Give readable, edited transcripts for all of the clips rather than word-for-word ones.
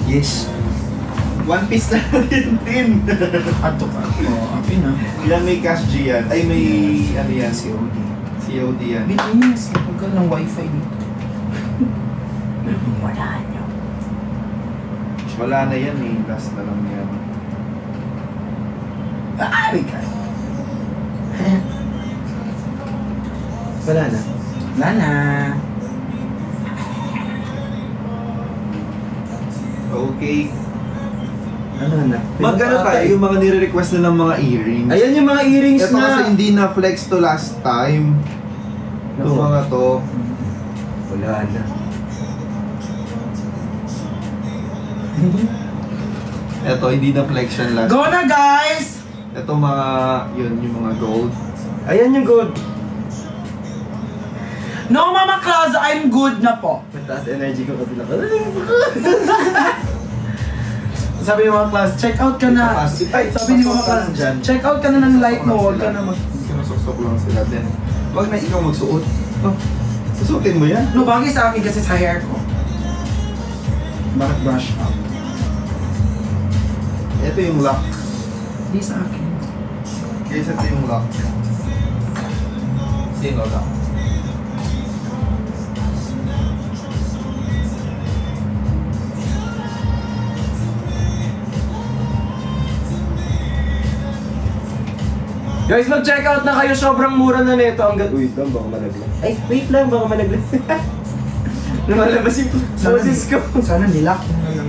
Yes. One piece na din. Ato ka. Oo, apin na. Yan may cash G yan. Ay may ano yan. COD. COD yan. Bilis, kapag ka ng wifi dito. Wala nyo. Wala na yan eh. Last na lang yan. Ay, ka. Wala na. Wala na. Okay. Ano na? Mag-ano tayo yung mga nire-request na ng mga earrings. Ayan yung mga earrings Ito na. kasi hindi na flex to last time. Ito Nako. mga to. Wala na. Ito hindi na flex yan last. Go na guys! Ito mga, yun yung mga gold. Ayan yung good. No, Mama Claus, I'm good na po. Mataas energy ko kasi lang. Sabi ni Mama Claus, check out ka na. Ay, sabi ni Mama Claus, check out ka na ng light mo, huwag ka na mag... Sinusok lang sila din. Huwag na ikaw magsuot. Oh, susuotin mo yan. No, bagay sa akin kasi sa hair ko. Bakit brush up? Ito yung lock. Hindi sa akin. Guys, ito yung lock. Sino lock? Guys, mag-check out na kayo. Sobrang mura na nito. Wait lang, baka malaglag. Ay, wait lang, baka malaglag. Lumalabas yung boses ko. Sana nilak mo na lang.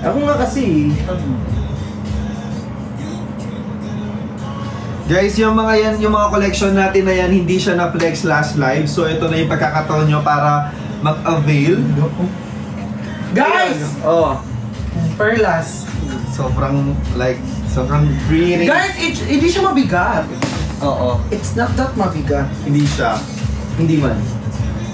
Ako nga kasi. Guys, yung mga yan, yung mga collection natin na yan, hindi siya na flex last live. So ito na yung pagkakataon nyo para mag-avail. Guys! Oh. Perlas. Sobrang free rin. Guys, hindi siya mabigat. Oo. It's not that mabigat. Hindi siya. Hindi man.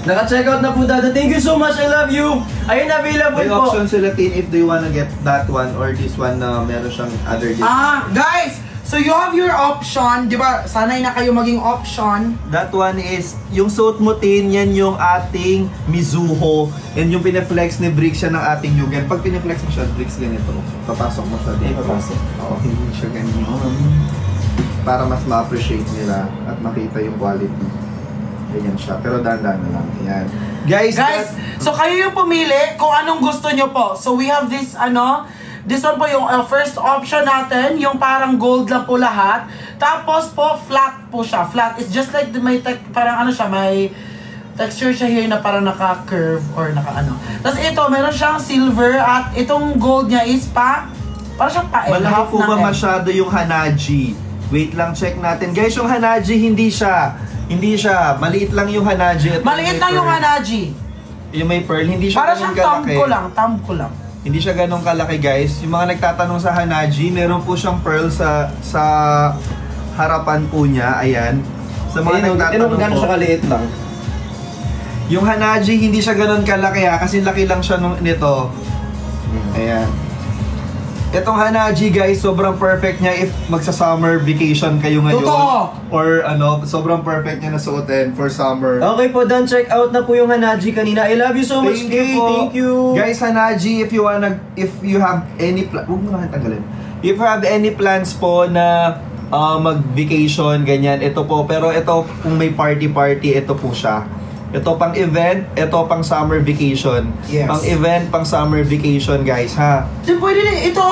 Naka-check out na po dada. Thank you so much. I love you. Ayun, available May po. option sila tin if they wanna get that one or this one na meron siyang other discount. Guys! So you have your option. Di ba? Sanay na kayo maging option. That one is, yung suit mo tin, yan yung ating Mizuho. And yung pineflex ni Bricks siya ng ating Yugen. Pag pineflex mo siya, Bricks ganito. Papasok mo siya dito. Papasok. Oo, hindi siya ganyan. Para mas ma-appreciate nila at makita yung quality. Ganyan siya. Pero dahan-dahan na lang. Yan. Guys, So kayo yung pumili kung anong gusto nyo po. So we have this, this one po yung first option natin, yung parang gold lang po lahat. Tapos po, flat po siya. Flat. It's just like may parang siya, may texture siya here na parang naka-curve or naka-ano. Tapos ito, meron siyang silver at itong gold niya is parang siyang pa-end. malaki po ba masyado yung Hanaji? Wait lang, check natin. Guys, yung Hanaji, hindi siya. Maliit lang yung Hanaji. Maliit lang yung Hanaji. Yung may pearl, hindi siya Parang ganun siyang kalaki. thumb ko lang. Hindi siya ganun kalaki, guys. Yung mga nagtatanong sa Hanaji, meron po siyang pearl sa harapan po niya. Ayan. Sa mga nagtatanong gano'n po. siya kaliit lang. Yung Hanaji, hindi siya ganun kalaki kasi laki lang siya nito. Ayan. Itong Hanaji, guys, sobrang perfect niya if magsa-summer vacation kayo ngayon. Totoo! Or sobrang perfect niya na suotin for summer. Okay po, done. Check out na po yung Hanaji kanina. I love you so much, Kay. Thank you. Guys, Hanaji, if you have any huwag mo na tanggalin. If you have any plans po na mag-vacation, ganyan, ito po. Pero ito, kung may party, ito po siya. Ito pang event, ito pang summer vacation. Yes. Pang event, pang summer vacation, guys, ha?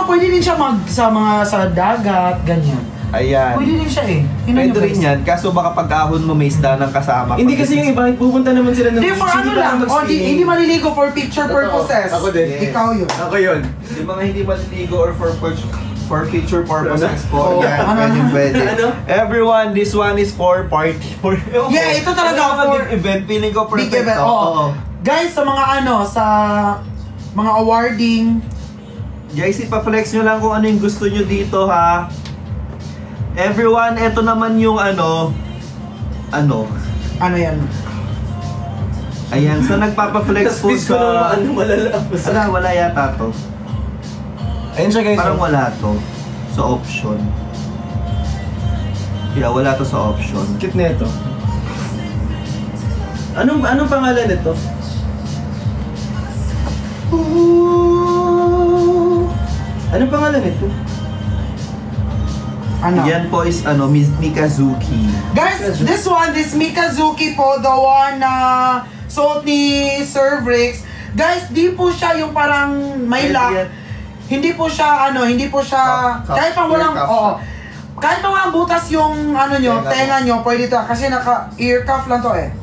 Pwede din siya sa dagat, ganyan. Ayan. Pwede din siya eh. Pwede rin yan, kaso baka pag-ahon mo may isda ng kasama. Hindi kasi yung iba, pupunta naman sila ng Hindi, for ano lang. Hindi maliligo for picture purposes. Ako din. Yes. Ikaw yun. Ako yun. Yung mga hindi maliligo or for picture purposes po. Oh, Yan, pwede. Everyone, this one is for party. Yeah, ito talaga for event. Feeling ko perfect. big event. Oo. Guys, sa mga sa mga awarding. Guys, ipa-flex nyo lang kung ano yung gusto nyo dito, ha. Everyone, ito naman yung Ano yan? Ayan, so nagpapa-flex po sa... malalapas. Wala yata to. Ayun siya, guys. Parang wala to sa option. Yeah, wala to sa option. Cute na ito. Anong pangalan nito? pangalan nito? Ano? Yan po is Mikazuki. Guys, this Mikazuki po, the one na suot ni Sir Bricks. Guys, di po siya yung parang may lock. Hindi po siya, kahit pa walang, kahit pa walang butas yung, tenga nyo, pwede ito. Kasi naka-ear cuff lang to eh.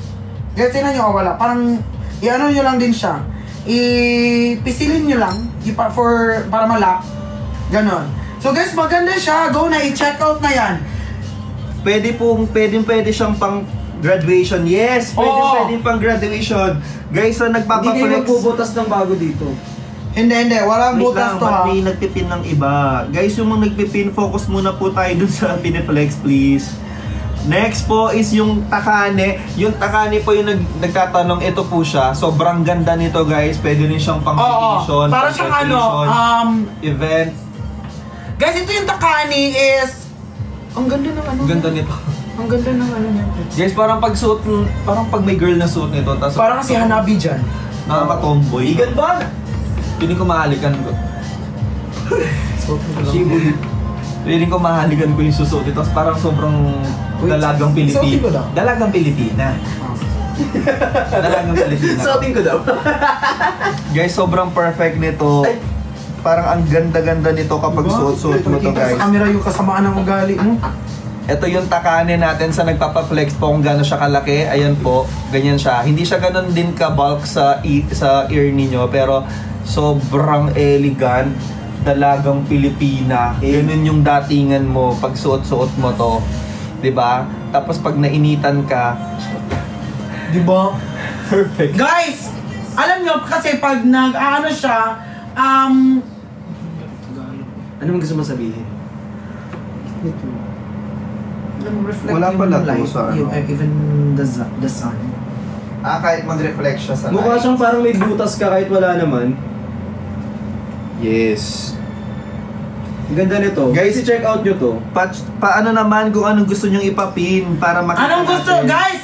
Guys, tingnan nyo, wala. Parang, i-ano nyo lang din siya. Ipisilin nyo lang, para malak. Ganon. So guys, maganda siya. Go na, i-check out na yan. Pwede siyang pang graduation. Yes, pwede pang graduation. Guys, na Hindi kayo nagpapaflex. magbubutas ng bago dito. Hindi. Walang Wait butas lang, to ha. may nagpipin ng iba. Guys, yung mga nagpipin, focus muna po tayo dun sa piniflex, please. Next po is yung Takane. Yung Takane po yung nagtatanong, ito po siya. Sobrang ganda nito, guys. Pwede rin siyang pang vacation, para siyang event. Guys, ito yung Takani is, ang ganda ng Ganda nito. Ang ganda ng niya. Guys, parang pag may girl na suot nito, tapos Parang si Hanabi dyan. nakaka-tomboy. Igan ba? Piling ko mahalikan ko. Shibu. Piling ko mahalikan ko yung susuot ito. Tapos parang sobrang dalagang suotin ko Pilipina. daw. Dalagang Pilipina. Dalagang Pilipina. Suotin ko daw. Guys, sobrang perfect nito. Parang ang ganda-ganda nito kapag suot-suot mo to, guys. Sa camera yung kasamaan ng ugali mo. Ito yung Takane natin sa nagpapa-flex po kung gano'n siya kalaki. Ayan po, ganyan siya. Hindi siya ganun din ka-bulk sa ear ninyo, pero sobrang elegant. Dalagang Pilipina. Ganun yung datingan mo pag suot-suot mo to. 'Di ba? Tapos pag nainitan ka, Diba? perfect. Guys, alam nyo kasi pag siya, Ano mo gusto mo sabihin? reflect Wala yung pala to light, sa even the sun. Kahit mag-reflect siya sa Mukha siyang parang may butas ka kahit wala naman. Yes. Ang ganda nito. Guys, i-check out nyo to. Paano naman kung anong gusto nyong ipapin para makita Anong gusto? natin. Guys,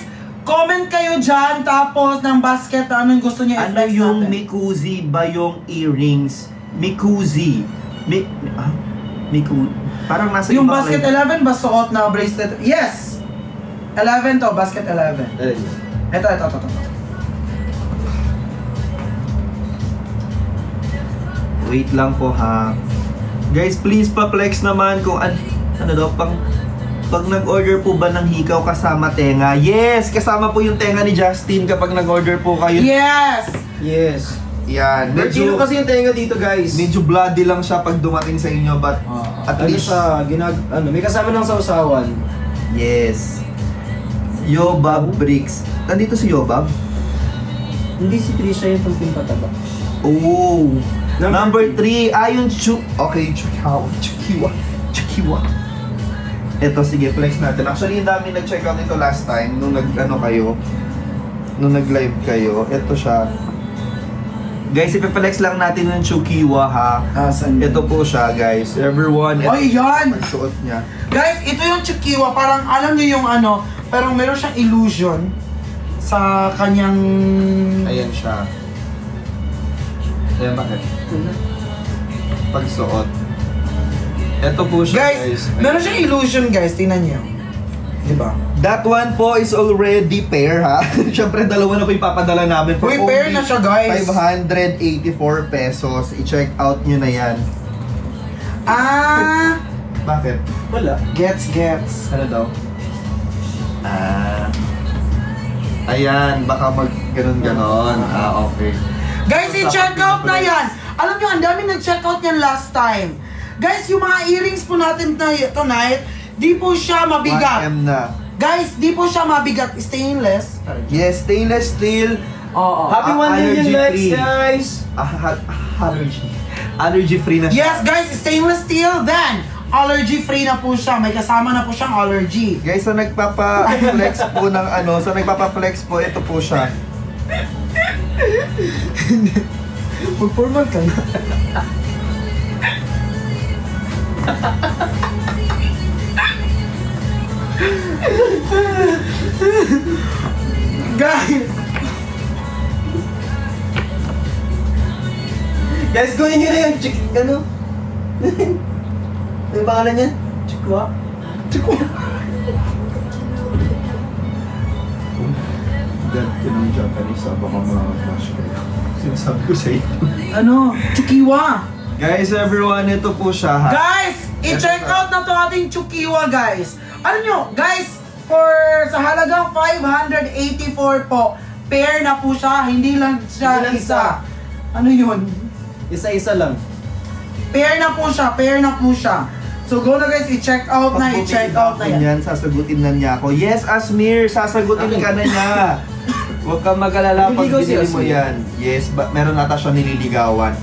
comment kayo dyan, tapos ng basket, anong gusto niyo Ano i-flex yung natin? Mikuzi ba yung earrings? Mikuzi. Parang nasa Yung ibang basket line. 11 ba suot na bracelet? Yes! 11 to, basket 11. Ito. Wait lang po ha. Guys, please pa-flex naman kung ano daw, pag nag-order po ba ng hikaw kasama tenga? Yes! Kasama po yung tenga ni Justin kapag nag-order po kayo. Yes! Yes. Yan. Medyo kasi yung tenga dito, guys. Medyo bloody lang siya pag dumating sa inyo, but at least siya, may kasama ng sausawan. yes. Yobab Bricks. Nandito si Yobab? Hindi si Trisha yung pagping pataba. Oh. Number three. 3, yung okay, Chukiwa. Ito, sige, flex natin. Actually, yung dami nag-check out ito last time nung nag-live kayo. Ito siya. Guys, ipiplex lang natin yung Chukiwa ha. Ito po siya, guys. Everyone, ito Oy, yan! pagsuot niya. Guys, ito yung Chukiwa, parang alam niyo yung parang meron siyang illusion sa kanyang... Ayan siya. Ayan, bakit? Pagsuot. Ito po siya, Guys, guys. meron siyang illusion, guys. Tingnan niyo. Diba? That one po is already pair ha. Siyempre dalawa na po ipapadala namin for Uy, only pair na siya, guys. 584 pesos. I-check out nyo na yan. Bakit? Wala. Gets. Ano daw? Ayan, baka mag ganon. Okay. Guys, i-check out na yan. Alam nyo, ang dami nag-check out yan last time. Guys, yung mga earrings po natin tonight, di po siya mabigat. 1M na. Guys, di po siya mabigat. Stainless. Yes, stainless steel. Oo. Happy 1 million allergy likes, free. guys! Allergy free na siya. Yes, guys, stainless steel. Then, allergy free na po siya. May kasama na po siyang allergy. Guys, sa nagpapa-flex po ng nagpapa-flex po, ito po siya. Mag-formal ka na. Guys! Guys, gawin nyo na yung Ano yung pangalan niya? Chikwa? Chikwa. God ko ng Japanese, baka mga-flash kayo. Sinasabi ko sa inyo. Ano? Chukiwa. Guys, everyone, ito po siya ha. Guys, i-check out na to ating Chukiwa, guys. Ano nyo, guys, sa halagang 584 po, pair na po siya, hindi lang siya Hindi lang isa. Ano yun? Isa-isa lang. Pair na po siya, pair na po siya. So go na guys, i-check out na, i-check out na yan. Sasagutin na niya ako. Yes, Asmir, sasagutin ka na niya. Huwag kang mag-alala pag Nililigaw si binili mo Asmir. yan. Yes, meron nata siya nililigawan.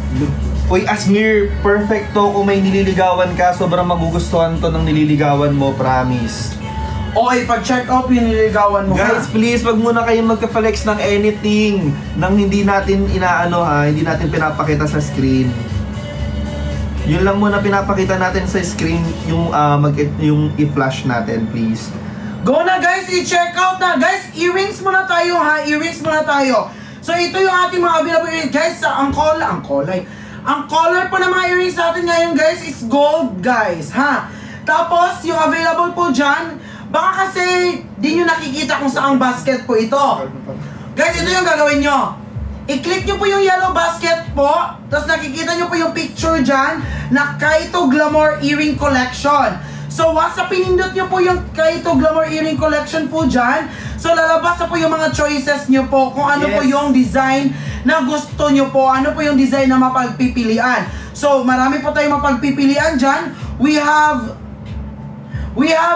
Uy, Asmir, perfecto kung may nililigawan ka. Sobrang magugustuhan to ng nililigawan mo, promise. Okay, pag-check out yung nililigawan mo. Guys, please, wag muna kayong magka-flex ng anything nang hindi natin inaano ha, hindi natin pinapakita sa screen. Yun lang muna pinapakita natin sa screen, yung yung i-flash natin, please. Go na guys, i-check out na. Guys, earrings muna tayo ha, earrings muna tayo. So ito yung ating mga available earrings. Guys, ang color po ng mga earrings natin ngayon guys is gold guys, ha. Tapos, yung available po dyan, baka kasi di nyo nakikita kung saang basket po ito. Guys, ito yung gagawin nyo. I-click nyo po yung yellow basket po, tapos nakikita nyo po yung picture dyan na Kaito Glamour Earring Collection. So once na pinindot nyo po yung Kaito Glamour Earring Collection po dyan, so lalabas na po yung mga choices nyo po kung ano po yung design na gusto nyo po, ano po yung design na mapagpipilian. So marami po tayong mapagpipilian dyan. We have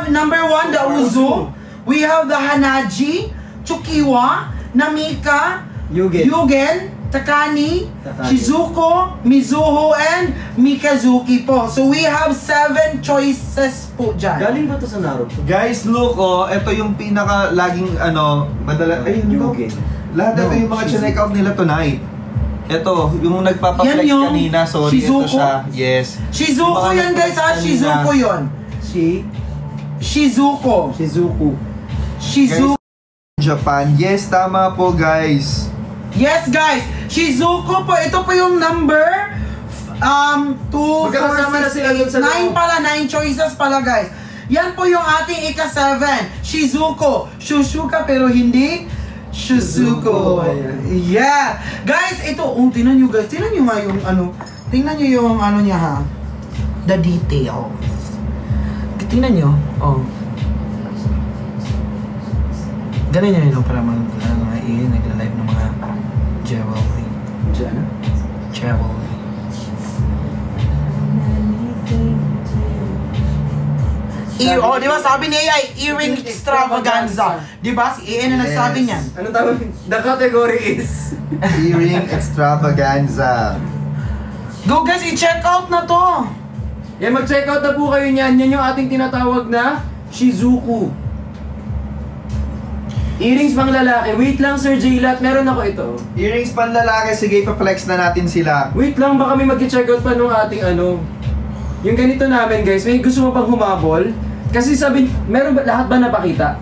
number 1, the Uzu. We have the Hanaji, Chukiwa, Namika, Yugen, Takani, Shizuko, Mizuho, and Mikazuki po. So we have 7 choices po dyan. Galing ba ito sa Naruto? Guys, look ito yung pinaka laging Yugen. Lahat ito yung mga check out nila tonight. Ito, yung nagpapa-flex Yan yung kanina, sorry, Shizuko. ito siya. Yes. Shizuko Yung mga yan guys ha, nagpa-flex Shizuko kanina. yun. Shizuku. Shizuko. Japan. Yes, tama po guys. Yes guys, Shizuko po, ito po yung number 2, 4, Magkakasama na sila dun 6, sa 8, 9 pala, 9 choices pala guys. Yan po yung ating ika-7, Shizuko. Shushuka pero hindi Shizuko. Yeah. Guys, ito, tingnan nyo guys, tingnan nyo nga yung tingnan nyo yung niya ha. The detail. Tingnan nyo, ganun yun para nagla-live ng mga jewelry. Jewelry. Di ba sabi ni AI, earring extravaganza. Di ba? Si AI na nagsabi niyan. Anong tawag? The category is... Earring extravaganza. Go guys, i-check out na to. Yan, mag-check out na po kayo niyan. Yan yung ating tinatawag na Shizuku. Earrings pang lalaki. Wait lang, Sir J-Lat. Meron ako ito. Earrings panlalaki, sige, pa-flex na natin sila. Wait lang, baka may mag-check out pa nung ating Yung ganito namin, guys. May gusto mo pang humabol? Kasi sabi, meron ba, lahat ba napakita?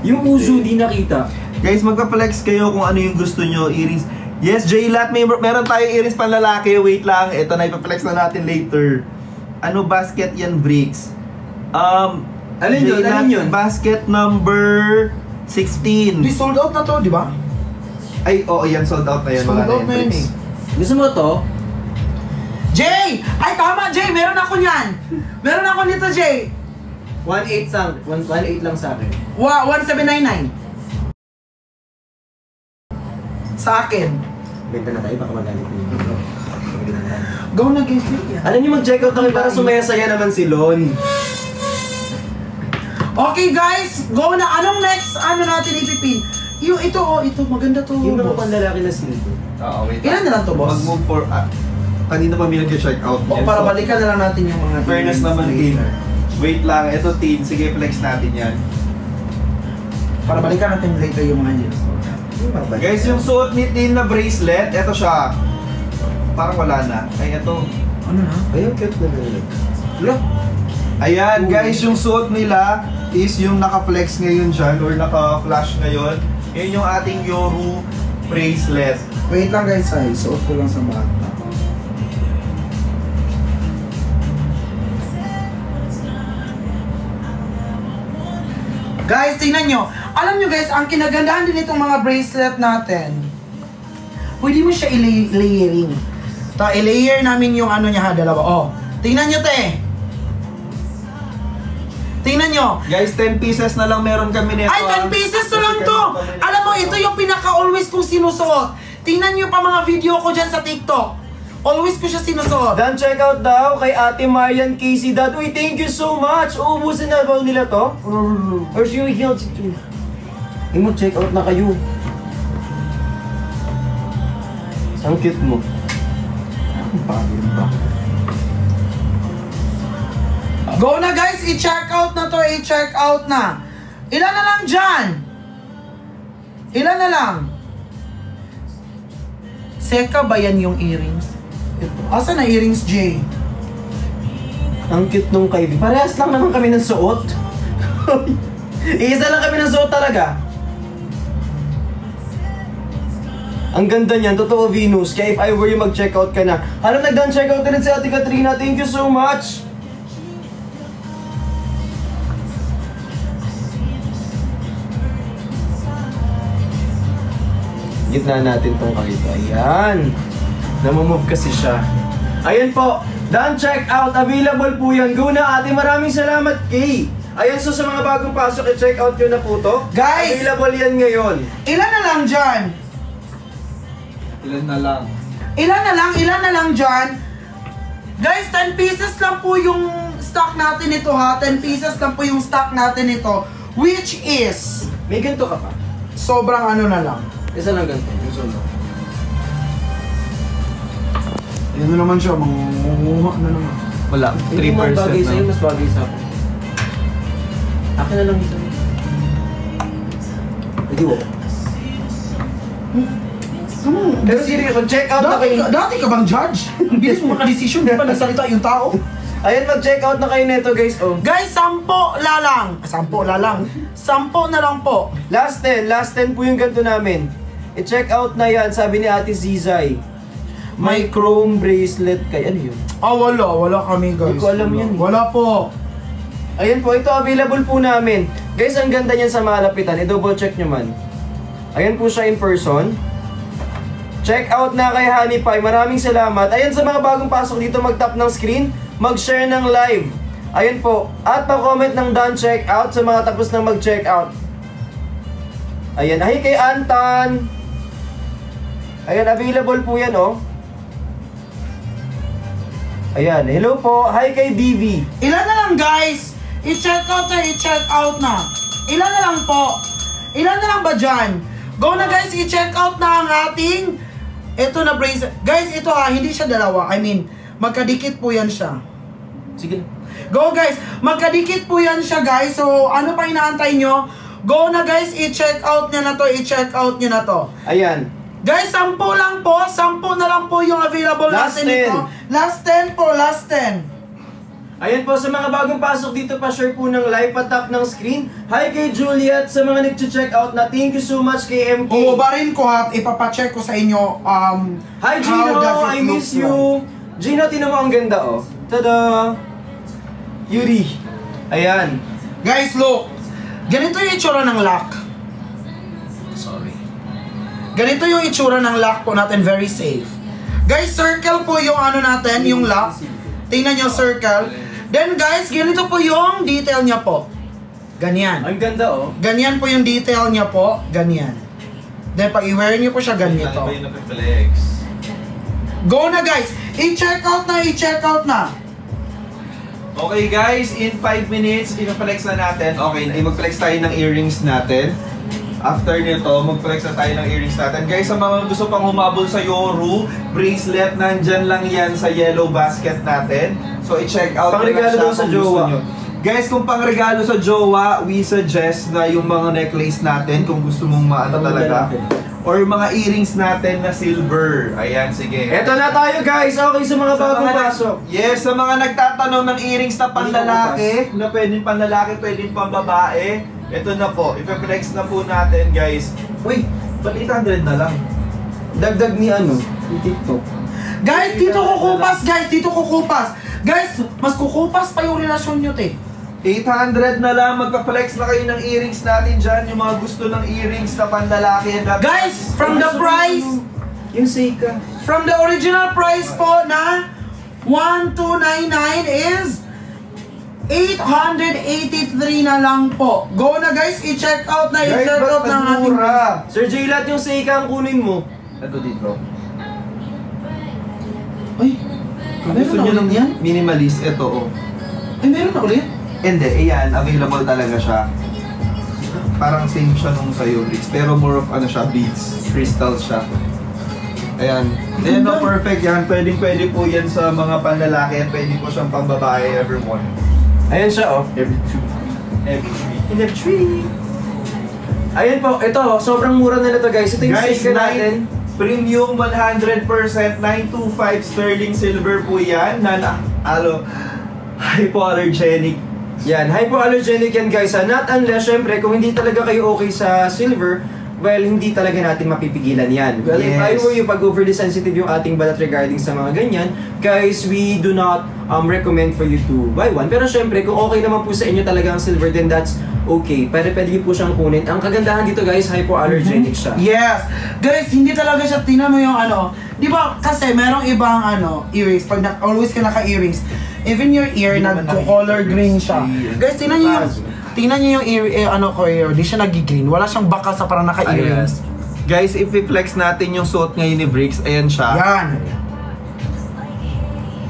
Yung Uzu, di nakita. Guys, magpa-flex kayo kung ano yung gusto nyo, earrings. Yes, J-Lat, meron tayong earrings panlalaki. Wait lang, ito na, ipa-flex na natin later. Ano basket yan, Bricks? Alin yun? J-Lat, Alin yun? basket number 16. Di sold out na to, di ba? Ay, oo, yan, sold out na yan. Sold Wala out na yan Bricks. Gusto mo to? Jay! Ay tama, Jay! Meron ako niyan! Meron ako nito, Jay! 1.8 lang sa akin. 1799. Sa akin. Benta na tayo, baka magalit niyo. Go na, guys. Alam niyo, mag-check out kami para sumaya-saya naman si Lon. Okay, guys. Go na. Anong next? Natin ipipin? Yung ito, ito. Maganda to, Yung mga boss. panlalaki na silver. Oo, wait. Ilan na lang to, boss? Mag-move for... kanina pa may nag-check out. O, para balikan na lang natin yung mga... Fairness naman, game. Wait lang, ito team. Sige, flex natin yan. Para balikan natin later yung mga news. Guys, yung suot ni Tin na bracelet, ito siya. Parang wala na. Ay, ito. Ano na? Ayun, cute na nila. Look. Ayan, guys, yung suot nila is yung naka-flex ngayon dyan or naka-flash ngayon. Yun yung ating Yoru bracelet. Wait lang, guys. Ay, suot ko lang sa bata. Guys, tingnan nyo. Alam nyo guys, ang kinagandahan din itong mga bracelet natin, pwede mo siya i-layering. I-layer namin yung ano niya ha, dalawa. Oh, tingnan nyo te. Tingnan nyo. Guys, 10 pieces na lang meron kami nito. Ay, 10 pieces na lang to. Alam mo, ito yung pinaka-always kong sinusuot. Tingnan nyo pa mga video ko dyan sa TikTok. Always ko siya sinusuot. Dan, check out daw kay Ate Marian Casey Dad. Uy, thank you so much. Uubusin na ba nila to? Or should we heal? Ay mo, check out na kayo. Ang cute mo. Go na guys, i-check out na to, i-check out na. Ilan na lang dyan? Ilan na lang? Seka ba yan yung earrings? Asa na earrings, Jay? Ang cute nung kay V. Parehas lang naman kami ng suot. Iisa lang kami ng suot talaga. Ang ganda niyan, totoo Venus. Kaya if I were you, mag-check out ka na. Alam, nagdan-check out din si Ate Katrina. Thank you so much. Gitna natin tong kakita. Ayan. Namamove kasi siya. Ayan po. Dan, check out. Available po yan. Go na, ate. Maraming salamat, Kay. Ayan, so sa mga bagong pasok, i-check out yun na po to. Guys! Available yan ngayon. Ilan na lang dyan? Ilan na lang? Ilan na lang dyan? Guys, 10 pieces lang po yung stock natin ito ha. 10 pieces lang po yung stock natin ito. Which is, May ganito ka pa? sobrang ano na lang. Isa lang ganito. Gusto mo. Yan na naman siya, mangunguha na naman. Wala, 3% Mas bagay sa'yo, na. mas bagay sa akin. Akin na lang isa. Hindi mo. Pero seriously, check out na kayo. Dati ka bang judge? Ang bilis mo maka-decision, di ba nagsalita yung tao? Ayan, mag-check out na kayo neto guys. Oh. Guys, 10 lalang. 10 lalang. 10 na lang po. Last 10 po yung ganito namin. I-check out na yan, sabi ni Ate Zizay. May chrome bracelet kay ano yun? Ah, wala kami guys. Hindi ko alam yan eh. Wala po. Ayan po, ito available po namin. Guys, ang ganda niyan sa malapitan. I-double check nyo man. Ayan po siya in person. Check out na kay Honey Pie. Maraming salamat. Ayan, sa mga bagong pasok dito, mag-tap ng screen, mag-share ng live. Ayan po. At pa-comment ng done check out sa mga tapos na mag-check out. Ayan. Ay, kay Antan. Ayan, available po yan, oh. Ayan. Hello po. Hi kay BV. Ilan na lang guys? I-check out na. Ilan na lang po? Ilan na lang ba dyan? Go na guys, i-check out na ang ating ito na bracelet. Guys, ito ha, hindi siya dalawa. I mean, magkadikit po yan siya. Sige. Go guys, magkadikit po yan siya guys. So, ano pa inaantay nyo? Go na guys, i-check out nyo na to. I-check out nyo na to. Ayan. Guys, 10 lang po. 10 na lang po yung available Last natin ito. 10. Last 10 po, last 10. Ayan po, sa mga bagong pasok dito, pa-share po ng live, pa-tap ng screen. Hi kay Juliet, sa mga nag-check out na, thank you so much kay MK. Ubarin ko ha, ipapacheck ko sa inyo. Hi how Gino, does it I look miss you. Gino, tinan mo ang ganda oh. Tada! Yuri. Ayan. Guys, look. Ganito yung itsura ng lock. Sorry. Ganito yung itsura ng lock po natin, very safe. Guys, circle po yung ano natin, yung lock. Tingnan nyo, circle. Then guys, ganito po yung detail niya po. Ganyan. Ang ganda oh. Ganyan po yung detail niya po. Ganyan. Then pag i-wear niyo po siya ganito. Ano ba yung napiplex? Go na guys! I-check out na, i-check out na. Okay guys, in 5 minutes, i-flex na natin. Okay, mag-flex tayo ng earrings natin. After nito, mag-flex na tayo ng earrings natin. Guys, sa mga gusto pang humabol sa Yoru, bracelet, nandyan lang yan sa yellow basket natin. So, i-check out Pangregalo na daw sa kung gusto jowa. nyo. Guys, kung pangregalo sa jowa, we suggest na yung mga necklace natin, kung gusto mong maano talaga. Or mga earrings natin na silver. Ayan, sige. Eto na tayo guys, okay sa mga bagong pasok. Yes, sa mga nagtatanong ng earrings na panlalaki, na pwedeng panlalaki, pwedeng pambabae, ito na po, i-flex na po natin guys. Uy, ba't 800 na lang? Dagdag ni ano, ni TikTok. Guys, dito kukupas guys, dito kukupas. Guys, mas kukupas pa yung relasyon nyo, te. 800 na lang, magka-flex na kayo ng earrings natin dyan. Yung mga gusto ng earrings na panlalaki. Guys, from the price, Yung Seika. from the original price po na 1299 is 883 na lang po. Go na guys, i-check out na, Guys, i-check out ba't ng ating... nagmura? Sir J, lahat yung Seika ang kunin mo. Ito dito. Ay, Kung meron gusto na nyo ulit ng yan? minimalist, ito oh. Ay, meron na ulit? Hindi, ayan, available talaga siya. Parang same siya nung sa'yo, Bricks. Pero more of ano siya, beads. Crystals siya. Ayan. Ayan no, perfect yan. Pwedeng-pwede po yan sa mga panlalaki. Pwede po siyang pambabae, everyone. Ayan siya, oh. Every two. Every three. In the tree. Ayan po, ito, sobrang mura na nito guys. Ito yung Guys, Seika natin. Premium 100%, 925 sterling silver po yan. Hypoallergenic. Yan, hypoallergenic yan guys. Not unless, syempre, kung hindi talaga kayo okay sa silver, well, hindi talaga natin mapipigilan yan. Well, if I Yes. were you, pag overly sensitive yung ating balat regarding sa mga ganyan, guys, we do not recommend for you to buy one. Pero syempre, kung okay naman po sa inyo talaga ang silver, then that's okay. Pwede niyo po siyang kunin. Ang kagandahan dito guys, hypoallergenic siya. Yes. Guys, hindi talaga siya, tingnan mo yung ano, di ba kasi merong ibang ano, earrings, pag always ka naka-earrings, even your ear, Hindi naman nag-color nakikita green yung siya. ear. Guys, tingnan niyo yung ear, ano ko ear, di siya nag-green. Wala siyang baka sa parang naka-earrings. Guys, if i-flex natin yung suot ngayon ni Bricks, ayan siya. Yan.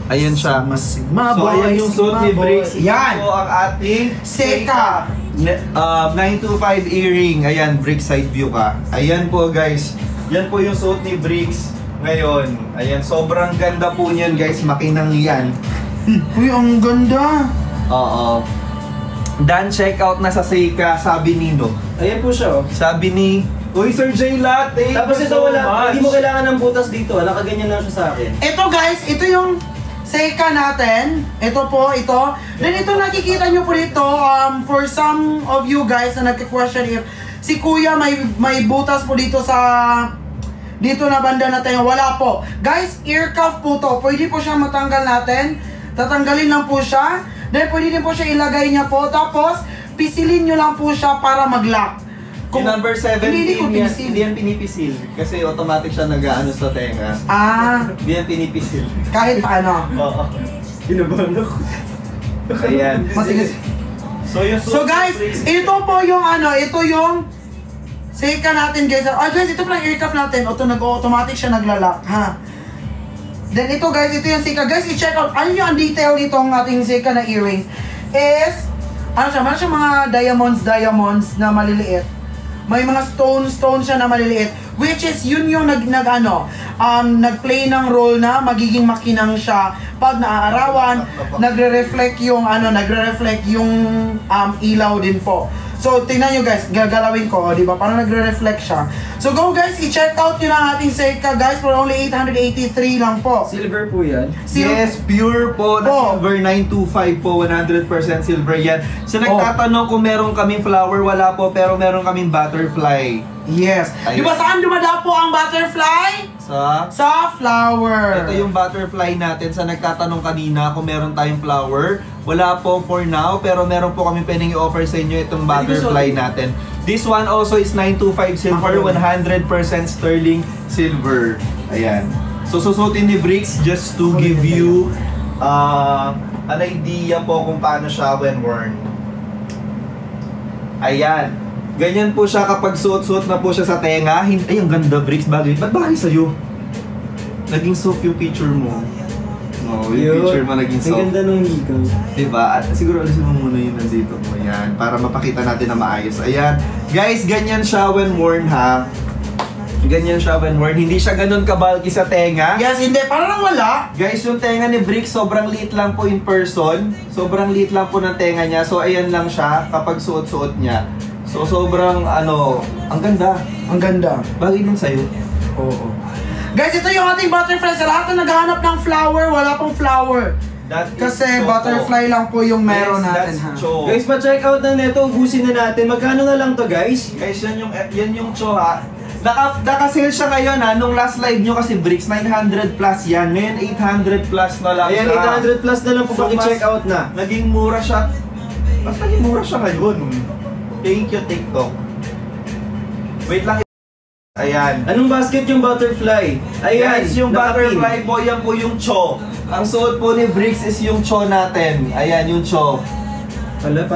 Ayan siya. Sigma So, ayan yung suot ni Bricks. Yan. Ito ang ating Seika. 925 earring. Ayan, Bricks side view ka. Ayan po guys. Yan po yung suot ni Bricks ngayon. Ayan, sobrang ganda po niyan guys. Makinang yan. Uy, ang ganda. Oo. Dan check out na sa Seika, sabi ni No. Ayan po siya, oh. Sabi ni, uy Sir J Latte. Tapos ito wala, hindi mo kailangan ng butas dito. Nakaganyan lang siya sa akin. Ito guys, ito yung Seika natin. Ito po, ito. Then ito nakikita nyo po dito, for some of you guys na nagka-question if si Kuya may butas po dito na banda natin. Wala po. Guys, ear cuff po to. Pwede po siyang matanggal natin. Tatanggalin lang po siya. Then pwede din po siya ilagay niya po. Tapos, pisilin nyo lang po siya para mag-lock. Yung number 17, Hindi ko pinisil. hindi yan pinipisil. Kasi automatic siya nag-ano sa tenga. Hindi yan pinipisil. Kahit paano. Oo. Kinabahan ako. Ayan. Matigas. So guys, ito po yung ito yung Seika natin guys. Guys, ito pala yung ear cuff natin. Nag-automatic siya naglalak, ha? Then ito guys, ito yung Seika. Guys, i-check out. Ano yung detail dito ang ating Seika na earrings? Is, meron siya mga diamonds na maliliit. May mga stone siya na maliliit. Which is, yun yung nag-play ng role na magiging makinang siya. Pag naaarawan, nagre-reflect yung ilaw din po. So, tingnan nyo guys, gagalawin ko, di ba? Parang nagre-reflect siya. So, go guys, i-check out nyo na ating Seika guys for only 883 lang po. Silver po yan. Yes, pure po na silver, 925 po, 100% silver yan. So nagtatanong kung meron kaming flower, wala po, pero meron kaming butterfly. Yes. Di ba saan dumadapo ang butterfly? Sa flower. Ito yung butterfly natin. Sa nagtatanong kanina kung meron tayong flower, wala po for now, pero meron po kami pwedeng i-offer sa inyo itong butterfly natin. This one also is 925 silver, 100% sterling silver. Ayan. So susutin ni Bricks just to give you an idea po kung paano siya when worn. Ayan. Ganyan po siya kapag suot-suot na po siya sa tenga. Ay, ang ganda, Bricks. Bagay. Ba't bagay sa'yo? Naging soft yung picture mo. No, yung picture mo naging soft. Ang ganda nung hikaw. Diba? At siguro alisin mo muna yung nandito mo. Ayan. Para mapakita natin na maayos. Ayan. Guys, ganyan siya when worn ha. Ganyan siya when worn. Hindi siya ganun kabalki sa tenga. Yes, hindi. Parang wala. Guys, yung tenga ni Bricks, sobrang liit lang po in person. Sobrang liit lang po ng tenga niya. So, ayan lang siya kapag suot-suot niya. So, sobrang, ang ganda. Ang ganda. Bagay din sa'yo. Oo. Guys, ito yung ating butterfly. Sa lahat na naghahanap ng flower, wala pong flower. Kasi butterfly lang po yung meron natin, ha? Guys, pa-check out na nito. Ubusin na natin. Magkano na lang to, guys? Guys, yan yung cho, ha? Naka-sale siya ngayon, ha? Nung last live nyo kasi Bricks, 900 plus yan. Ngayon, 800 plus na lang Ayan, siya. 800 plus na lang po. So, Paki-check out na. Naging mura siya. Mas naging mura siya ngayon. Thank you, TikTok. Wait lang. Ayan. Anong basket yung butterfly? Ayan, Guys, yung nakapin. butterfly po, yan po yung cho. Ang suot po ni Bricks is yung cho natin. Ayan, yung cho.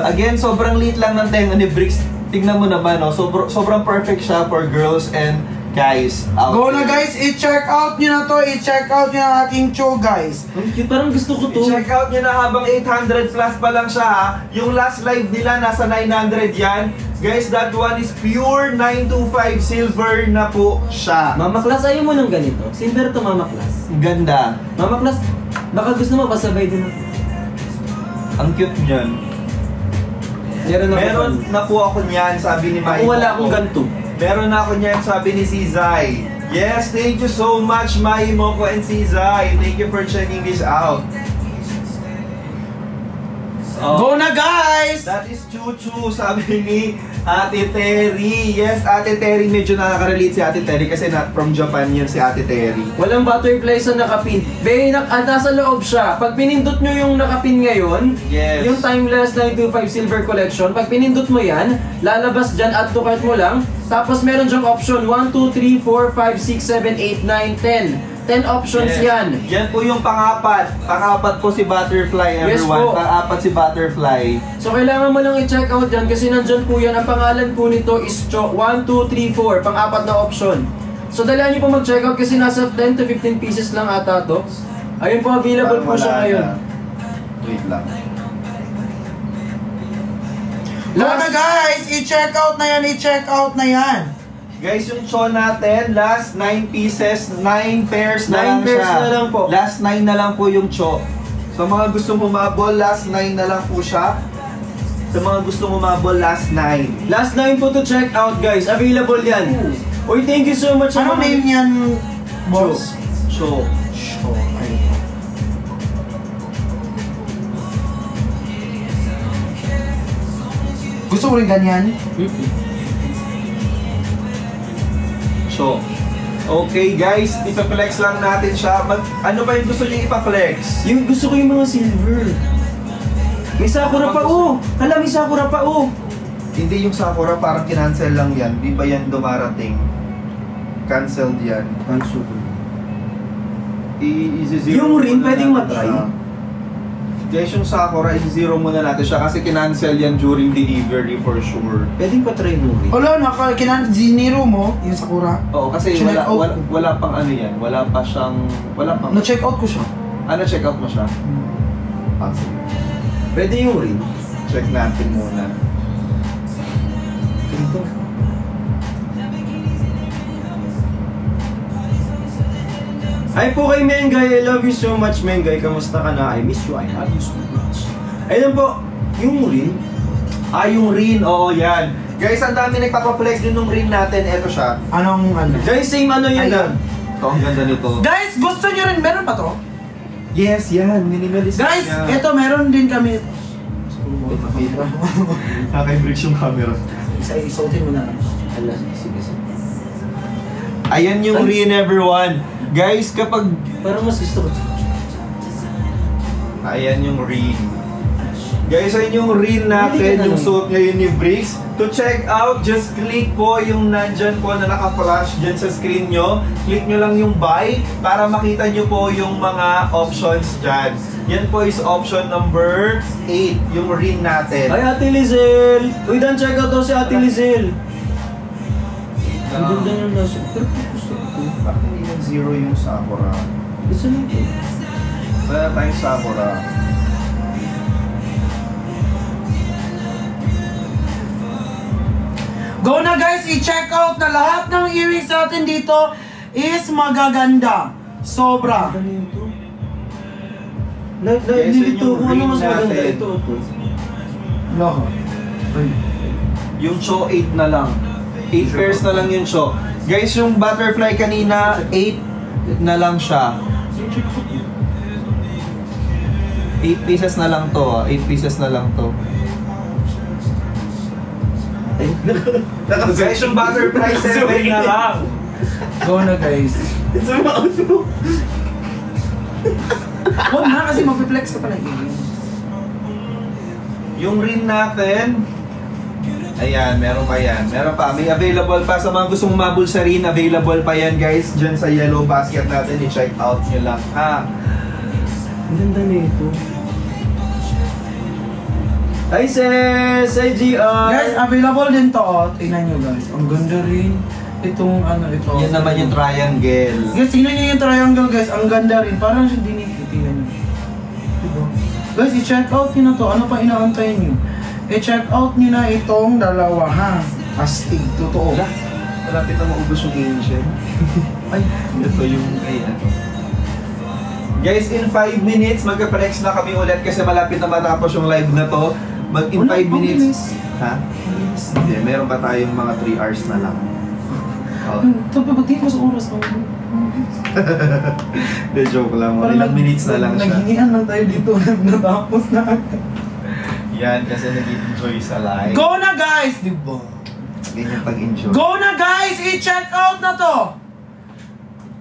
Again, sobrang liit lang ng tenga ni Bricks. Tignan mo naman, no? Sobrang perfect siya for girls and guys out Go na there. guys, i-check out nyo na to. I-check out nyo na ating show guys. Ang cute, parang gusto ko to. I-check out nyo na habang 800 plus pa lang siya, ha? Yung last live nila, nasa 900 yan. Guys, that one is pure 925 silver na po siya. Mama Class, ayaw mo ng ganito. Silver to Mama Class. Ganda. Mama Class, baka gusto mo pasabay din ako. Ang cute niyan. Meron na po ako niyan, sabi ni Mike. Ako wala akong ganito. Meron na ako niyan, sabi ni Sizay. Yes, thank you so much, Mai Moko and Sizay. Thank you for checking this out. Go na guys! That is Chuchu, sabi ni Ate Terry. Yes, Ate Terry, medyo nakaka-relate si Ate Terry kasi from Japan yan si Ate Terry. Walang butterfly sa nakapin. Nasa loob siya. Pag pinindot nyo yung nakapin ngayon, Yes. yung Timeless 925 Silver Collection, pag pinindot mo yan, lalabas dyan, add to cart mo lang. Tapos meron dyang option 1, 2, 3, 4, 5, 6, 7, 8, 9, 10. 10 options Yes. yan. Yan po yung pangapat. Pangapat po si Butterfly, Yes everyone. po. Pangapat si Butterfly. So kailangan mo lang i-check out yan kasi nandyan po yan. Ang pangalan po nito is 1, 2, 3, 4. Pang-apat na option. So dalihan nyo po mag-check out kasi nasa 10 to 15 pieces lang ata to. Ayun po, available po siya ngayon. Wait lang. Go na guys! I-check out na yan, i-check out na yan. Guys, yung cho natin, last 9 pieces, 9 pairs na 9 lang pairs siya. na lang po. Last 9 na lang po yung cho. Sa mga gustong humabol, last 9 na lang po siya. Sa mga gustong humabol, last 9. Last 9 po to check out guys. Available yan. Uy, thank you so much. sa Ano mga- name niyan, boss? Cho. Show. Ayun. Gusto mo rin ganyan? Cho. Okay guys, ipaplex lang natin siya. Ano ba yung gusto niyo ipaplex? Yung gusto ko yung mga silver. May Sakura pa oh. Hala, may Sakura pa oh. Hindi yung Sakura, parang kinancel lang yan. Di ba yan dumarating? Cancelled yan. I-zero Yung rin, muna pwedeng natin matry. siya. Guys, yung Sakura, i-zero muna natin siya kasi kinancel yan during delivery for sure. Pwedeng pa-try mo rin. Wala, ziniro mo, yung Sakura. Oo, kasi Check out. wala pang ano yan. Wala pang... Na-check out ko siya. check out mo siya? Ah, sige. Pwede yung rin. Check natin muna. Ito. Hi po kay Mengay, I love you so much Mengay. Kamusta ka na? I miss you, I love you so much. Ayun po, yung rin. Yung rin, oo yan. Guys, ang dami nagpapaflex din ng rin natin. Eto siya. Anong ano? Guys, same ano yun Ayun. Ito, ang ganda nito. Guys, gusto nyo rin, meron pa to? Yes, yan. Minimalist Guys, yan. ito meron din kami. Naka-bricks yung camera. Isa-isotin mo na. Hala, sige. Ayan yung rin, everyone. Guys, kapag... Parang mas gusto ko. Ayan yung rin. Guys, ayan yung rin natin, yung suot ngayon ni Bricks. To check out, just click po yung nandyan po na naka-flash dyan sa screen nyo. Click nyo lang yung buy para makita nyo po yung mga options dyan. Yan po is option number 8, yung rin natin. Ay, Ate Lizel! Uy, dan check out daw si Ate Lizel. Ang ganda yung nasa. Pero gusto ko. Bakit hindi yung 0 yung Sakura? Gusto mo ito. Wala tayong Sakura. Go na guys, i-check out na lahat ng earrings natin dito is magaganda. Sobra. Ano yun to? Yes, Nilito yun yung kung ano mas ring maganda natin. ito. No. Yung Cho 8 na lang. 8 pairs na lang yung Cho. Guys, yung butterfly kanina, 8 na lang siya. 8 pieces na lang to. 8 pieces na lang to. Guys, yung butterfly 7 na lang. Go na guys. Huwag na kasi mag-flex ka pala earrings. Yung rin natin, ayan, meron pa yan. Meron pa, may available pa. Sa mga gustong umabol sa rin, available pa yan guys. Diyan sa yellow basket natin, i-check out nyo lang. Ang ganda na ito. Hi sis! Hi GR! Guys, available din to, oh. Tingnan nyo guys. Ang ganda rin. Itong ano ito. Yan naman yung triangle. Guys, tingnan nyo yung triangle guys. Ang ganda rin. Parang siya dinito. Tingnan nyo. Diba? Guys, i-check out nyo na to. Ano pa inaantay nyo? I-check out nyo na itong dalawa ha. Astig. Totoo. Malapit na maubos yung angel. Ay. Ito yung, ayan. Guys, in 5 minutes, magka-flex na kami ulit kasi malapit na matapos yung live na to. In 5 minutes. Ha? Hindi, meron pa tayong mga 3 hours na lang. Oh. Ito pa, ba't di mo sa oras? De joke lang. Ilang minutes na lang siya. Naghingian lang tayo dito. Natapos na. Yan, kasi nag-enjoy sa live. Go na guys! Diba? Ganyan pag-enjoy. Go na guys! I-check out na to!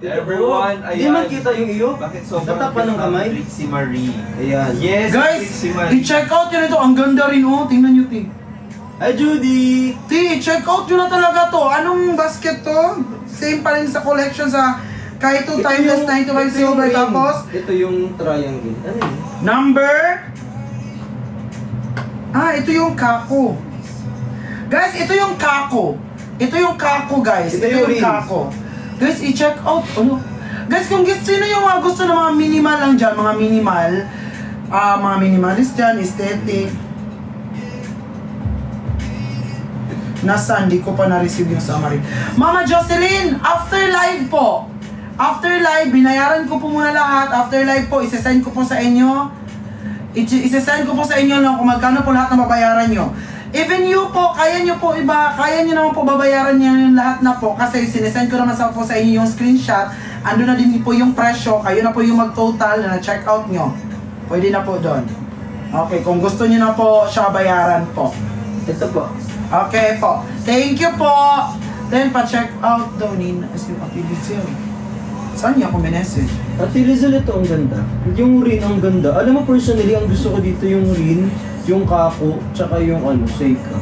Everyone, Hindi ayan. man kita yung iyo. Bakit sobrang Tatapan ng kamay? Si Marie. Ayan. Yes, Guys, si Marie. i-check out nyo na ito. Ang ganda rin oh. Tingnan nyo, Ti. Hi Judy! Ti, check out nyo na talaga to. Anong basket to? Same pa rin sa collection sa kahit to timeless 95 silver. Tapos, ito yung triangle. Ano yun? number... ito yung kako. Guys, ito yung kako. Ito yung kako, guys. Ito yung rings. kako. Guys, i-check out. Ano? Guys, kung sino yung mga gusto ng mga minimal lang dyan, mga minimalist dyan, aesthetic. Nasaan? Hindi ko pa na-receive yung summary. Mama Jocelyn, after live po. After live, binayaran ko po muna lahat. After live po, isasend ko po sa inyo. Isasend ko po sa inyo lang kung magkano po lahat na babayaran nyo. Even you po, kaya nyo po kaya nyo naman po babayaran nyo yung lahat na po kasi sinesend ko naman po sa inyo yung screenshot. Ando na din po yung presyo, kayo na po yung mag-total na check out nyo. Pwede na po doon. Okay, kung gusto nyo na po siya bayaran po. Ito po. Okay po. Thank you po. Then pa-check out daw ni Rizal. Saan niya ako minessage? Ate Rizal, ito ang ganda. Yung rin ang ganda. Alam mo personally, ang gusto ko dito yung rin, yung kako, tsaka yung seika.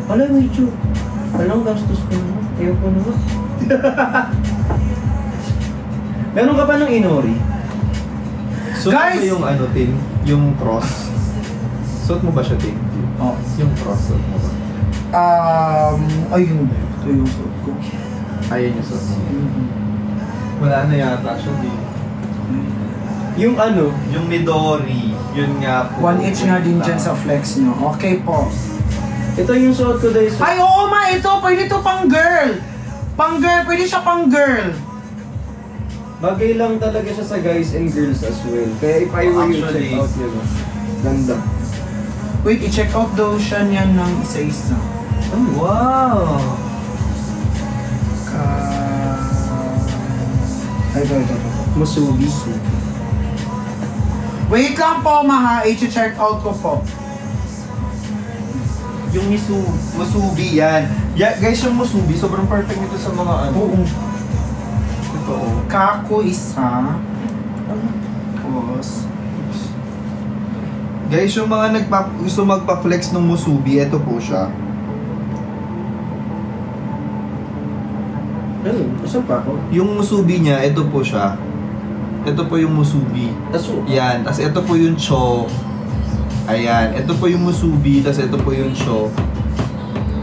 Alam mo, Icho. Anong gastos ko naman? Ayaw ko naman. Meron ka pa ng inori? Suot Guys! mo yung Tin? Yung cross? Suot mo ba siya, Tin? Oh. Yung cross, suot mo ba? Ayun. Ito yung suot ko. Ayaw niya suot mo. Wala na yata siya, Tin. Yung Yung Midori, yun nga po. 1H nga din dyan sa flex nyo. Okay po. ito yung suot ko dahil Ay, oo ma, ito. Pwede to pang girl. Pang girl. Pwede siya pang girl. bagay lang talaga siya sa guys and girls as well. Kaya if I were you, Actually, check out yun. Ganda. Wait, i-check out daw siya niyan ng isa-isa. Oh, wow! Ito. Musubi. Wait lang po, ma ha. I-check out ko po. Yung Musubi yan. Yeah, guys, yung Musubi, sobrang perfect nito sa mga Oo. Ito, oh. Kako isa. Tapos. Guys, yung mga gusto magpa-flex ng Musubi, ito po siya. Ano? Saan pa ako? Yung Musubi niya, ito po siya. Ito po yung Musubi. Taso. Yan, tapos ito po yung Cho. Ayan, ito po yung Musubi, tapos ito po yung Cho.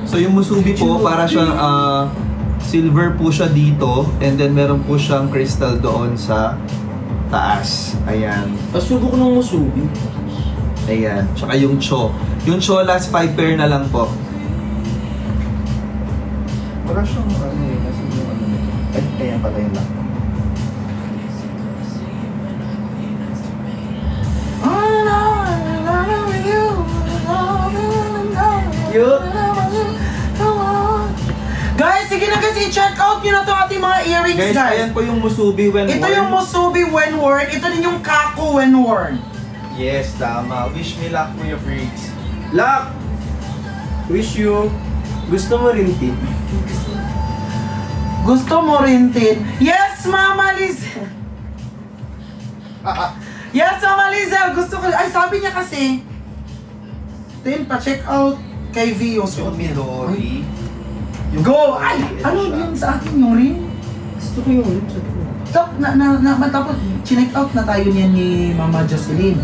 So yung Musubi po, para siyang silver po siya dito, and then meron po siyang crystal doon sa taas. Ayan. Pasubok ng musubi. Ayan, tsaka yung Cho. Yung Cho last 5 pair na lang po. Para siyang kasi yung nito. Ayan pala yun lang. Cute. Guys, sige na guys, i-check out nyo na to ating mga earrings, Guys, guys. ayan po yung Musubi when Ito worn. yung Musubi when worn. Ito din yung Kako when worn. Yes, tama. Wish me luck, Kuya Freaks. Luck! Wish you. Gusto mo rin, Tin? Gusto mo rin, Tin? Yes, Mama Liz! Yes, Mama Lizel! Gusto ko... Ay, sabi niya kasi... Then, pa-check out kay V yung suot Yung niya. Midori. Go! Ay! Ano siya. yun sa akin yung ring? Gusto ko yung rin. Tapos, chinek out na tayo niyan ni Mama Jocelyn.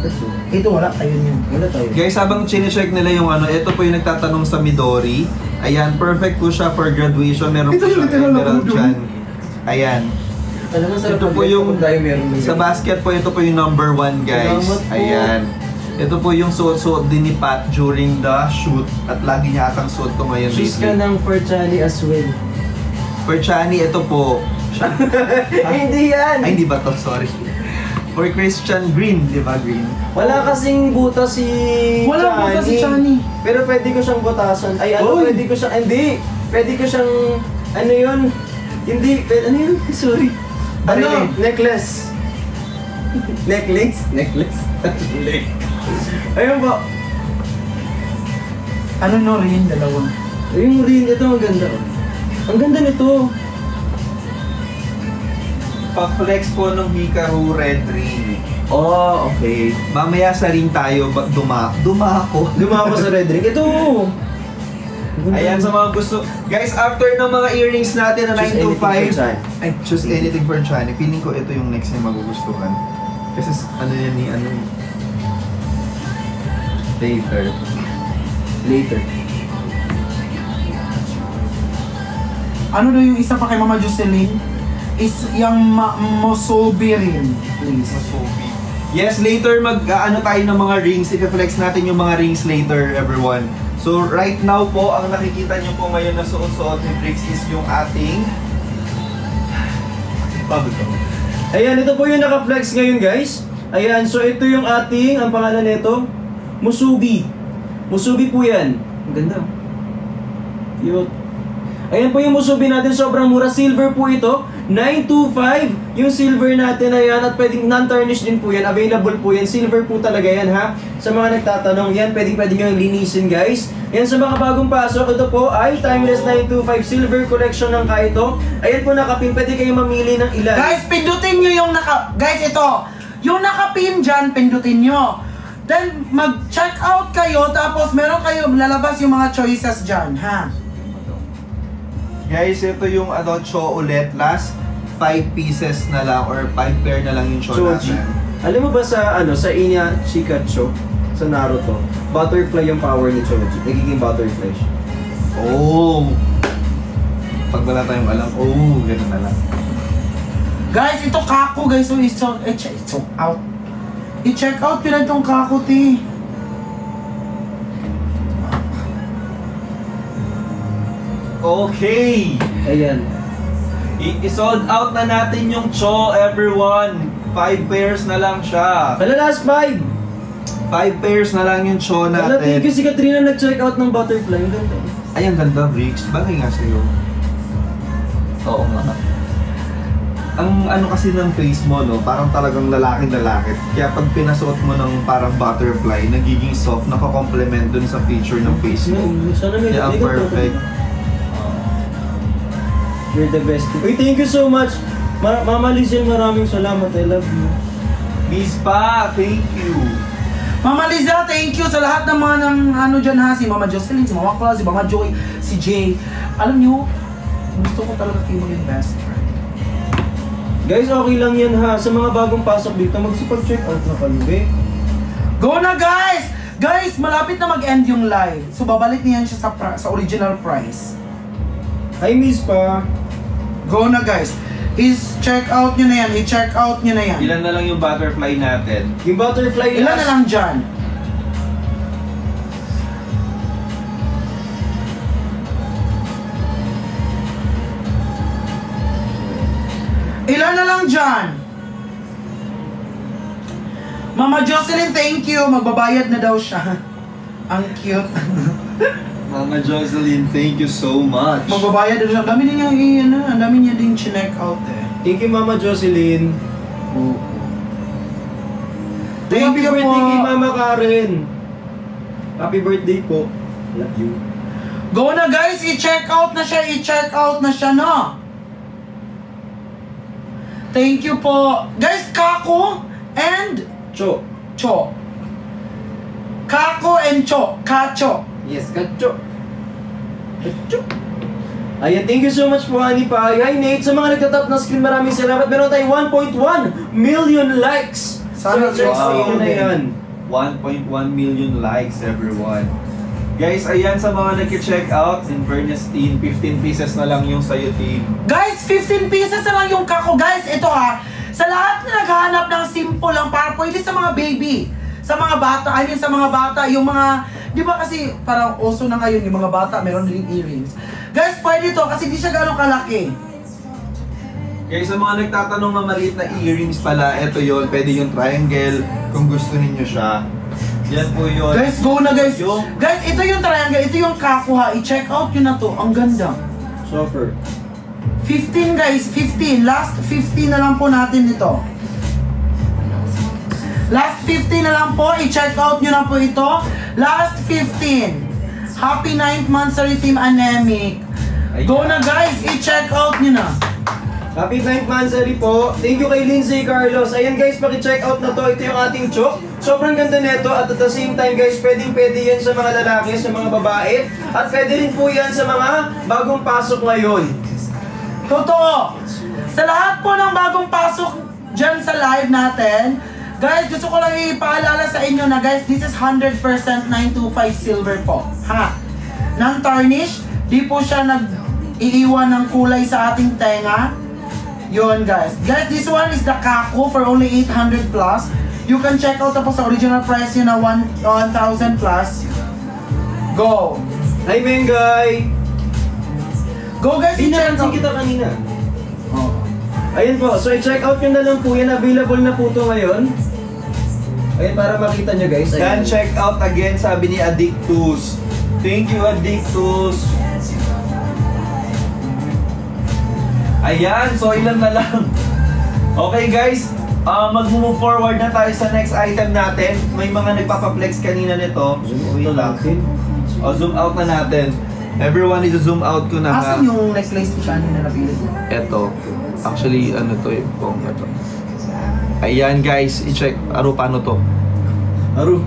Ito, wala tayo niyan. Wala tayo. Guys, habang chinecheck nila yung ano, ito po yung nagtatanong sa Midori. Ayan, perfect po siya for graduation. Meron Ito po yung siyang literal na emerald ulo. dyan. Ayan. Alam mo, sarap Ito po yung, kung tayo meron ng sa basket po, ito po yung number 1 guys. Salamat po. Ayan. Ito po yung suot-suot din ni Pat during the shoot. At lagi niya atang suot to ngayon. Choose ka ng Ferchani as well. For Chani, ito po. Hindi yan! Ay, hindi ba to? Sorry. For Christian Green, di ba Green? Wala kasing buta si Wala buta si Chani. Pero pwede ko siyang butasan. Ay, ano, Uy! pwede ko siyang, hindi! Pwede ko siyang, ano yun? Hindi, ano yun? Sorry. Ano? Necklace. Necklace? Necklace? Ayun po. Ano no rin, dalawa. Yung ring, ito ang ganda. Ang ganda nito. Pa-flex po ng Hikaru Red Ring. Oh, okay. Mamaya sa ring tayo, dumako. Lumako sa red ring. Ito! Ayan, sa mga gusto. Guys, after ng mga earrings natin na Choose 9 to anything for 5, Chan. ay, choose anything for Chani. Feeling ko ito yung next na magugustuhan. Kasi ano yan ni ano eh. Later. Later. Ano daw yung isa pa kay Mama Jocelyn? Is yung Mosobi rin, please. Masobi. Yes, later ano tayo ng mga rings. I-flex natin yung mga rings later, everyone. So, right now po, ang nakikita nyo po ngayon na suot-suot ni Briggs is yung ating... Bago to. Ayan, ito po yung naka-flex ngayon, guys. Ayan, so ito yung ating, ang pangalan nito, Musubi. Musubi po yan. Ang ganda. Cute. Ayan po yung Musubi natin, sobrang mura. Silver po ito. 925 yung silver natin na yan at pwedeng non-tarnish din po yan. Available po yan. Silver po talaga yan ha. Sa mga nagtatanong yan, pwedeng nyo yung linisin guys. Yan sa mga bagong pasok, ito po ay Timeless 925 Silver Collection ng Kaito. Ayan po nakapin, pwede kayo mamili ng ilan. Guys, pindutin nyo yung Guys, ito. Yung nakapin dyan, pindutin nyo. Then, mag-check out kayo, tapos meron kayo lalabas yung mga choices dyan, ha? Guys, ito yung ano, cho ulit. Last 5 pieces na lang or 5 pair na lang yung cho Choji. natin. Alam mo ba sa Inya Chikacho sa Naruto, butterfly yung power ni Choji. Nagiging butterfly siya. Oh! Pag wala tayong alam, oh, ganun na lang. Guys, ito Kako, guys. So, it's out. I-check out yun itong Kako, ti. Okay! Ayan. I-sold out na natin yung cho, everyone. 5 pairs na lang siya. Hala, last 5! 5 pairs na lang yung cho Hala, thank you natin. si Katrina nag-check out ng butterfly. Ang ganda. Ay, ang ganda, Briggs. Bagay nga sa'yo. Oo nga. Ang ano kasi ng face mo, no, parang talagang lalaking-lalaki. Kaya pag pinasuot mo ng parang butterfly, nagiging soft, nakakomplement dun sa feature ng face mo. Sana may Yeah, may ganito. perfect. You're the best. Uy, thank you so much. Mama Lizelle, maraming salamat. I love you. Miss Pa, thank you. Mama Liza, thank you sa lahat ng mga ano dyan ha. Si Mama Jocelyn, si Mama Cla, si Mama Joy, si Jay. Alam nyo, gusto ko talaga kayo maging best friend. Guys, okay lang yan ha. Sa mga bagong pasok dito, magsipag-check out na kayo, eh. Go na guys! Guys, malapit na mag-end yung live. So babalik niyan siya sa original price. Hi, Miss Pa. Go na guys. Check out nyo na yan. I-check out nyo na yan. Ilan na lang yung butterfly natin? Yung butterfly Ilan na lang dyan? Ilan na lang dyan? Mama Jocelyn, thank you. Magbabayad na daw siya. Ang cute. Mama Jocelyn, thank you so much. Magbabayad na siya. Ang dami niya ang dami niya din chinek out eh. Thank you, Mama Jocelyn. Thank Happy you birthday po. kay Mama Karen. Happy birthday po. Love you. Go na guys, i-check out na siya, no? Thank you po. Guys, Kako and Cho. Cho. Kako and Cho. Kacho. Yes, Kacho. Kacho. Ayan, thank you so much po, Honey Pie. Hi, Nate. Sa mga nagtatap na screen, maraming salamat. Meron tayong 1.1 million likes. Sana check wow. na yan. 1.1 million likes, everyone. Guys, ayan sa mga nag-check out, in fairness, 15 pieces na lang yung sa'yo, team. Guys, 15 pieces na lang yung kako. Guys, ito ha. Sa lahat na naghahanap ng simple lang, para pwede sa mga baby. Sa mga bata, I mean sa mga bata, yung mga, di ba kasi parang uso na ngayon yung mga bata, meron din earrings. Guys, pwede to kasi di siya gano'ng kalaki. Guys, sa mga nagtatanong na maliit na earrings pala, eto yon, pwede yung triangle, kung gusto ninyo siya. Yan po yun. Guys, go na guys. Yung- Guys, ito yung triangle, ito yung kako ha. I-check out yun na to. Ang ganda. Sofer. 15 guys, 15. Last 15 na lang po natin ito. Last 15 na lang po. I-check out nyo na po ito. Last 15. Happy 9th monthsary Team Anemic. Go na guys, i-check out nyo na. Happy 9th monthsary po. Thank you kay Lindsay Carlos. Ayan guys, paki-check out na to. Ito yung ating chok. Sobrang ganda nito at at the same time guys, pwede yan sa mga lalaki, sa mga babae. At pwede rin po yan sa mga bagong pasok ngayon. Totoo! Sa lahat po ng bagong pasok dyan sa live natin, guys, gusto ko lang ipaalala sa inyo na guys, this is 100% 925 silver po. Ha? Non-tarnish, di po siya nag-iiwan ng kulay sa ating tenga. Yun guys. Guys, this one is the Kako for only 800 plus. You can check out po sa original price yun na 1,000 plus. Go! Hi Mengay! Go guys, i-check Pinapansin out. kita kanina. Oh. Ayun po, so i-check out nyo na lang po yan. Available na po ito ngayon. Ayun, para makita nyo guys. Then check out again, sabi ni Addictus. Thank you, Addictus. Ayan, so ilan na lang. Okay guys, mag-move forward na tayo sa next item natin. May mga nagpapaplex kanina nito. Ito lang. O, zoom out na natin. Everyone, i-zoom out ko na ha. Asan yung necklace ni Shani na napili ko? Ito. Actually, ano to eh. Kung ito. Ayan guys, i-check. Aro, paano to? Aru.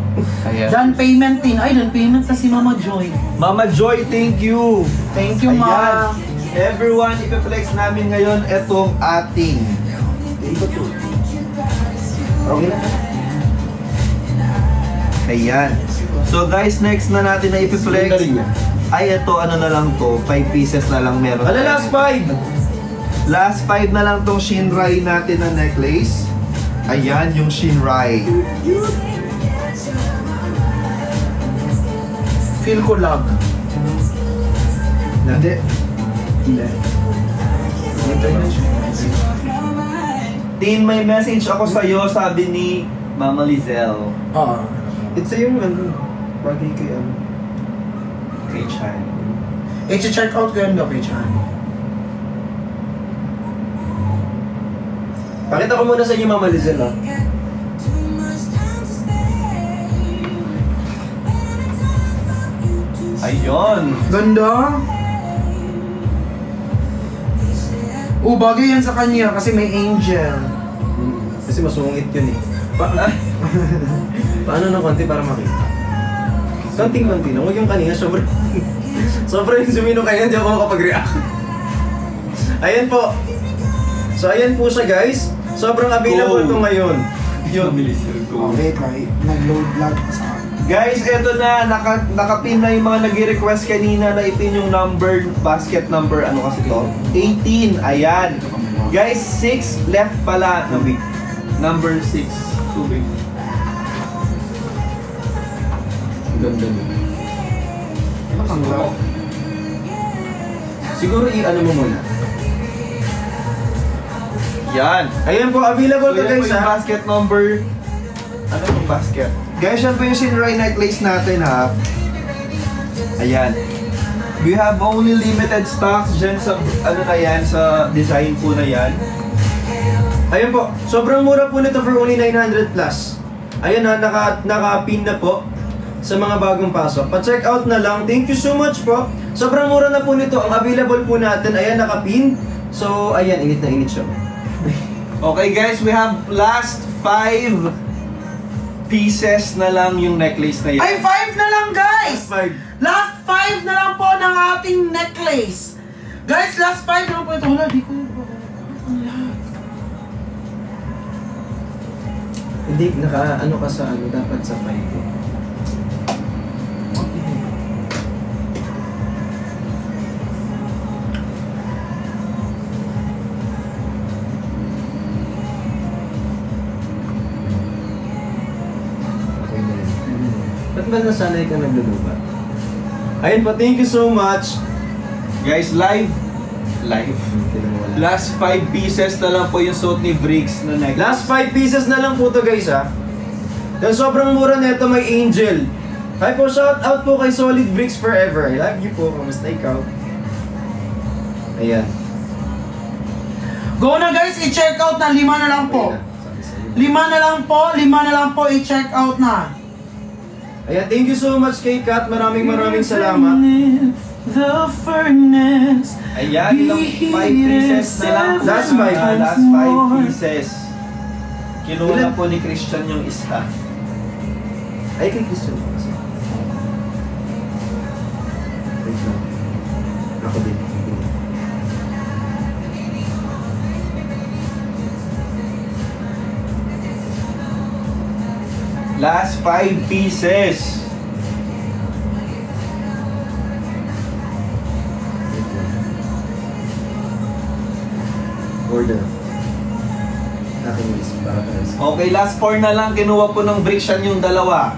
Ayan. Dan payment din. Ay, dan payment na si Mama Joy. Mama Joy, thank you. Thank you, Ma. Everyone, ipiflex namin ngayon itong ating. Ikot to. Okay na. Ayan. So guys, next na natin na ipiflex. Ay, ito ano na lang to. 5 pieces na lang meron. Ala, last 5! Last 5 na lang tong Shinrai natin na necklace. Ayan, yung Shinrai. Feel ko lag. Hindi. Hindi. Tin, may message ako sa'yo, sabi ni Mama Lizelle. Oo. It's yung ano, bagay kay ano. Kay Chan. I-check out ko yun daw kay Shani. Pakita ko muna sa inyo, Mama Lizelle, ha? Ayun. Ganda. Bagay yan sa kanya kasi may angel. Kasi masungit yun eh. Paano ng konti para makita? Konting-konti lang. Huwag yung kanina, sobrang... sobrang yung sumino kayo, hindi ako makapag-react. Ayan po. So ayan po siya guys. Sobrang available to ngayon. Yun. Wait, nag-load lag pa sa akin. Guys, eto na, nakapin na yung mga nag-request kanina na ipin yung number, basket number, ano kasi to? 18, ayan. Guys, 6 left pala. No, wait. Number 6. Tubig. Ganda mo. Siguro i-ano mo muna. Yan. Ayan po, available to So, yan po guys yung ha. basket number. Ano yung basket? Guys, yan po yung Shinrai necklace natin ha. Ayan. We have only limited stocks dyan sa, ano na yan, sa design po na yan. Ayan po, sobrang mura po nito for only 900 plus. Ayan ha, naka-pin na po sa mga bagong pasok. Pa-check out na lang. Thank you so much po. Sobrang mura na po nito. Ang available po natin, ayan, naka-pin. So, ayan, init na init siya. Okay guys, we have last 5 pieces na lang yung necklace na yan. Ay, 5 na lang, guys! Last 5. Last 5 na lang po ng ating necklace. Guys, last 5 na lang po ito. Wala, di ko. Hindi, ano ka sa ano, dapat sa 5 eh. Ba't ba nasanay ka naglulubat? Ayun po, thank you so much. Guys, live. Last 5 pieces na lang po yung suot ni Briggs na necklace. Last 5 pieces na lang po to guys ha. Dahil sobrang mura nito, may Angel. Hi po, shout out po kay Solid Bricks Forever. I love you po, kamusta ikaw? Ayan. Go na guys, i-check out na. 5 na lang po. 5 na lang po, 5 na lang po, i-check out na. Ayan, thank you so much kay Kat. Maraming salamat. The furnace. Ayan, ilang 5 pieces na lang. Last 5. Last 5 pieces. Kinuha na po ni Christian yung isa. Ay, kay Christian po kasi. Wait lang. Ako din. Last 5 pieces. Order. Akin yung isip para tayo. Okay, last 4 na lang. Kinuha po ng Brixan yung dalawa.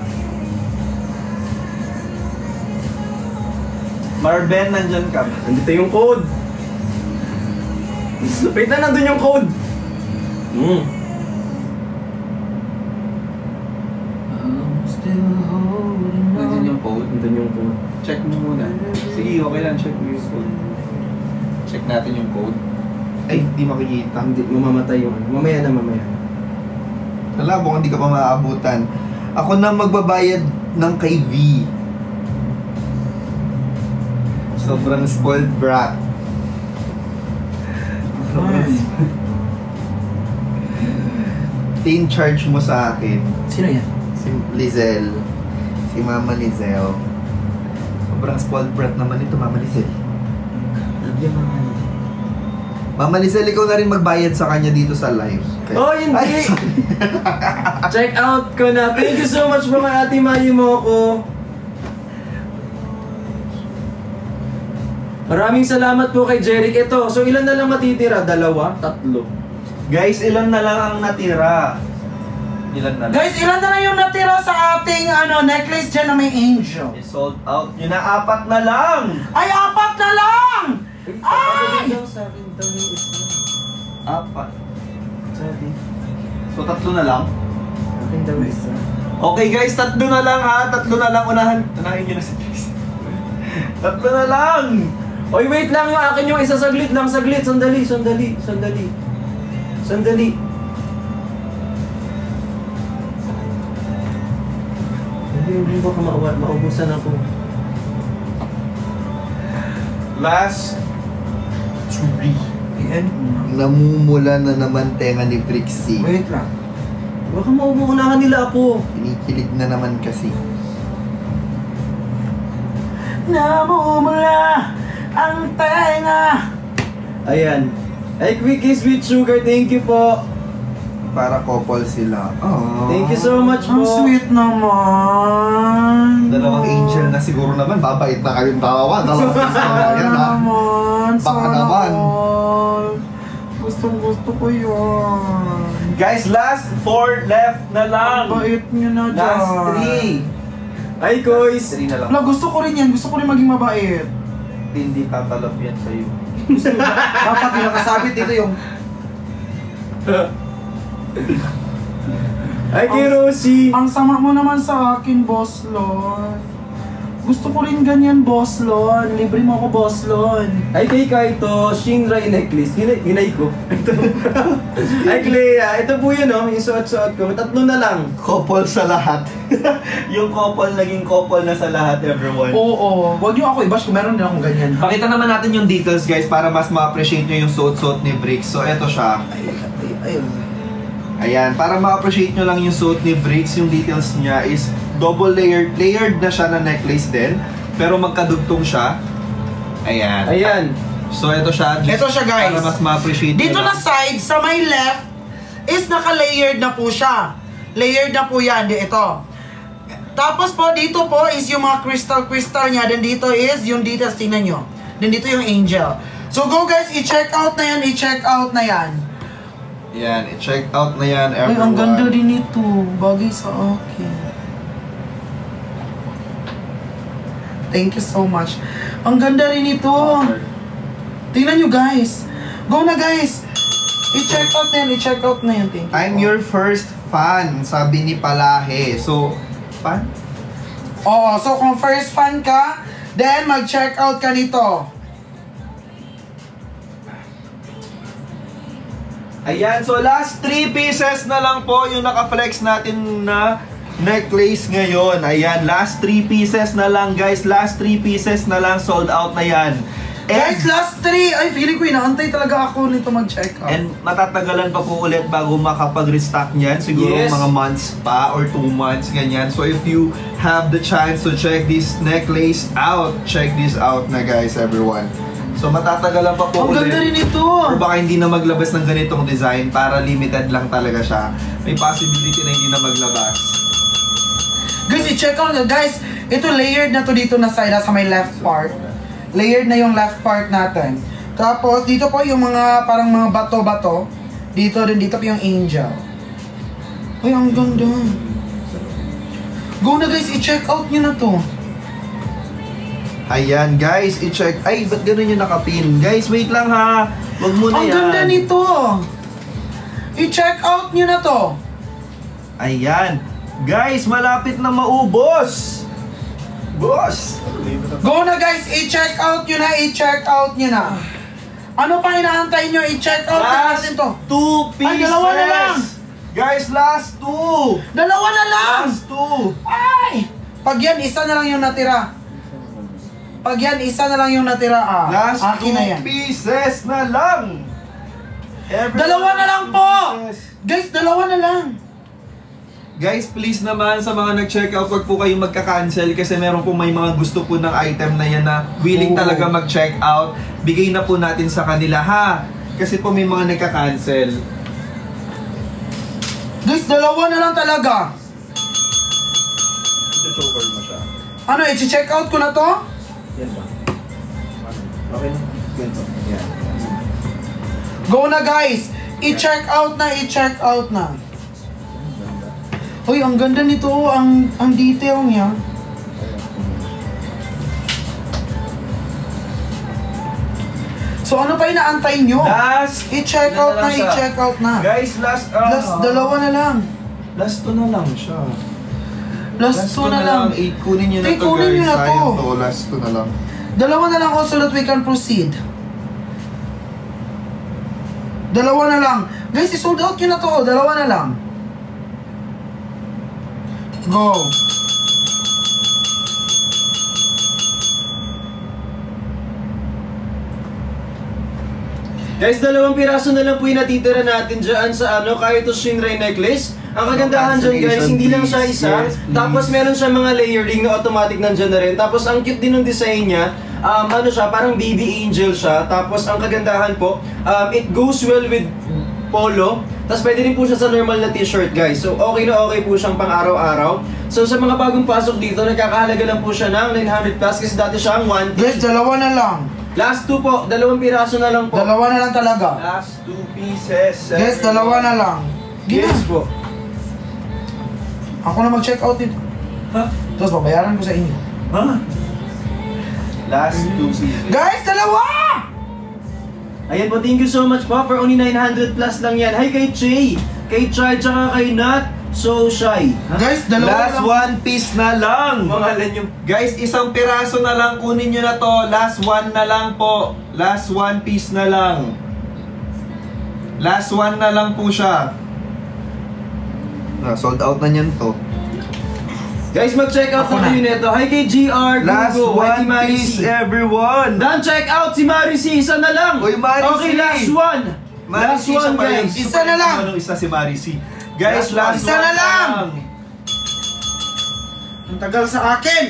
Marben, nandyan ka. Nandito yung code. Wait na, nandun yung code. Nandyan yung code. Nandun yung code. Check mo muna. Sige, okay lang. Check mo yung code. Check natin yung code. Ay, di makikita. Hindi, mamamatay yung ano. Mamaya na. Wala, baka hindi ka pa maaabutan. Ako na magbabayad ng kay V. Sobrang spoiled brat. Teen charge mo sa akin. Sino yan? Si Lizelle. Si Mama Lizelle. Sobrang spoiled brat naman ito, Mama Lizelle. Mama Lizelle, ikaw na rin magbayad sa kanya dito sa live. Okay. Oh, hindi! Ay, sorry. Check out ko na. Thank you so much mga ate Mali mo ko. Maraming salamat po kay Jeric. Ito, so ilan na lang matitira? 2? 3? Guys, ilan na lang ang natira? Ilan na lang? Guys, ilan na lang yung natira sa ating necklace dyan na may angel? Sold out. Yun na, 4 na lang! Ay, 4 na lang! Ay! Sa akin daw yung isa. 4. Sabi. So, 3 na lang? Akin daw yung isa. Okay guys, 3 na lang ha. 3 na lang. Unahin nyo na si Chris. 3 na lang! Oy, wait lang yung akin yung isa. Saglit lang, saglit. Sandali. Hindi baka maubusan ako. Last 3. Ayan. Namumula na naman tenga ni Brixie. Wait lang. Baka maubuunahan nila ako. Kinikilig na naman kasi. Namumula ang tenga. Ayan. Ay, Quickies with Sugar. Thank you po. Para couple sila. Aww. Thank you so much po. Ang sweet naman. Dalawang angel na siguro naman. Babait na kayong dalawa. Dalawang angel na yan ha. naman. Baka Sana naman. all. Gustong-gusto ko yun. Guys, last 4 left na lang. Ang bait nyo na dyan. Last 3. Ay, Koys. 3 na lang. Wala, gusto ko rin yan. Gusto ko rin maging mabait. Hindi tatalap yan sa'yo. Dapat yung nakasabit dito yung... Ay, kay Rosie. Ang sama mo naman sa akin, Boss Lon. Gusto ko rin ganyan, Boss Lon. Libre mo ako, Boss Lon. Ay, kay Kaito, Shinrai necklace. Hinay ko. Ito. Ay, Clea. Ito po yun, oh. Yung suot-suot ko. 3 na lang. Couple sa lahat. Yung couple, naging couple na sa lahat, everyone. Oo. Huwag niyo ako i-bash kung meron din akong ganyan. Pakita naman natin yung details, guys, para mas ma-appreciate nyo yung suot-suot ni Brix. So, eto siya. Ayun. Ayan, para ma-appreciate nyo lang yung suit ni Bricks, yung details niya is double layered na siya na necklace din, pero magkadugtong siya. Ayan. Ayan. So ito siya. Ito siya, guys. Para mas ma-appreciate Dito nyo na lang. side, sa may left, is naka-layered na po siya. Layered na po yan, ito. Tapos po, dito po is yung mga crystal niya. Then dito is yung details, tingnan nyo. Then dito yung angel. So go guys, i-check out na yan, i-check out na yan. Yan, i-check out na yan, Ay, everyone. ang ganda din ito. Bagay sa akin. Thank you so much. Ang ganda rin ito. Tingnan nyo guys. Go na guys. I-check out na yan, i-check out na yan. Thank you. I'm your first fan, sabi ni Palahe. So, fan? Oo, so kung first fan ka, then mag-check out ka nito. Ayan, so last 3 pieces na lang po yung naka-flex natin na necklace ngayon. Ayan, last 3 pieces na lang guys. Last 3 pieces na lang, sold out na yan. Guys, last 3. Ay, feeling ko inaantay talaga ako nito mag-check out. And matatagalan pa po ulit bago makapag-restock niyan. Siguro Yes. mga months pa or 2 months, ganyan. So if you have the chance to check this necklace out, check this out na guys, everyone. So matatagalan pa po Ang ulit. ganda rin ito. Or baka hindi na maglabas ng ganitong design para limited lang talaga siya. May possibility na hindi na maglabas. Guys, i-check out na. Guys, ito layered na to dito na side sa may left part. Layered na yung left part natin. Tapos, dito po yung mga parang mga bato-bato. Dito rin, dito po yung angel. Ay, ang ganda. Go na guys, i-check out nyo na to. Ayan guys, i-check. Ay, ba't ganun yung nakapin? Guys, wait lang ha. Wag mo na Ang yan. ganda nito. I-check out nyo na to. Ayan. Guys, malapit na maubos. Boss. Go na guys, i-check out nyo na, i-check out nyo na. Ano pa inaantay nyo? I-check out na natin to. 2 pieces. Ay, dalawa na lang. Guys, last 2. Dalawa na lang. Last 2. Ay! Pag yan, isa na lang yung natira. Pag yan, isa na lang yung natira. Last Akin na 2 yan. pieces na lang. Everyone, Dalawa na lang po! pieces. Guys, dalawa na lang. Guys, please naman sa mga nag-check out, wag po kayong magka-cancel kasi meron po may mga gusto po ng item na yan na willing Oo. talaga mag-check out. Bigay na po natin sa kanila ha. Kasi po may mga nagka-cancel. Guys, dalawa na lang talaga. Ito-choker mo siya. Ano, i-check out ko na to? Yan ba? Okay na? Ganito. Yan. Go na guys! I-check out na, i-check out na. Uy, ang ganda nito, ang detail niya. So ano pa inaantay nyo? Last! I-check Yan out na na, lang siya. i-check out na. Guys, last... Last, dalawa na lang. Last 2 na lang siya. Last two na lang. Kunin nyo na Ay, to kunin guys. nyo na to. Sayang to. Last 2 na lang. Dalawa na lang so that we can proceed. Dalawa na lang. Guys, i-sold out nyo na to. Dalawa na lang. Go. Guys, 2 piraso na lang po yung natitira natin dyan sa kaya ito Shinrai necklace. Ang kagandahan dyan guys, hindi lang siya isa. Yes, please. Tapos meron siya mga layering na automatic nandyan na rin. Tapos ang cute din ng design niya. Siya, parang baby angel siya. Tapos ang kagandahan po, it goes well with polo. Tapos pwede rin po siya sa normal na t-shirt guys. So okay na okay po siyang pang araw-araw. So sa mga bagong pasok dito, nagkakahalaga lang po siya ng 900 plus kasi dati siyang 1. Guys, dalawa na lang. Last 2 po, 2 piraso na lang po. Dalawa na lang talaga. Last 2 pieces. Guys, dalawa na lang. Di na. Yes po. Ako na mag-check out dito. Ha? Tapos babayaran ko sa inyo. Ha? Last 2 pieces. Guys, dalawa! Ayan po, thank you so much po for only 900 plus lang yan. Hi kay Che, kay Chai, tsaka kay Nat, so shy. Guys, dalawa Last na lang. 1 piece na lang. Pangalan yung... Guys, isang piraso na lang. Kunin nyo na to. Last 1 na lang po. Last 1 piece na lang. Last 1 na lang po siya. Sold out na niyan to. Guys, mag-check out Ako na kayo nito. Hi kay GR, Last Google, hi kay 1 piece, Marcy. everyone. Dan, check out si Marcy, isa na lang. Uy, Marcy. Okay, last one. Marcy Last one, siya pa guys. yun. Isa Super na lang. Anong isa si Marcy. Guys, last Isa one na lang. Ang tagal sa akin.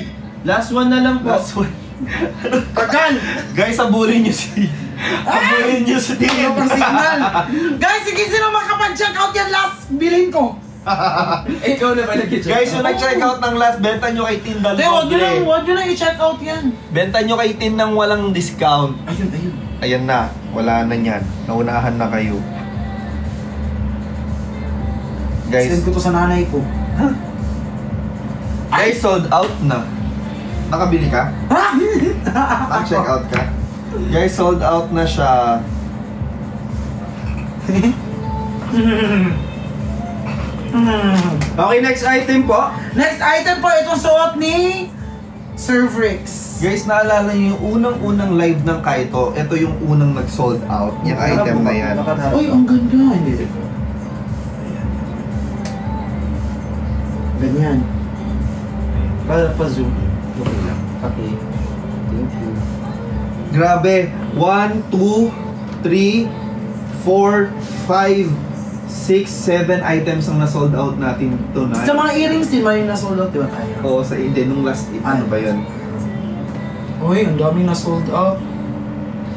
Last one na lang po. Last one. Tagal. Guys, habulin niyo si... Habulin niyo si Hindi Tim. ko signal. Guys, sige, sino makapag-check out yan last bilhin ko? Ikaw na ba nag-check? Guys, yung nag-check out ng last, benta nyo kay Tin Hindi, wag nyo na i-check out yan. Benta nyo kay Tin ng walang discount. Ayun. Ayan na, wala na yan. Naunahan na kayo. Guys, Send ko to sa nanay ko. guys, sold out na. Nakabili ka? Ha? Naka-check out ka? Guys, sold out na siya. Okay, next item po. Next item po, itong suot ni Cervrix. Guys, naalala niyo yung unang-unang live ng Kaito. Ito yung unang nag-sold out. Yung item na yan. Uy, ang ganda. Hindi. Ganyan. Para pa-zoom. Okay lang. Okay. Thank you. Grabe. 1, 2, 3, 4, 5, 6, 7 items ang na-sold out natin tonight. Sa mga earrings din, may na-sold out, di ba tayo? Oo, sa hindi. Nung last, ano ba yun? Uy, ang daming na-sold out.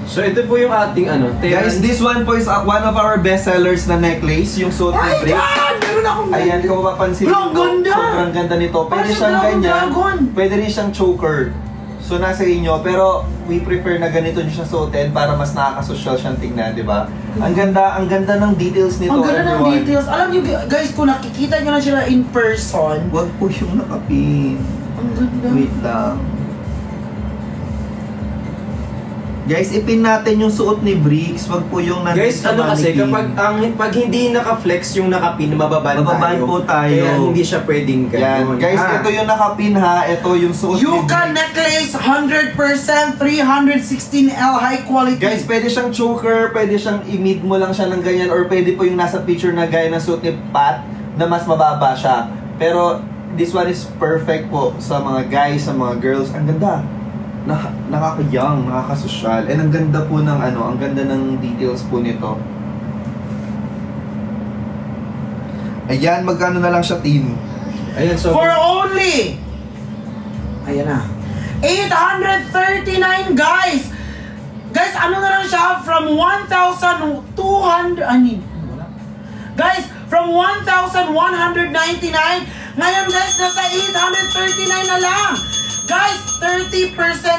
So ito po yung ating ano, Guys, this one po is one of our best sellers na necklace. Yung suot ni Ay, Bricks. God! Meron akong Ayan, kung mapapansin Ang ganda! sobrang ganda nito. Pwede Parang siyang siyang ganyan. dragon. Pwede rin siyang choker. So, nasa inyo. Pero, we prefer na ganito nyo siya suotin para mas nakaka-social siyang tingnan, di ba? Ang ganda ng details nito, Ang ganda ng everyone. details. Alam niyo guys, kung nakikita niyo na sila in person, Wag po yung nakapin. ang ganda. Wait lang. Guys, ipin natin yung suot ni Bricks. Wag po yung nandito Guys, sa ano kasi, mannequin. pag hindi naka-flex yung nakapin, mababan Mababan po tayo. Kaya hindi siya pwedeng Yan. ganun. Guys, ito yung nakapin ha. Ito yung suot ni Yuka Bricks. necklace, 100% 316L high quality. Guys, pwede siyang choker, pwede siyang i-mid mo lang siya ng ganyan, or pwede po yung nasa picture na gaya ng suot ni Pat na mas mababa siya. Pero, this one is perfect po sa mga guys, sa mga girls. Ang ganda. Nakaka-young, nakaka-social. And ang ganda po ng ang ganda ng details po nito. Ayan, magkano na lang siya, team? Ayan, so... For only, ayan na, 839 guys! Guys, ano na lang siya? From 1,200, guys, from 1,199, ngayon guys, nasa 839 na lang! Guys, 30%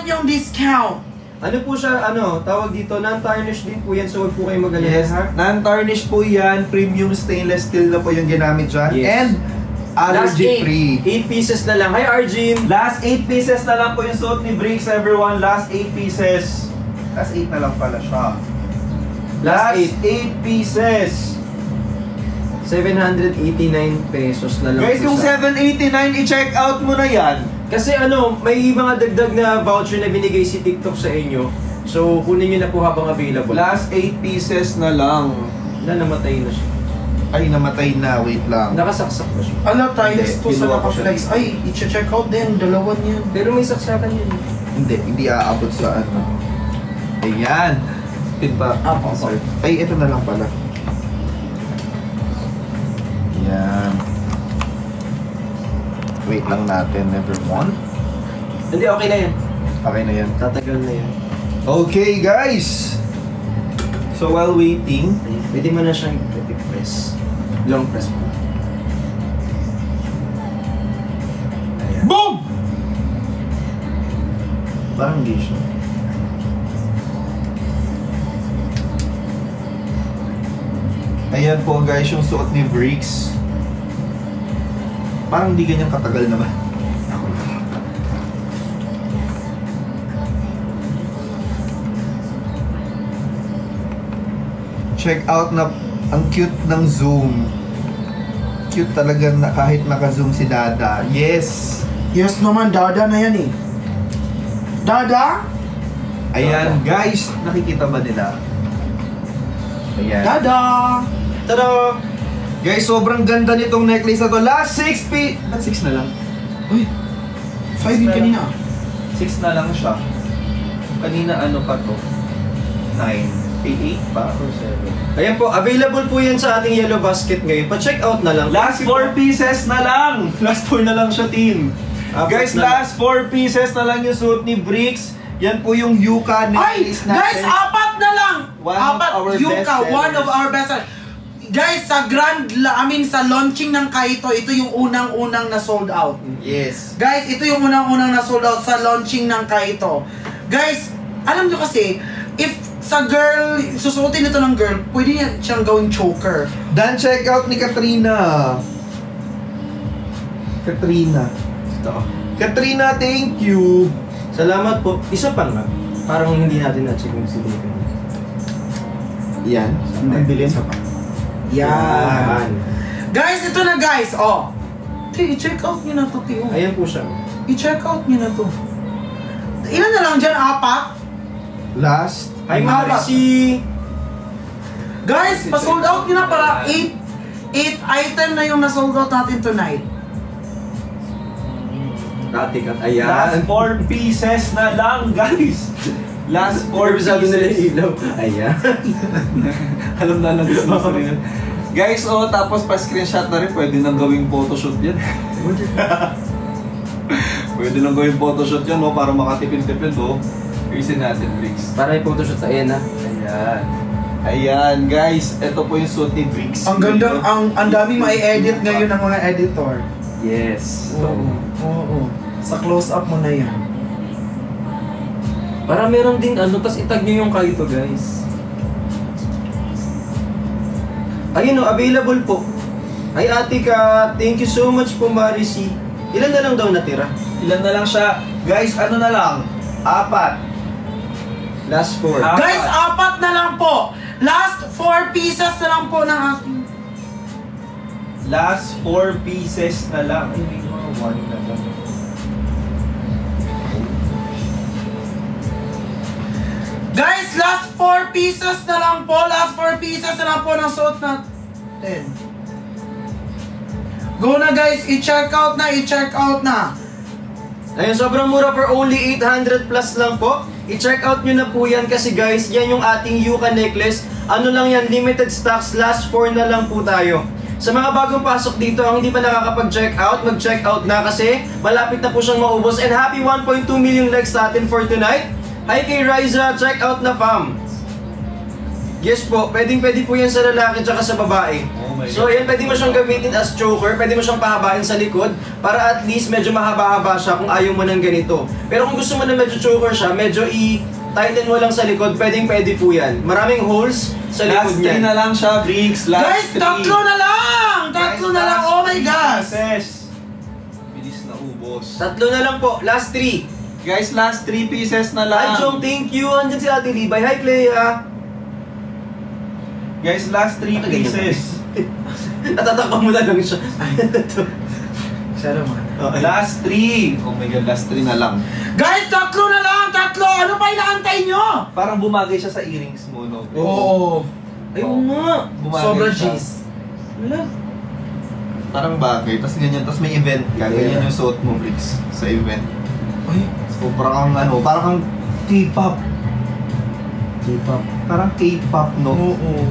yung discount. Ano po siya, tawag dito, non-tarnish din po yan, so huwag po kayo magalala, Yes, ha? non-tarnish po yan. Premium stainless steel na po yung ginamit dyan. Yes. And allergy free. 8 pieces na lang. Hi, Arjun! Last 8 pieces na lang po yung suot ni Bricks, everyone. Last 8 pieces. Last 8 na lang pala siya. Last 8 pieces. 789 pesos na lang. Guys, po yung sa- 789, i-check out mo na yan. Kasi may mga dagdag na voucher na binigay si TikTok sa inyo. So, kunin nyo na po habang available. Last 8 pieces na lang. namatay na siya. Ay, namatay na. Wait lang. Nakasaksak na siya. Ala, tiles to sa Kinuha ko siya naka-flex. Ay, i-check out din, dalawa niyan. Pero may saksakan yun. Hindi aabot sa ano. Ayan. Pin pa. Apo. Sir. Ay, ito na lang pala. Ayan. Wait lang natin, everyone. Hindi, okay na yan. Okay na yan. Tatagal na yan. Okay, guys! So, while waiting, Pwede mo na siyang press. Long press mo. Ayan. Boom! parang hindi siya. Ayan po guys, yung suot ni Bricks. Parang hindi ganyan katagal naman. Check out na ang cute ng zoom. Cute talaga na kahit naka-zoom si Dada. Yes! Yes naman, Dada na yan eh. Dada? Ayan guys, nakikita ba nila? Ayan. Dada! Tada! Guys, sobrang ganda nitong necklace na to. Last 6 Ba't 6 na lang? Uy, 5 yun kanina. 6 na lang siya. Kanina ano pa to? 9. 8 pa or 7? Ayan po, available po yan sa ating yellow basket ngayon. Pa-check out na lang. Last 4 pieces na lang! Last 4 na lang siya, team. Guys, last 4 pieces na lang yung suit ni Bricks. Yan po yung Yuka necklace natin. Guys, 4 na lang! One of our Yuka, best one of sellers. our best sellers. Guys, sa launching ng Kaito, ito yung unang-unang na sold out. Yes. Guys, ito yung unang-unang na sold out sa launching ng Kaito. Guys, alam nyo kasi, if sa girl, susuotin ito ng girl, pwede yan siyang gawing choker. Dan, check out ni Katrina. Katrina, thank you. Salamat po. Isa pa nga. Parang hindi natin na-check yung silipin. Yan. Ang bilhin. Yan. Guys, ito na guys. Oh. I-check out nyo na to, Tio. Ayan po siya. I-check out nyo na to. Ilan na lang dyan? 4? Last. Hi, Marcy! Guys, pa-sold out nyo na para 8 item na yung na-sold out natin tonight. Ratikat. Ayan. Last 4 pieces na lang, guys. Last 4 Sabi nila yung pieces. ilaw. Ayan. Alam na lang gusto mo rin. Guys, tapos pa-screenshot na rin. Pwede nang gawing photoshoot yan. Pwede nang gawing photoshoot yan, para makatipid-tipid, Isin natin, Bricks. Para yung photoshoot. Ayan na. Ayan. Ayan, guys. Ito po yung suit ni Bricks. Ang ganda, ang daming mai-edit ngayon ng mga editor. Yes. Oo. Sa close-up mo na yan. Para meron din tas itag nyo yung Kaito, guys. Ayun available po. Ay, Ate Ka, thank you so much po, Marcy. Ilan na lang daw natira? Ilan na lang siya? Guys, ano na lang? 4. Last 4. Guys, 4 na lang po. Last 4 pieces na lang po ng ating... Last 4 pieces na lang. Ay, may mga 1 na lang. Guys, last 4 pieces na lang po. Last 4 pieces na lang po ng suot natin. Go na guys, i-check out na. Ayun, sobrang mura for only 800 plus lang po. I-check out nyo na po yan kasi guys, yan yung ating Yuka necklace. Ano lang yan, limited stocks, last 4 na lang po tayo. Sa mga bagong pasok dito, ang hindi pa nakakapag-check out, mag-check out na kasi malapit na po siyang maubos. And happy 1.2 million likes sa atin for tonight. Hi kay Riza, check out na fam. Yes po, pwede po yan sa lalaki at sa babae. Oh my So yan, pwede mo siyang gamitin as choker, pwede mo siyang pahabain sa likod para at least medyo mahaba-haba siya kung ayaw mo ng ganito. Pero kung gusto mo na medyo choker siya, medyo i-tighten mo lang sa likod, pwede po yan. Maraming holes sa likod Last 3 niyan. na lang siya, Bricks. Last Guys, 3. tatlo na lang! Tatlo na lang, oh my gosh! Bilis na ubos. Tatlo na lang po, last 3. Guys, last 3 pieces na lang. Hi Jong, thank you. Andyan si Ate Libay. Hi Clea. Guys, last 3 pieces. Natatakpan mo na lang siya. Siya naman. Last 3. Oh my God, last 3 na lang. Guys, tatlo na lang! Tatlo! Ano pa inaantay nyo? Parang bumagay siya sa earrings mo, no? Oo. Ayun nga. Bumagay Sobrang siya. cheese. Wala. Parang bagay. Tapos ganyan. Tapos may event ka. Ganyan yung suot mo, Bricks. Sa event. Ay, So, parang parang K-pop. K-pop. Parang K-pop, no? oo.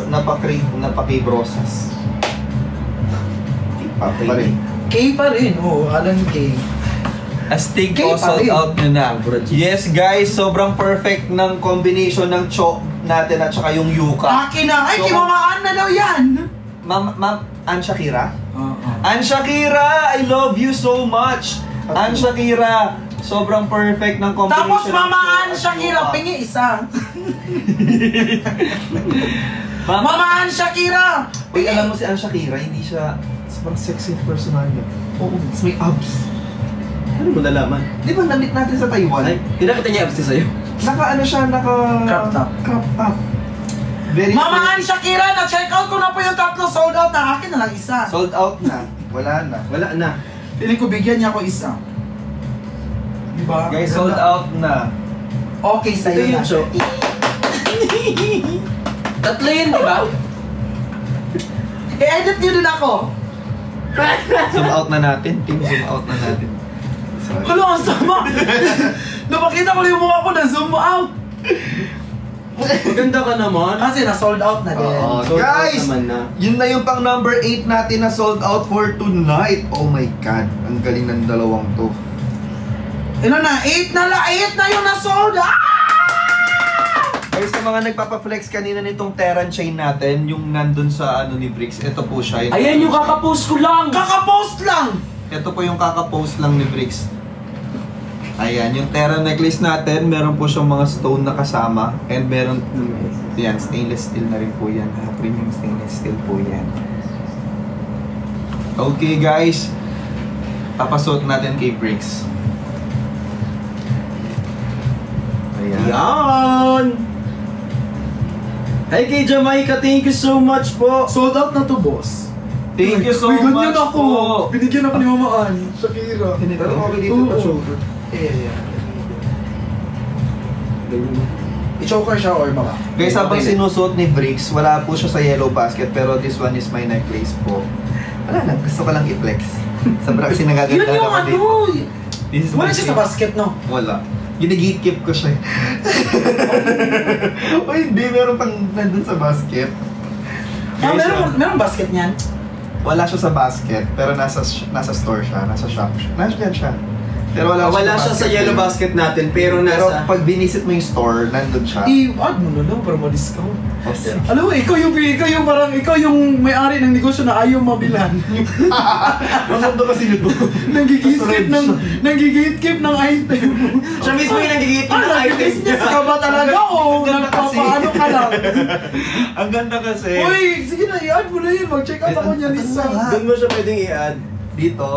Napaka-brosas. K-pop pa rin. K pa rin. Oo, Alan K. Astig K po, pa sold rin. out nyo na. Yes guys, sobrang perfect ng combination ng cho natin at saka yung yuka. Akin na. Ay, So, kimamaan na daw yan. Ma'am, Ann Shakira? Oo. Ann Shakira, I love you so much. Ann Shakira, sobrang perfect ng combination. Tapos ng mamaan cho at Shakira, yuka. pingi isa. Mama, Mamaan Shakira! Uy, alam mo si Ann Shakira, hindi siya sobrang sexy personal niya. Oo, tapos may abs. Ano mo nalaman? Di ba na-meet natin sa Taiwan? Ay, pinakita niya abs sa'yo. Crop top. Very Mamaan Shakira, na-check out ko na po yung tatlo, sold out na. Akin na lang isa. sold out na. Wala na. Wala na. Pili ko bigyan niya ako isa. Diba? Guys, sold out na. Okay Ito sa'yo yung na. show. Tatlo yun, di ba? I-edit niyo din ako. Zoom out na natin. Team, zoom out na natin. Sorry. Ano, ang sama. Napakita ko yung mukha ko na zoom out. Maganda ka naman. Kasi na-sold out na din. Oo. Sold out Guys, naman na. yun na yung pang number 8 natin na sold out for tonight. Oh my God, ang galing ng dalawang to. Ilan na? 8 na yung na-sold out! Guys, sa mga nagpapa-flex kanina nitong Terran chain natin, yung nandun sa ano ni Bricks, ito po siya. Ayan yung kakapost ko lang! Kakapost lang! Ito po yung kakapost lang ni Bricks. Ayan, yung Terran necklace natin, meron po siyang mga stone na kasama. And meron, yan, stainless steel na rin po yan. Premium stainless steel po yan. Okay guys, papasuot natin kay Bricks. Ayan. Yan! Hi kay Jamaica, thank you so much po! Sold out na to, boss. Thank you so May ganyan much ako. po. Binigyan ako ni Mama Ann. Shakira. Pero okay dito Oo. pa shoulder. I-choker siya or baka? Guys, habang sinusuot ni Bricks, wala po siya sa yellow basket, pero this one is my necklace po. Wala lang, gusto ko lang i-flex. Sobra kasi Yun nagaganda yung ako dito. ano. This is Wala my siya sa shape. basket, no? Wala. Ginigit-keep ko siya. O hindi, meron pang nandun sa basket. Ah, Guys, meron basket niyan? wala siya sa basket, pero nasa store siya, nasa shop siya. Nandyan siya. Pero Wala siya sa yellow basket natin, pero Pero nasa... pag binisit mo yung store, nandun siya. I-add mo na lang para ma-discount. Oh, sige. Alam mo, ikaw yung may-ari ng negosyo na ayaw mabilan. Masando kasi nito. Nangigit-keep ng item. Siya mismo yung nagigit ng Ano, item business niya. ka ba talaga o Ganda kasi. nagpapaano ka lang? Ang ganda kasi. Uy, sige na, i-add mo na yun. Mag-check out ako niyan isa. Doon mo siya pwedeng i-add. Dito.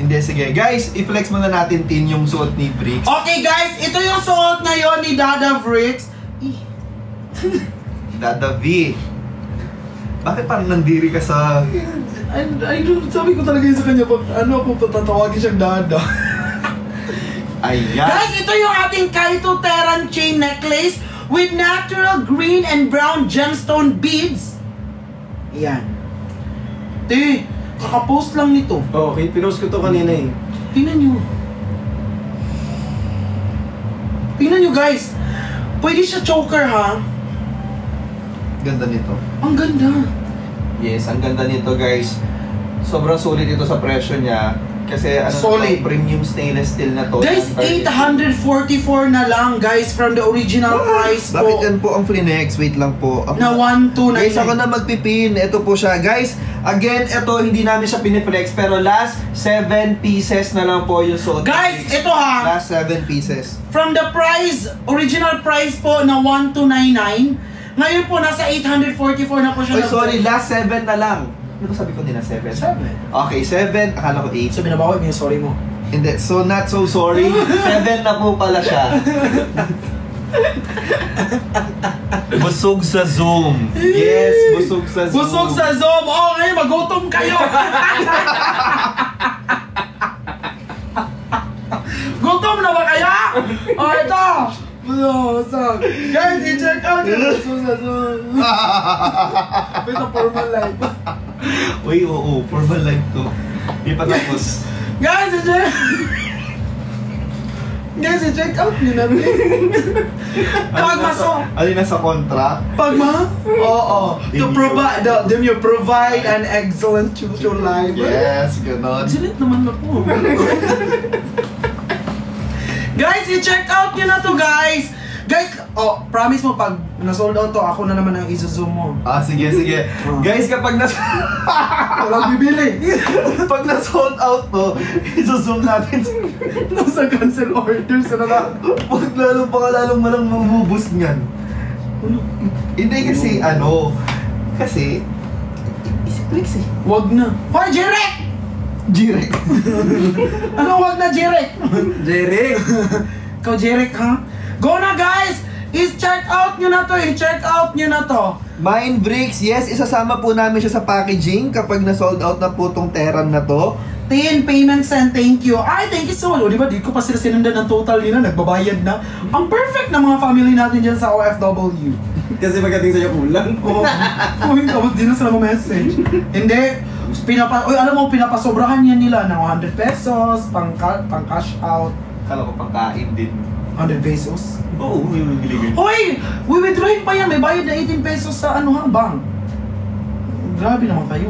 Hindi, sige. Guys, i-flex muna natin tin yung suot ni Bricks. Okay guys, ito yung suot ngayon ni Dada Bricks. Dada V. Bakit parang nandiri ka sa... I don't, sabi ko talaga yun sa kanya, pag ano ako tatawagin siyang Dada. Ayan. Guys, ito yung ating Kaito Terran chain necklace with natural green and brown gemstone beads. Ayan. Kakapost lang nito. Okay, pinost ko to kanina eh. Tingnan nyo. Tingnan nyo guys. Pwede siya choker ha. Ganda nito. Ang ganda. Yes, ang ganda nito guys. Sobrang sulit ito sa presyo niya. Kasi ano Solid. to, premium stainless steel na to. Guys, 844 na lang guys from the original price Bakit po yan po ang Flinex? Wait lang po. na 1299. Guys, ako na magpipin. Ito po siya. Guys, again, ito hindi namin siya piniflex. Pero last 7 pieces na lang po yung suot. Guys, ito ha. Last 7 pieces. From the price, original price po na 1299, ngayon po nasa 844 na po siya. Oy, sorry. Last 7 na lang. Ano ba sabi ko din na 7? 7. Okay, 7. Akala ko 8. So binabawi mo yung sorry mo. Hindi. So, not so sorry. 7 na po pala siya. Busog sa Zoom. Yes, busog sa Zoom. Busog sa Zoom! Oh, ngayon magutom kayo! Gutom na ba kaya? Oh, ito! Busog! Guys, i-check out yung busog sa Zoom. Ito, formal life. Uy, oo. Formal life to. Di pa tapos. Guys, i-check! Guys, i-check out nyo na rin. Pag maso, Alin na sa contract? pag ma? Oo. To provide, them you provide an excellent tutor life. Yes, ganon. Excellent naman na po. Guys, i-check out nyo na to guys. Guys, oh, promise mo pag na-sold out to, ako na naman ang i-zoom mo. Ah, sige, sige. Guys, kapag Walang bibili. pag na-sold out to, isusum natin. Nasa cancel orders na lang. Pag lalong malang mamubus niyan. Hindi kasi, kasi, isiplex eh. Wag na. Hoy, Jerek! Jirek. Ano wag na, Jerek? Derek! Ikaw, Jerek, ha? Go na, guys! I-check out nyo na to, i-check out nyo na to. Mind Bricks, yes, isasama po namin siya sa packaging kapag na-sold out na po tong Terran na to. Tin, payments and thank you. Ay, thank you so much. O, di ba, di ko pa sila sinundan ng total nila, nagbabayad na. Ang perfect na mga family natin dyan sa OFW. Kasi pagdating sa'yo kulang. Oo. Uy, tapos di na sila message. Hindi. Alam mo, pinapasobrahan yan nila ng 100 pesos, pang cash out. Kala ko pangkain din. 100 pesos? Oo, may bibili. Hoy! Withdrawin pa yan. May bayad na 18 pesos sa ano ha, bank. Grabe naman kayo.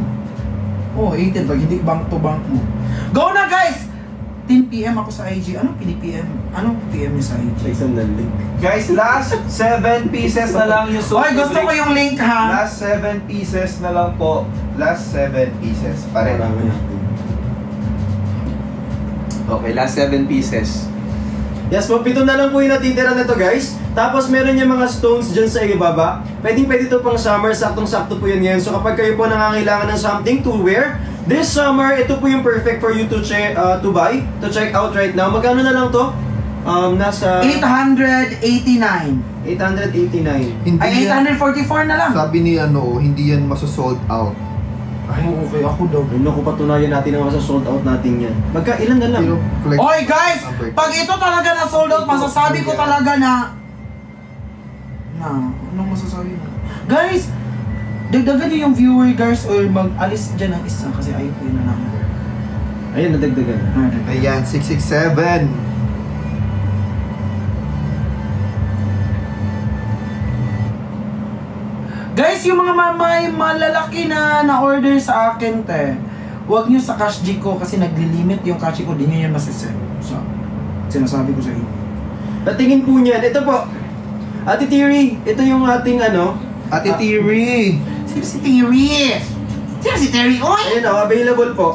Oh, 18 pag hindi bank to bank mo. Go na guys! 10 PM ako sa IG. Anong pini-PM? Anong PM niyo sa IG? Isang link. Guys, last 7 pieces na lang yung Hoy, gusto ko yung link ha. Last 7 pieces na lang po. Last 7 pieces. Pare. Okay, last 7 pieces. Yes po, 7 na lang po yung natitira nito guys. Tapos meron yung mga stones dyan sa ibaba. Pwede ito pang summer, saktong-sakto po yan ngayon. So kapag kayo po nangangailangan ng something to wear, this summer, ito po yung perfect for you to buy, to check out right now. Magkano na lang to? Nasa 889. 889. Hindi Ay, yan, 844 na lang. sabi ni hindi yan masosold out. Ay, okay, ako daw. Ay naku, patunayan natin ang sold out natin yan. Ilan na lang? Oy guys! Pag ito talaga na sold out, masasabi ko talaga na... Anong masasabi mo? Guys! Dagdagan niyo yung viewer guys or mag-alis dyan ng isa kasi ayaw ko yun na number. Ayun, nadagdagan. Ayan, 667. Guys, yung mga malalaki na na-order sa akin, huwag nyo sa cash G ko kasi naglilimit yung cash ko, di nyo yan masisend. So, sinasabi ko sa inyo. Patingin po niyan. Ito po. Ate Thierry, ito yung ating Ate Thierry. Sino si Terry? Sino si Terry? Oy! Ayun o, available po.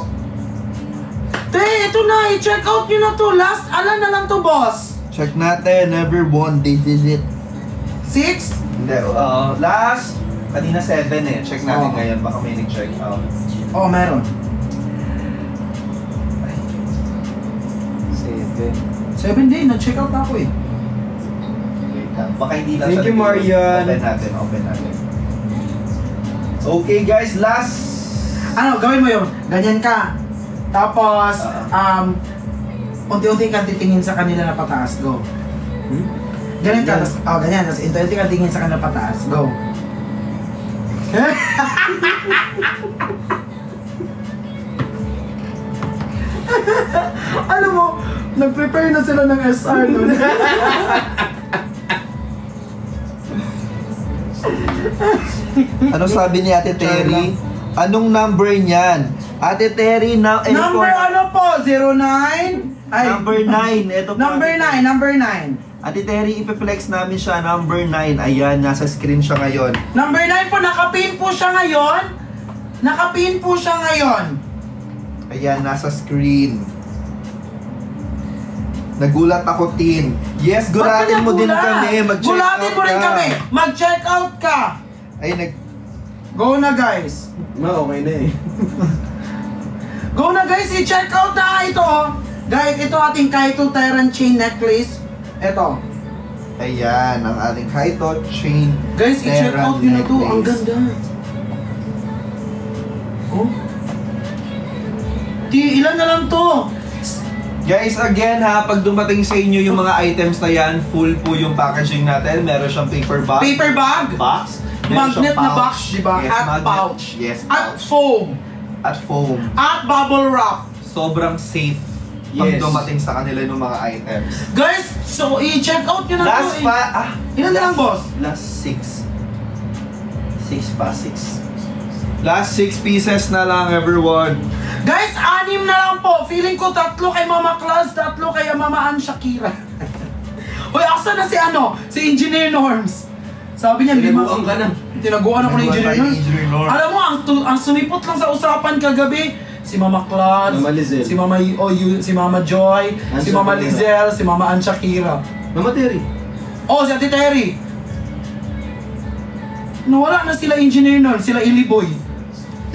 Ito na, i-check out nyo na to. Last, alam na lang to, boss. Check natin, never won, this is it. 6? Hindi, last, kanina 7 eh. Check natin Oh. ngayon, baka may nag-check out. Oh, meron. 7 din, nag-check out na ako eh. Wait lang, baka hindi lang Thank siya you, Marian. Open natin. Okay guys, last. Ano, gawin mo yun. Ganyan ka. Tapos, unti-unti kang titingin sa kanila na pataas. Go. Ganyan ka. Tapos, ganyan. Tapos, unti-unti kang tingin sa kanila pataas. Go. Alam mo, nag-prepare na sila ng SR nun. Ano sabi ni Ate Terry? Anong number niyan? Ate Terry, Number ano po? 09? Ay, Number 9. Ito po. number 9, number 9. Ate Terry, ipiflex namin siya. Number 9. Ayan, nasa screen siya ngayon. Number 9 po, nakapin po siya ngayon. Nakapin po siya ngayon. Ayan, nasa screen. Nagulat ako, Tin. Yes, gulatin mo din kami. Mag-check Gulatin out mo rin ka. kami. Mag-check out ka. Ay, Go na guys. Okay na eh. Go na guys, i-check out na ito. Guys, ito ating Kaito Terran chain necklace. Ito. Ayan, ang ating Kaito chain. Guys, i-check Terran out nyo na to. Ang necklace. ganda. Oh. Ilan na lang to? Guys, again ha, pag dumating sa inyo yung mga items na yan, full po yung packaging natin. Meron siyang paper bag. Paper bag? Box. Meron Magnet siyang na pouch. box, di ba? Yes, At magnet. pouch. Yes, At pouch. foam. At foam. At bubble wrap. Sobrang safe pag Yes. dumating sa kanila ng mga items. Guys, so i-check out nyo na Last to. Ilan na lang, boss? Last 6. 6 pa, 6. Last 6 pieces na lang, everyone. Guys, 6 na lang po. Feeling ko 3 kay Mama Claus, 3 kay Mama Ann Shakira. Hoy, asa na si Si Engineer Norms. Sabi niya, 5. Tinaguan ka na. Tinaguan ako ng Engineer Norms. Alam mo, ang sumipot lang sa usapan kagabi, si Mama Claus, Mama Lizelle. si Mama Joy, si Ann Mama Shakira. Lizelle, si Mama Ann Shakira. Mama Terry. Oh, si Ate Terry. Nawala na sila Engineer Norms, sila Iliboy.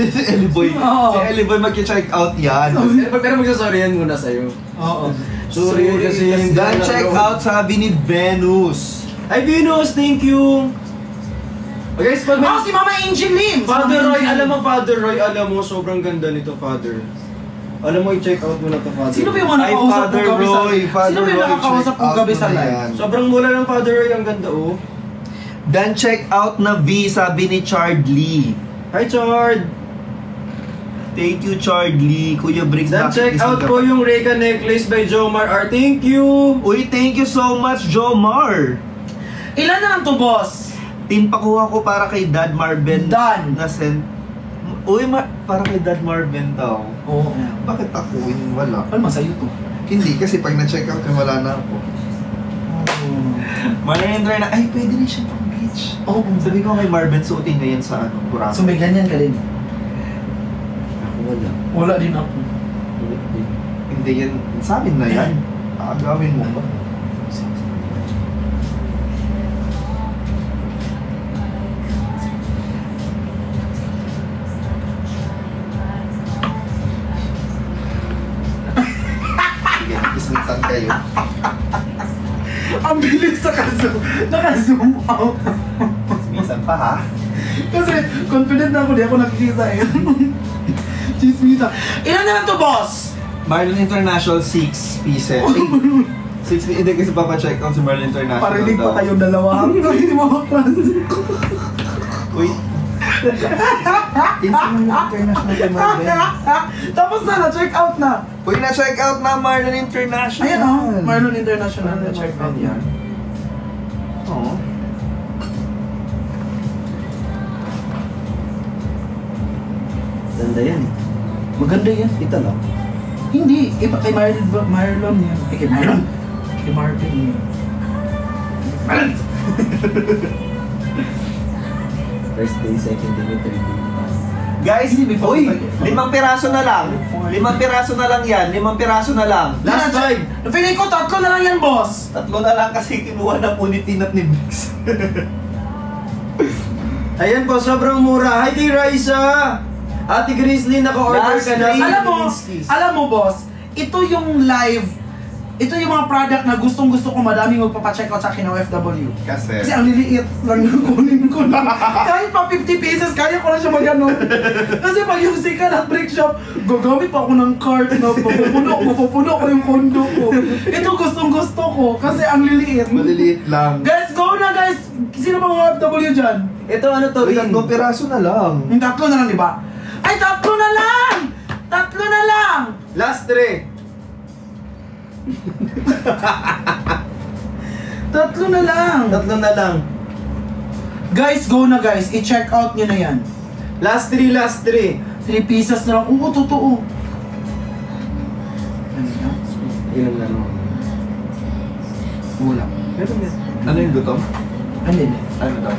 Si Eliboy. Oo. Si Eliboy mag-check out yan. Pero magsasorry yan muna sa'yo. Oo. Sorry kasi hindi Dan na- check out, sabi ni Venus. Ay, Venus, thank you. Okay, guys, pag may... Oh, si Mama Angel Lim. Father Roy, Father Roy, alam mo, sobrang ganda nito, Father. Alam mo, i-check out mo na to, Father. Sino ba yung mga Ay, nakakausap Father po gabi sa Roy, Father Sino ba yung Roy, nakakausap check po out gabi mo sa na live? yan. Sobrang mura ng Father Roy, ang ganda, oh. Dan check out na V, sabi ni Chard Lee. Hi, Chard! Thank you, Charlie. Kuya Briggs. Then check out po yung Reka necklace by Jomar R. Thank you! Uy, thank you so much, Jomar. Ilan na lang to, boss? Pakuha ko para kay Dad Marvin. Dan. Na send. Uy, para kay Dad Marvin daw. Oo. Bakit ako? Wala. Ano masa'yo to? Hindi, kasi pag na-check out, wala na ako. Marlon na, ay, pwede rin siya pang beach. Oo. Sabi ko kay Marvin, suotin niya yan sa Kurasa. So may ganyan ka din? Ako wala. Wala din ako. Hindi yan, sa amin na yan. Gawin mo ba? Sige, kismisan kayo. Ang bilis sa naka-zoom out. Kismisan pa ha? Kasi confident na ako, di ako nakikita eh. Chismisa. Ilan na lang to, boss? Marlon International, 6 pieces. 6 pieces. Hindi kasi papacheck out si Marlon International. Parinig daw. pa kayong dalawa. Hindi mo makaklas. Uy. International kay Marlon. Tapos na, na-check out na. Uy, na-check out na Marlon International. Ayan o, Marlon International na-check out yan. Oo. Ganda yan. Maganda yan. Ito lang. Hindi, iba kay Marlon yan. Kay Marlon. Kay Marvin yan. Marlon! First day, second day, third day. Guys, Hindi, may uy, papatay. 5 piraso na lang. 5 piraso na lang yan. 5 piraso na lang. Last five! Feeling ko, 3 na lang yan, boss. 3 na lang kasi kinuha na po ni Tinat ni Bix. Ayan po, sobrang mura. Hi kay Raisa! Ate Grizzly, naka-order Last ka na. three. Alam mo, boss, ito yung live, ito yung mga product na gustong-gusto ko madaming magpapacheck out sa akin ng OFW. Kasi Kasi ang liliit lang ng kunin ko na. Kahit pa 50 pesos, kaya ko na siya magano. Kasi pag yung sikat at brick shop, gagamit pa ako ng cart na mapupuno ko yung kondo ko. Ito gustong-gusto ko kasi ang liliit. maliliit lang. Guys, go na guys! Sino ba mga OFW dyan? Ito ano to, Uy, ring? 3 piraso na lang. Yung 3 na lang, di ba? Ay, 3 na lang! 3 na lang! Last three. 3 na lang! 3 na lang. Guys, go na guys. I-check out nyo na yan. Last three, last three. 3 pieces na lang. Oo, totoo. Ilan na lang. Wala. Meron yan. Ano yung gutom? Ano yun? Ano daw?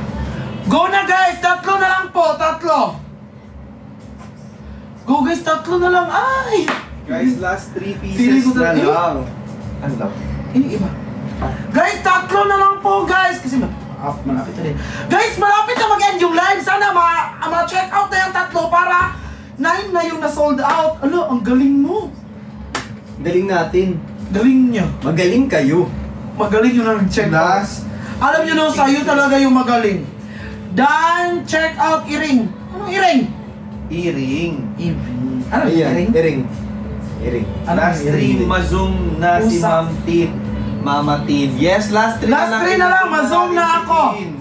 Go na guys! 3 na lang po! 3! Go guys! 3 na lang! Ay! Guys, last 3 Feeling pieces ko na na- lang. Ano daw? Hindi iba. Guys, 3 na lang po guys! Kasi malapit na rin. Guys, malapit na mag-end yung live. Sana ma-check out na yung 3 para 9 na yung na-sold out. Ano, ang galing mo. Galing natin. Galing niya. Magaling kayo. Magaling yung nag-check out. Last. Alam nyo no, sa'yo talaga yung magaling. Dan, check out earring. Anong earring? Earring. Earring. Ano Ayan, earring? iring. Iring. Ano Last earring? 3, ma-zoom na si Usap. Ma'am Tin. Mama Tin. Yes, last 3 na Last lang. three na lang, ma-zoom na si ako. Tin.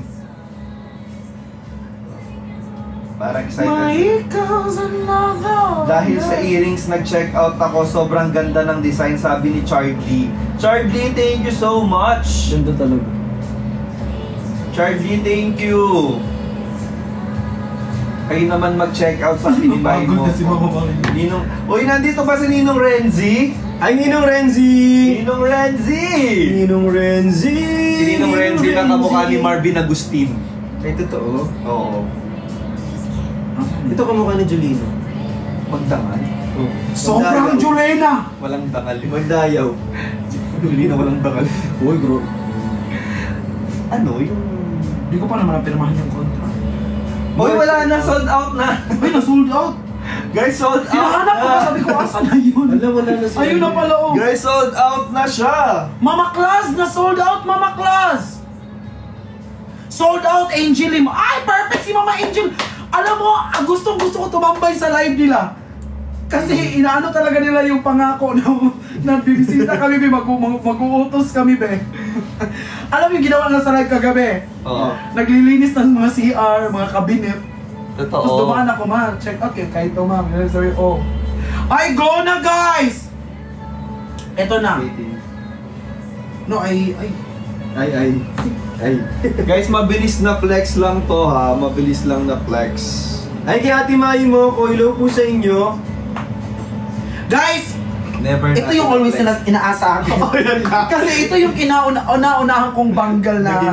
Parang My excited. girl's another. Dahil sa earrings, nag-check out ako. Sobrang ganda ng design, sabi ni Charlie. Charlie, thank you so much. Ganda talaga. Charlie, thank you. Kayo naman mag-check out sa pinibay mo. Pagod na si Mama Mari. Ninong, uy, nandito pa si Ninong Renzi. Ay, Ninong Renzi! Ninong Renzi! Ninong Renzi! Si Ninong Renzi na kamukha ni Marvin Agustin. Ay, totoo. Oo. Ito kamukha ni Julino. Magdangal. Oh. Sobrang Julena. Walang dangal. Magdayaw. Hindi na walang dangal. Uy, bro. Ano yung... Hindi ko pa naman napirmahan yung contract. Uy, wala na, sold out na. Ay, na-sold out. Guys, sold out Hinahanap ko pa, na. sabi ko, asan na yun? Wala na sila. Ayun na pala, oh. Guys, sold out na siya. Mama Class, na-sold out, Mama Class. Sold out, Angel Lim. Ay, perfect si Mama Angel. Alam mo, gustong-gusto ko tumambay sa live nila. Kasi inaano talaga nila yung pangako na bibisita kami, mag-uutos kami, be. Alam mo yung ginawa nga sa live kagabi? Oo. Naglilinis ng mga CR, mga kabinet. Totoo. Tapos dumaan ako, ma. Check out yun. Kahit ito, ma'am. Sorry, oh. Ay, go na, guys! Ito na. No, ay. Guys, mabilis na flex lang to ha. Mabilis lang na flex. Ay, kay Ate Mai mo, ko hello po sa inyo. Guys, Never ito yung always na inaasahan ko. Kasi ito yung kinauna-unahan kong banggal na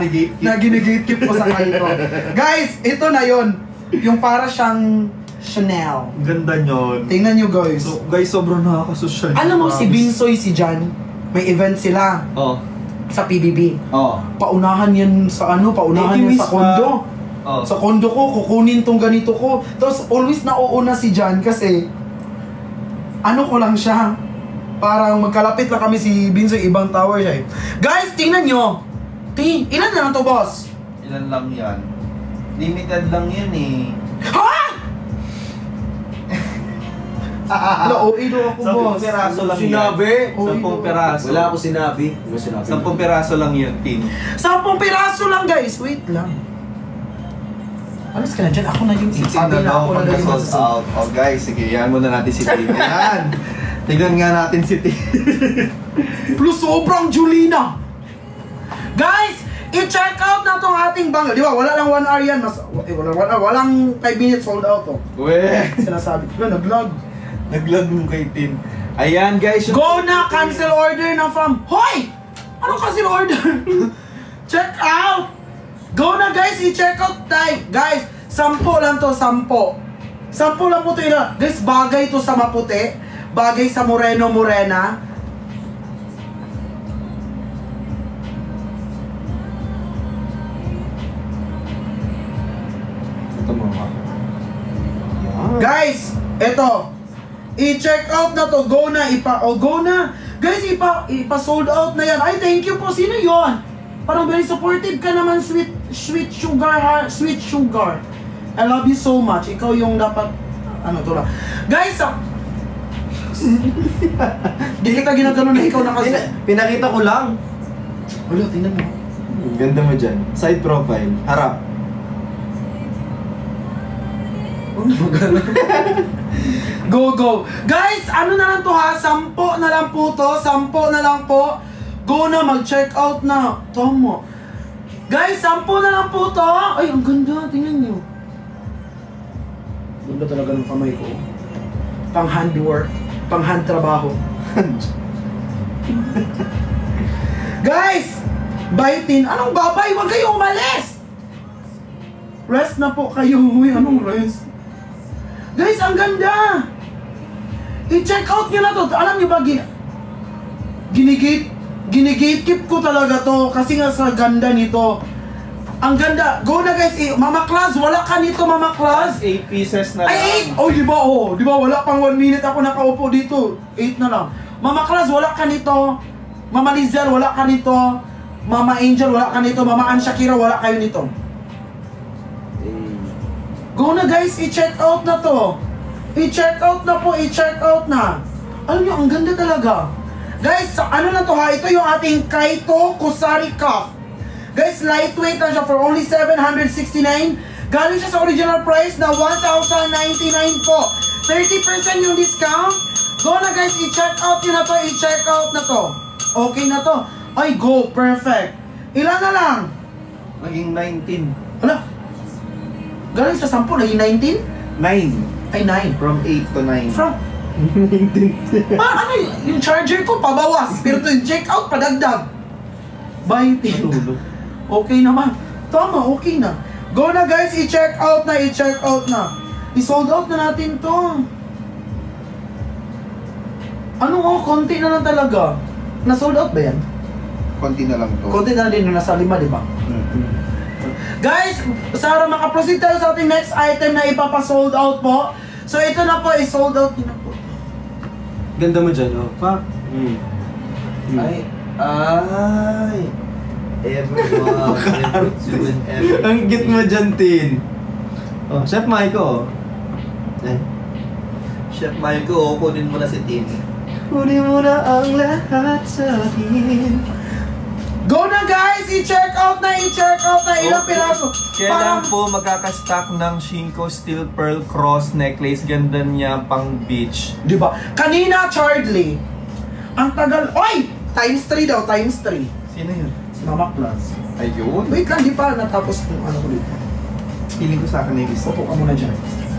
ginigate ko sa kanito. Guys, ito na yon. Yung para siyang Chanel. Ganda nyon. Tingnan nyo, guys. So, guys, sobrang nakakasosyal. Alam mo, si Binsoy, si Jan, may event sila Oh. sa PBB. Oh. Paunahan yan sa paunahan yan sa kondo. Oh. Sa kondo ko, kukunin tong ganito ko. Tapos always nauuna si Jan kasi ko lang siya. Parang magkalapit lang kami si Binsoy, ibang tower siya eh. Guys, tingnan nyo. Ilan na lang to, boss? Ilan lang yan? Limited lang yan eh. Ha?! Oido ako, 10 boss. piraso lang Sinabi? yan. 10 piraso. Wala ako sinabi. 10 piraso lang yun, Tin. 10 piraso lang, guys. Wait lang. Alis ka na dyan. Ako na yung Si Tin sabi na na daw ako na yung pagka-sold magsasabi. out. Oh guys, sige, yan muna natin si Tin. Ayan. Tignan nga natin si Tin. Plus sobrang Julina. Guys, i-check out na tong ating banglo. Di ba? Wala lang 1 hour yan. Walang 5 minutes sold out to. Weh. Sinasabi. Nag-vlog. Nag-vlog mo kay Tin. Ayan guys. Go na! Cancel order na from... Hoy! Ano cancel order? Check out! Go na, guys! I-check out tayo. Guys, 10 lang to, 10. 10 lang po ito. Guys, bagay to sa maputi. Bagay sa moreno-morena. Ito mo nga. Guys, eto. I-check out na to. Go na. Go na. Guys, ipa-sold out na yan. Ay, thank you po. Sino yon? Parang very supportive ka naman, sweet sugar. Sweet sugar. I love you so much. Ikaw yung dapat... Ano to lang. Guys, di kita ginagano na ikaw Pinakita ko lang. Wala, tingnan mo. Ganda mo dyan. Side profile. Harap. Go. Guys, ano na lang to ha? 10 na lang po to. 10 na lang po. Go na, mag-check out na. Tama. Guys, 10 na lang po to. Ay, ang ganda. Tingnan nyo. Ganda talaga ng kamay ko. Pang handwork. Pang hand trabaho. Guys! Baitin. Anong babay? Huwag kayo umalis! Rest na po kayo. Uy, anong rest? Guys, ang ganda! I-check out nyo na to. Alam nyo ba, ginigate-keep ko talaga to kasi nga sa ganda nito. Ang ganda. Go na guys. Mama Class, wala ka nito, Mama Class. 8 pieces na lang. Ay, 8! Oh, di ba? Oh, di ba? Wala pang 1 minute ako nakaupo dito. 8 na lang. Mama Class, wala ka nito. Mama Lizelle, wala ka nito. Mama Angel, wala ka nito. Mama Ann Shakira, wala kayo nito. Go na guys, i-check out na to. I-check out na po, i-check out na. Alam nyo, ang ganda talaga. Guys, ano na to ha? Ito yung ating Kaito Kusari Cup. Guys, lightweight na siya for only 769. Galing siya sa original price na 1,099 po. 30% yung discount. Go na guys, i-check out yun na to. I-check out na to. Okay na to. Ay, go. Perfect. Ilan na lang? Naging 19. Hala. Galing sa 10, naging 19? 9. Ay, 9. From 8 to 9. From... ano yung charger ko pabawas. Pero to yung check out, padagdag. Buy it. Okay naman. Tama, okay na. Go na guys, i-check out na, i-check out na. I-sold out na natin to. Ano konti na lang talaga. Na-sold out ba yan? Konti na lang to. Konti na din nasa 5, di ba? Guys, para makaproceed tayo sa ating next item na ipapa-sold out po. So ito na po, i-sold out na po. Ganda mo dyan, oh. Pa. Ay. Ang cute mo dyan, Tin. Oh, Chef Maiko, oh. Ay. Chef Marco, kunin mo na si Tin. Kunin mo na ang lahat sa akin. Go na guys! I-check out na! Ilang piraso. Kailan po magkakastock ng Shinko Steel Pearl Cross Necklace? Ganda niya pang beach. Diba? Kanina, Charlie. Ang tagal. Oy! Times 3 daw, times 3. Sino yun? Si Mama Claus. Ayun. Wait lang, di pa natapos kung ano ko dito. Feeling ko sa akin na yung isa. Upo ka muna dyan.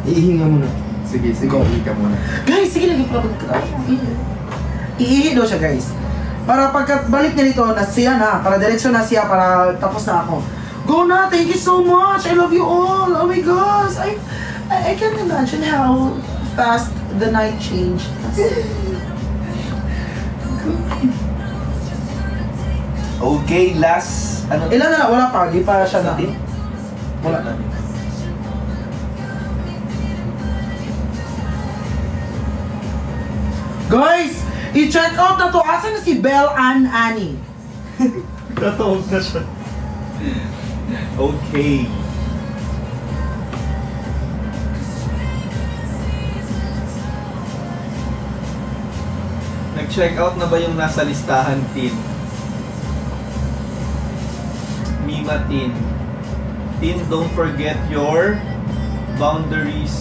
Iihinga muna. Sige, Go. ihi ka muna. Guys, sige lagi pa iihi daw siya guys. Para pagkabalik niya dito, na siya na. Para diretsyon na siya, para tapos na ako. Go na! Thank you so much! I love you all! Oh my gosh! I can't imagine how fast the night changed. Okay, last... Ano? Ilan na? Wala pa. Di pa siya na. Wala na. Guys! I-check out na to. Asan na si Belle Ann Annie? Natawag na siya. Okay. Nag-check out na ba yung nasa listahan, Tin? Mima Tin. Tin, don't forget your boundaries.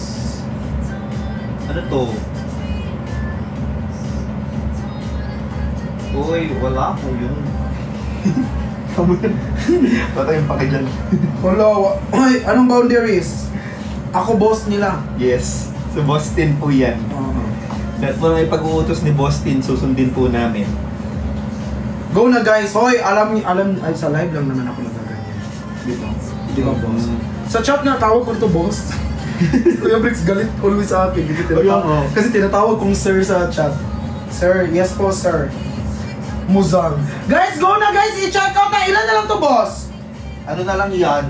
Ano to? Uy, wala ko yun. Patay yung pake dyan. Hello. Ay, anong boundaries? Ako boss nila. Yes. So, Boston po yan. Lahat po may pag-uutos ni Boston, susundin po namin. Go na guys. Hoy, alam, ay sa live lang naman ako nagaganyan. Dito. Di ba boss? Sa chat na tawag ko ito boss. Kuya Bricks galit always sa akin. Kasi tinatawag kong sir sa chat. Sir, yes po sir. Muzang. Guys, go na guys! I-check out na! Ilan na lang to, boss? Ano na lang yan?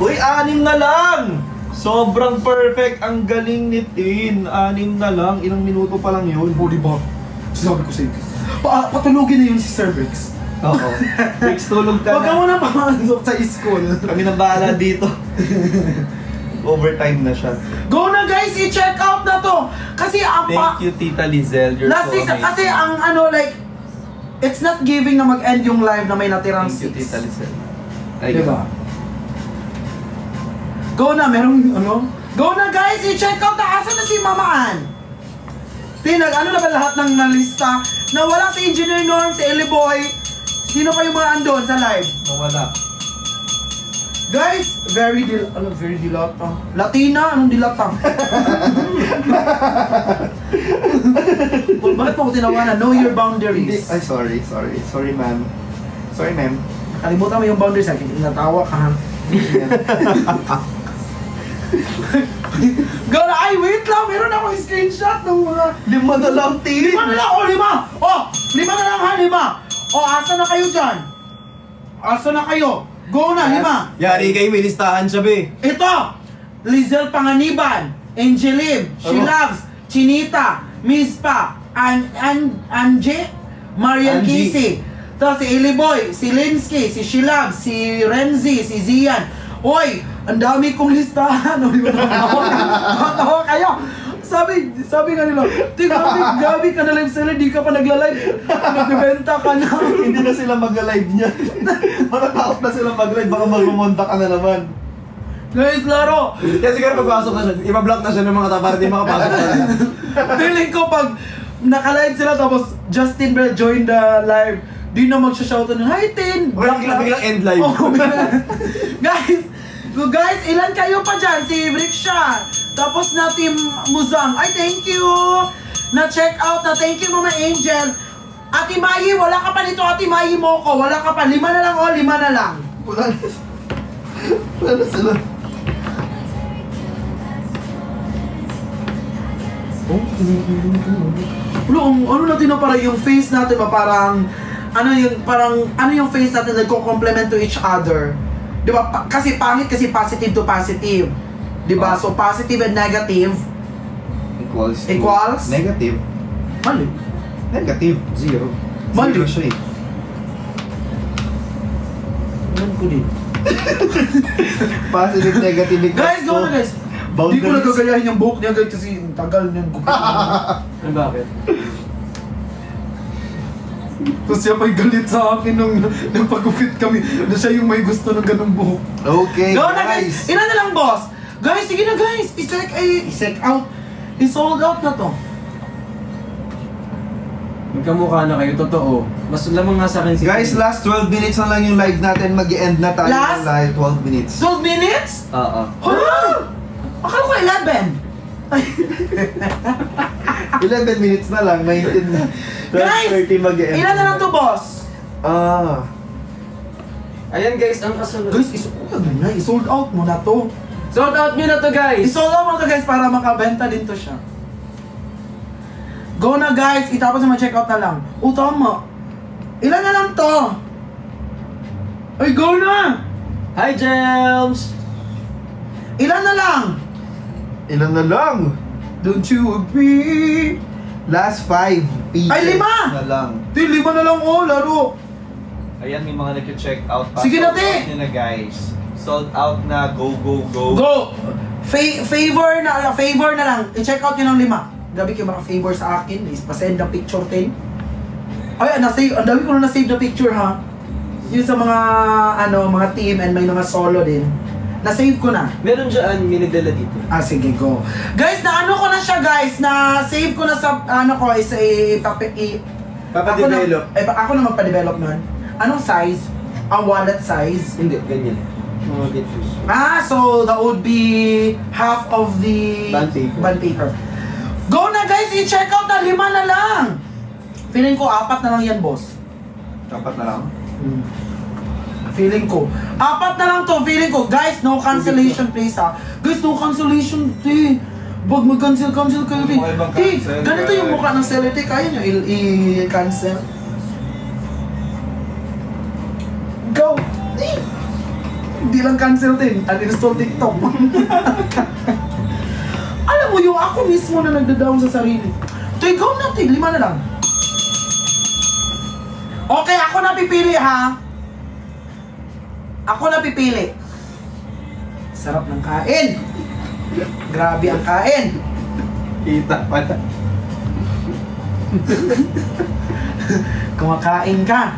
Uy, 6 na lang! Sobrang perfect! Ang galing ni Tin. 6 na lang. Ilang minuto pa lang yun. Oh, diba? Sinabi ko sa iyo. Patulogin na yun si Sir Bricks. Oo. Bricks, tulog ka Huwag ka na. muna pamasok sa school. Kami na bahala dito. Overtime na siya. Go na guys! I-check out na to! Kasi ang Thank you, Tita Lizelle. You're last so season, amazing. kasi ang ano like, it's not giving na mag-end yung live na may natirang Thank you, 6. Tita Lizelle. Ay, Diba? Go na, merong ano? Go na guys! I-check out na! Asan na si Mama Ann? Ano na ba lahat ng nalista? Na wala si Engineer Norm, si Ellie Boy. Sino pa yung mga andon sa live? Nawala. Guys, very dilata. Latina, anong dilata? Bakit mo ko tinawanan? Know your boundaries. Ay, sorry. Sorry, ma'am. Sorry, ma'am. Kalimutan mo yung boundaries. Natawa ka ha. Gala, ay wait lang. Meron akong screenshot ng mga... 5 na lang, Tin. 5 na lang! O, 5! O, 5 na lang ha, 5! O, asa na kayo dyan? Asa na kayo? Go na, 5! Yari kayo, may listahan siya, be. Ito! Lizelle Panganiban, Angelim, She Ano? Loves, Chinita, Mispa, Anje, Marian Angie. Casey. Tapos si Eli Boy, si Linsky, si She Loves, si Renzi, si Zian. Oy, ang dami kong listahan. O, di ba natawa kayo? Sabi nga nila, gabi ka na live seller, di ka pa nagla-live. Nagbebenta ka na. Hindi na sila mag-live niya. Matatakot na sila mag-live. Baka magmumonta ka na naman. Guys, laro! Kaya siguro pagpasok na siya, iba-block na siya ng mga para di makapasok na lang. Feeling ko pag naka-live sila tapos Justin Bell join the live, di na magsha-shoutout nun, hi Tin! Biglang end live. Oh, guys, ilan kayo pa dyan? Si Bricksha, tapos na Team Muzang. Ay, thank you! Na-check out na, thank you Mama Angel. Ate Mayi, wala ka pa nito, Ate Mayi Moko, wala ka pa. 5 na lang, 5 na lang. Wala na sila. Ano natin na parang yung face natin ba parang ano yung face natin nagko-complement to each other. 'Di ba? Kasi pangit kasi positive to positive. 'Di ba? So positive and negative equals Negative. mali. Negative. 0. Mali. 0 siya eh. Ano ko din. Positive, negative equals Guys, go na guys. Hindi ko nagagayahin yung buhok niya guys kasi ang tagal niyan. Ano bakit? Tapos siya pa'y galit sa akin nung pag-upit kami na siya yung may gusto ng ganung buhok. Okay, Go na guys! Ilan na lang boss? Guys, sige na guys! I-check out. I-sold out na to. Magkamukha na kayo, totoo. Mas lamang nga sa akin si Guys, last 12 minutes na lang yung live natin. Mag-end na tayo Last? ng live. 12 minutes. 12 minutes? Oo. Hala! Akala ko 11. 11 minutes na lang. 19 na. Guys! 12:30 mag-end. Ilan na lang to boss? Ayan guys, ang kasunod. Guys, i-sold out mo na to. Sold out nyo na to guys! I-sold out mo na to guys para makabenta din to siya. Go na guys, itapos na ma-check out na lang. Tama. Ilan na lang to? Ay, go na! Hi Jelms! Ilan na lang? Ilan na lang? Don't you agree? Last 5 pieces Ay, 5! na lang. Di, 5 na lang laro. Ayan, may mga nag-check out pa. Sige na, Sold te. out nyo na guys. Sold out na. Go, go, go. Go! Favor na lang. I-check out nyo ng 5. Grabe kayo mga favor sa akin. Pasend ng picture 10. Ay, na-save. Ang dami ko na na-save na picture ha. Yun sa mga, mga team and may mga solo din. Na-save ko na. Meron dyan, minidala dito. Sige, go. Guys, na-ano ko na siya guys. Na-save ko na sa, is Papadevelop. Ako na magpa-develop nun. Anong size? Ang wallet size? Hindi, ganyan. Mga gitches. So that would be half of the Bond paper. Go na guys, i-check out na 5 na lang. Feeling ko 4 na lang yan, boss. 4 na lang? Feeling ko 4 na lang to, feeling ko. Guys, no cancellation please ha. Guys, no cancellation, Wag mag-cancel kayo, Mukha ibang cancel, ganito yung guys. mukha ng Celete. Kaya nyo i-cancel. Go! Hindi lang cancel din. Uninstall TikTok. Alam mo yung ako mismo na nagda-down sa sarili. Go natin, 5 na lang. Okay, ako na pipili ha. Ako na pipili. Sarap ng kain. Grabe ang kain. Kita pala. Kumakain ka.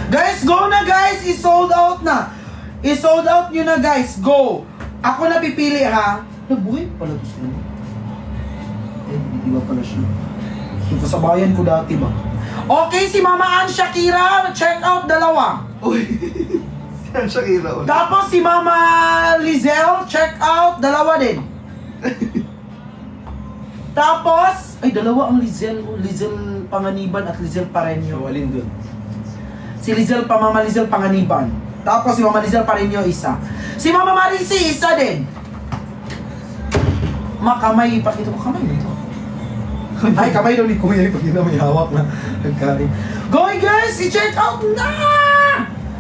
Guys, go na guys! I-sold out na. I-sold out nyo na guys. Go! Ako na pipili ha. Nabuhay pala to sila. Hindi ba pala siya? Yung kasabayan ko dati ba? Okay, si Mama Ann Shakira, check out 2. Uy. Yan Shakira ulit. Tapos si Mama Lizelle, check out 2 din. Tapos, ay 2 ang Lizelle. Lizelle Panganiban at Lizelle Pareño. Alin dun? Si Mama Lizelle Panganiban. Tapos si Mama Lizelle Pareño isa. Si Mama Marisi isa din. Makamay, pakita mo kamay nito. Ay, kamay daw ni Kuya pag na may hawak na nagkain. Go guys, i-check out na!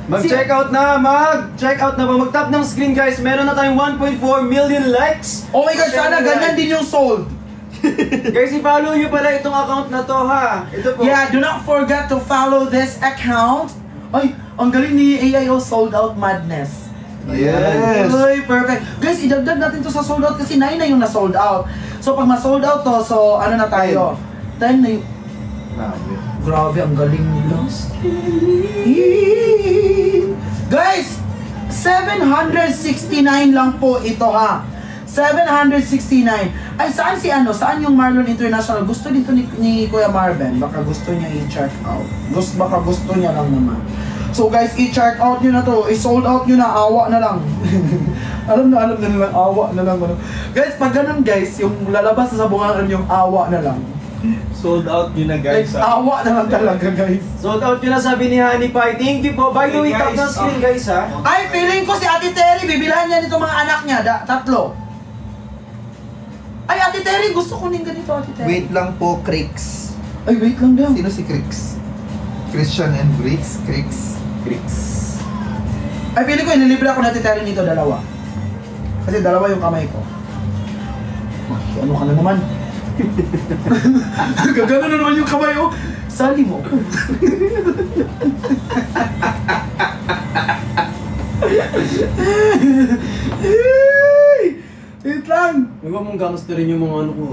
Mag-check out na, mag-check out na ba? Mag-tap ng screen guys, meron na tayong 1.4 million likes. Oh my God, sana ganyan din yung sold. Guys, i-follow nyo pala itong account na to ha. Ito po. Yeah, do not forget to follow this account. Ay, ang galing ni AIO Sold Out Madness. Yes. Ay, perfect. Guys, idagdag natin to sa sold out kasi 9 na yung na-sold out. So, pag ma-sold out to, so ano na tayo? 10 na yung... Grabe, ang galing nila. Guys, 769 lang po ito ha. 769. Ay, saan si Saan yung Marlon International? Gusto dito ni Kuya Marvin. Baka gusto niya i-check out. Baka gusto niya lang naman. So guys, i-check out nyo na to. I-sold out nyo na. Awa na lang. alam na nilang awa na lang. Guys, pag ganun guys, yung lalabas sa bungaan yung awa na lang. Sold out nyo na guys. Like, awa na lang talaga guys. Sold out yun na sabi ni Honey Pie. Thank you po. By the way, tap ng screen guys ha. Ay, feeling ko si Ate Terry, bibilhan niya nito mga anak niya. 3. Ay, Ate Terry, gusto ko din ganito, Ate Terry. Wait lang po, Crix. Ay, wait lang daw. Sino si Crix? Christian and Briggs? Crix. Ay, feeling ko, inilibre ako na Ate Terry nito 2. Kasi 2 yung kamay ko. Ano ka na naman? Gagano na naman yung kamay ko. Sali mo. Wait lang. Huwag mong gangsterin yung mga ano ko.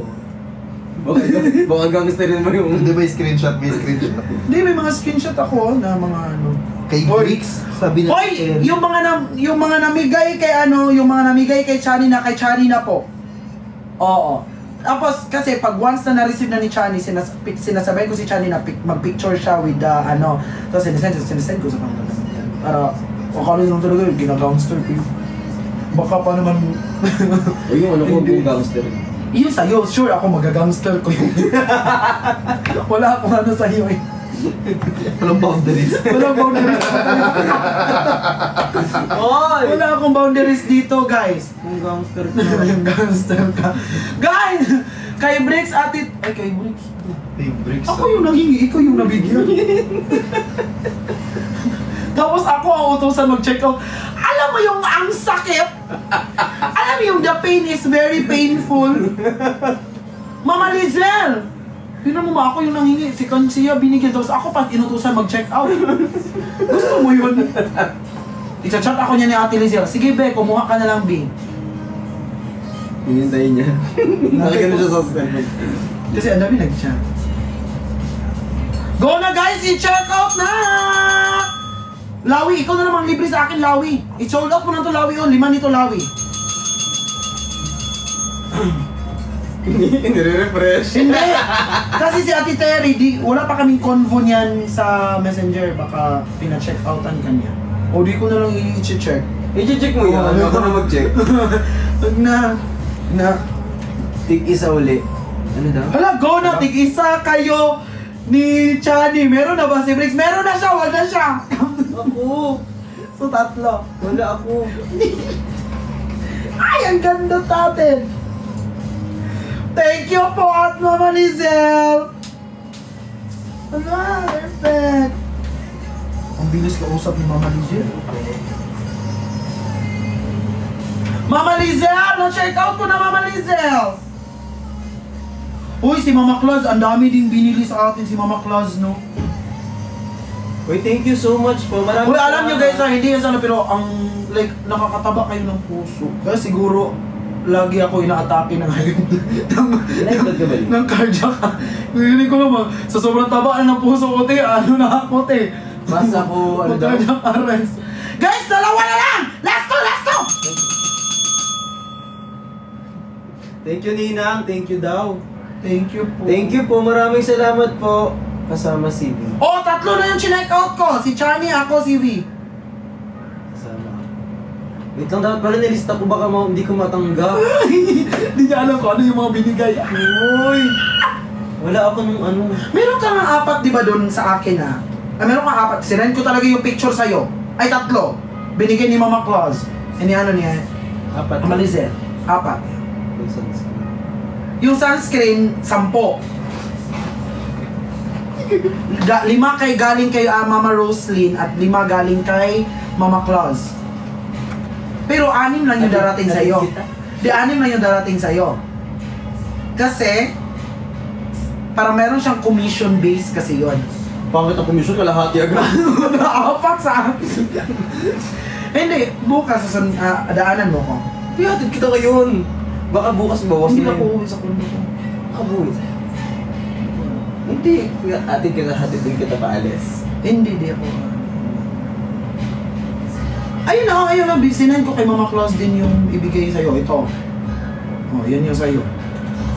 Baka gangsterin mo yung... Hindi ba yung screenshot? May screenshot. Hindi, may mga screenshot ako na mga ano. Kay Bricks, sabi na Hoy, yung mga namigay kay ano, yung mga namigay kay Chani na po. Oo. Tapos kasi pag once na na-receive na ni Chani, sinasabay ko si Chani na mag-picture siya with the ano, tapos sinesend ko sa kanila. Para akala nyo talaga yung ginagangster ko. Baka pa naman. O yung ano ko, yung gangster. Yun sa'yo, sure ako magagangster ko yun. Wala akong ano sa'yo eh. walang boundaries. Walang boundaries. Oy! Wala akong boundaries dito, guys. Yung gangster ko. Yung gangster ka. Guys! Kay Bricks atit... Ay, kay Bricks. Kay Bricks. Ako yung nanghingi, ikaw yung nabigyan. Tapos ako ang utusan mag-check out. Alam mo yung ang sakit? Alam mo yung the pain is very painful? Mama Lizelle! Yun mo ako yung nanghingi. Si Kansiya binigyan. Tapos ako pa inutusan mag-check out. Gusto mo yun? I-chat ako niya ni Ate Lizelle. Sige, Be, kumuha ka na lang, B. Hinintayin niya. Nakagano siya sa cellphone. Kasi ang dami nag-chat. Go na, guys! I-check out na! Lawi, ikaw na namang libre sa akin, Lawi. I-sold out mo na to, Lawi. Oh, 5 nito, Lawi. Nire-refresh. Hindi! Kasi si Ate Terry, wala pa kaming convo niyan sa messenger. Baka pina-check outan ka niya. O di ko na lang i-check. I-check mo yan. Ano ako na mag-check? Huwag na. Tig-isa uli. Ano daw? Hala, go na! Tig-isa kayo ni Chani. Meron na ba si Briggs? Meron na siya! Wala siya! Ako! So, tatlo. Wala ako. Ay, ang ganda natin! Thank you po at Mama Lizelle! Wala, perfect! Ang bilis ka usap ni Mama Lizelle. Mama Lizelle! Na-check out ko na Mama Lizelle! Uy, si Mama Claus, ang dami ding binili sa atin si Mama Claus, no? Uy, thank you so much po. Maraming Uy, alam nyo guys, hindi yan sana, pero ang, like, nakakataba kayo ng puso. Kaya siguro, lagi ako inaatake ng Nag-blood ka ba rin? ng cardiac. Hindi ko naman, sa sobrang taba ng puso ko, te, ano na ako, te. Basta ko, ano daw? Cardiac arrest. Guys, dalawa na lang! Last two! Thank you, Ninang. Thank you daw. Thank you po. Thank you po. Maraming salamat po. Kasama si V. Oh, tatlo na yung chinek out ko. Si Chani, ako, si V. Kasama. Wait lang, dapat pala nilista ko. Baka hindi ko matanggap. Hindi niya alam kung ano yung mga binigay. Uy! Wala ako nung ano. Meron ka nga 4, di ba, doon sa akin, ha? Meron ka 4. Sinend ko talaga yung picture sa'yo. Ay, 3. Binigay ni Mama Claus. Ni ano niya? 4. Mama Lizelle. 4. Yung sunscreen. Yung sunscreen, 10. 5 kay galing kay Mama Roslyn at 5 galing kay Mama Claus. Pero 6 lang yung darating sa'yo. Di 6 lang yung darating sa'yo. Kasi, parang meron siyang commission base kasi yun. Pangit ang komisyon, kalahati agad. Naapak sa akin. Hindi, bukas daanan mo ko. Pihatid kita ngayon. Baka bukas bawas Hindi na na po yun. uwi sa kundo ko. Baka bukas. Hindi. Hatid din kita paalis. Hindi, di ako. Ayun na, sinend ko kay Mama Claus din yung ibigay sa'yo. Ito. Oh, yan yung sa'yo.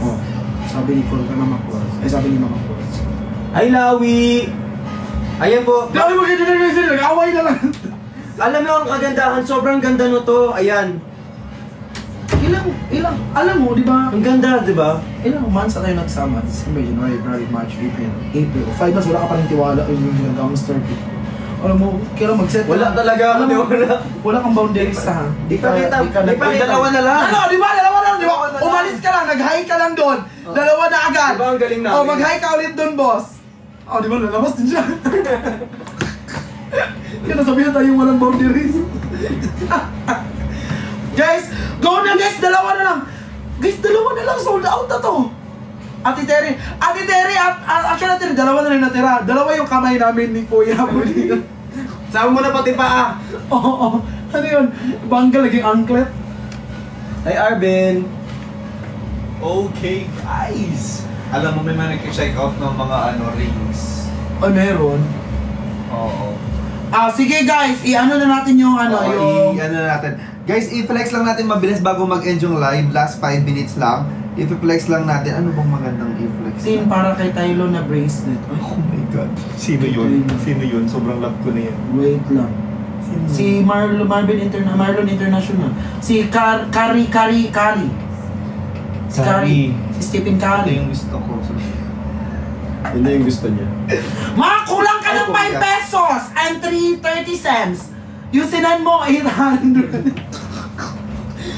Oh, sabi ni Mama Claus. Ay, sabi ni Mama Claus. Hi, Lawi! Ayan po. Dami mo kita na sila, nag-away na lang. Alam mo ang kagandahan, sobrang ganda no to. Ayan. Ilang, alam mo, di ba? Ang ganda, di ba? Ilang months na tayo nagsama? December, January, February, March, April. 5 months, wala ka pa rin tiwala. Yung gangster. Alam mo, kailan mag-set? Wala talaga ako, Alam di mo, wala. Wala kang boundaries ha. Di pa kita dalawa na lang. Ano, di ba? Dalawa na lang, di ba? Umalis ka lang, nag-high ka lang doon. Dalawa na agad. Di ba ang galing namin? Oh, mag-high ka ulit doon, boss. Oh, di ba? Lalabas din siya. Kaya nasabihan tayong walang boundaries. Guys, go na guys, dalawa na lang. Guys, dalawa na lang, sold out na to. Ate Terry, actually Ate Terry, dalawa na lang natira. Dalawa yung kamay namin ni Kuya. Sama mo na pati paa. Oo, Ano yun? Bangga laging anklet? Hi Arvin! Okay, guys! Alam mo, may mga nag-check out ng mga rings. Ay, meron. Oo. Sige guys, i-ano na natin yung yung... I-ano na natin. Guys, i-flex lang natin mabilis bago mag-end yung live. Last 5 minutes lang. I-flex lang natin. Ano bang magandang i-flex? Sin para kay Tylo na bracelet. Oh my God. Sino yun? Sino yun? Sobrang love ko na yan. Wait lang. Si Marlon International. Si Kari. Si Kari. Si Stephen Ito Curry. yung gusto ko. Hindi yung gusto niya. Makakulang ka ng 5 pesos and 3.30 cents. Yung sinan mo, 800.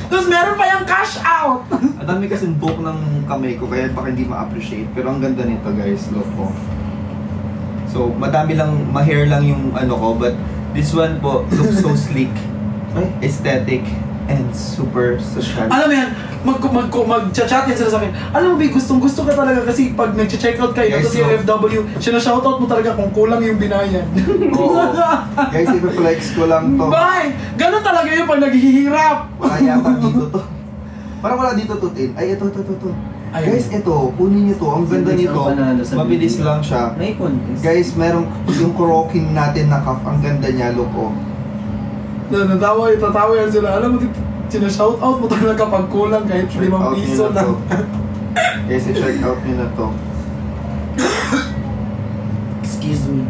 Tapos meron pa yung cash out. Ang dami kasing book ng kamay ko, kaya baka hindi ma-appreciate. Pero ang ganda nito guys, look ko. So, madami lang, ma-hair lang yung ko, but this one po looks so sleek, aesthetic, and super social. Alam mo yan, mag-chat yan sila sa akin. Alam mo, Big, gustong-gusto ka talaga kasi pag nag-checkout kayo, Guys, tapos yung FW, sinashoutout mo talaga kung kulang yung binayad. Oo. Guys, i-flex ko lang to. Bye! Ganun talaga yun pag naghihirap. Wala yata dito to. Parang wala dito to, Tin. Ay, ito. Ay, Guys, ito, kunin nyo to. Ang ganda nito. Mabilis lang siya. May contest. Guys, merong yung Kurokin natin na cuff. Ang ganda niya, look oh. Tatawa yan sila. Alam mo, sinashoutout mo talaga kapag kulang kahit 5 piso lang. Guys, i-check out nyo na to. Excuse me.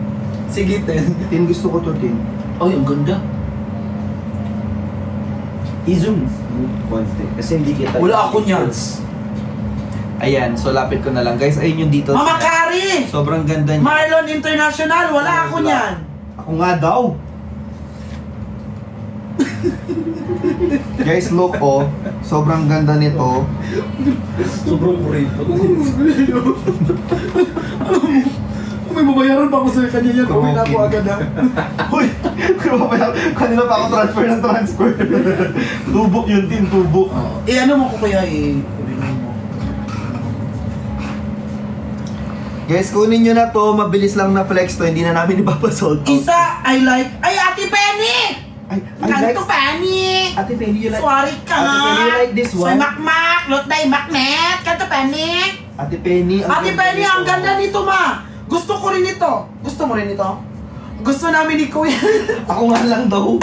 Sige, Tin, gusto ko to, Tin. Ay, ang ganda. I-zoom. Konti. Kasi hindi kita... Wala ako niyan. Ayan, so lapit ko na lang. Guys, ayun yung dito. Mama Kari! Sobrang ganda niya. Marlon International, wala ako niyan. Ako nga daw. Guys, look oh. Sobrang ganda nito. Sobrang kurito. May babayaran pa ako sa kanya yan. Uwi na ako agad ha. Uy! Kanina pa ako transfer. Tubok yun din, tubok. Ano mo ko kaya kunin mo. Guys, kunin nyo na to. Mabilis lang na flex to. Hindi na namin ipapasold out. Isa, I like... Ay, Ate Penny! Kanto Penny! Ate Penny, you like... Sorry ka! Ate Penny, you like this one? Soy makmak, lutday maknet, kanto Penny! Ate Penny, Ate Penny, ang ganda nito ma! Gusto ko rin ito. Gusto mo rin ito? Gusto namin ni Kuya. Ako nga lang daw.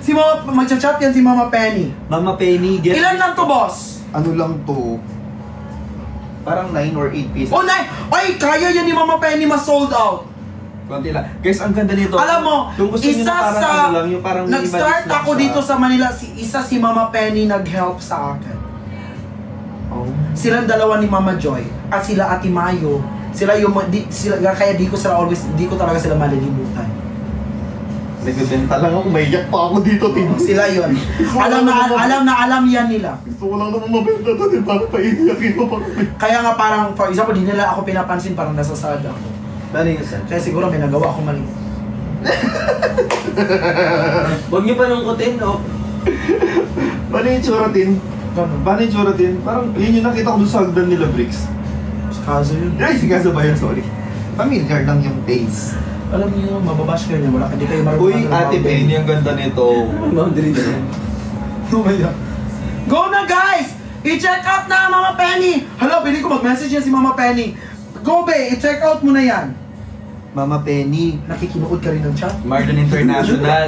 Si Mama, mag-chat yan si Mama Penny. Mama Penny, get... Ilan lang to, boss? Ano lang to? Parang 9 or 8 pieces. Oh, ay, kaya yan ni Mama Penny ma-sold out. Konti lang. Guys, ang ganda nito. Alam mo, kung gusto nyo isa na parang sa... ano lang, yung parang nag-start minimalist lang ako siya. dito sa Manila, si Mama Penny nag-help sa akin. Oh. Silang dalawa ni Mama Joy at sila Ate Mayo. Kaya di ko talaga sila malilimutan. Nagbebenta lang ako, maiyak pa ako dito, Tino. Sila yun. alam yan nila. Gusto ko lang naman mabenta to, din para paiiyakin mo pa. Kaya nga parang, for example, di nila ako pinapansin, parang nasasad ako. Paano yung saan? Kaya siguro may nagawa ako mali. Huwag niyo pa nungkutin, no? Paano yung tsura, Tin? Ganun. Paano yung tsura, Tin? Parang yun yung nakita ko doon sa hagdan nila, Bricks. Kaso yun. Ay, si Gaza ba yun? Sorry. Familiar lang yung taste. Alam niyo, mababash kayo niya. Wala, hindi kayo marunong. Uy, Ate Penny, ang ganda nito. Boundary na yan. Oh my God. Go na guys! I-check out na Mama Penny! Hala, bili ko mag-message yan si Mama Penny. Go be, i-check out mo na yan. Mama Penny. Nakikinood ka rin ng chat? Marlon International.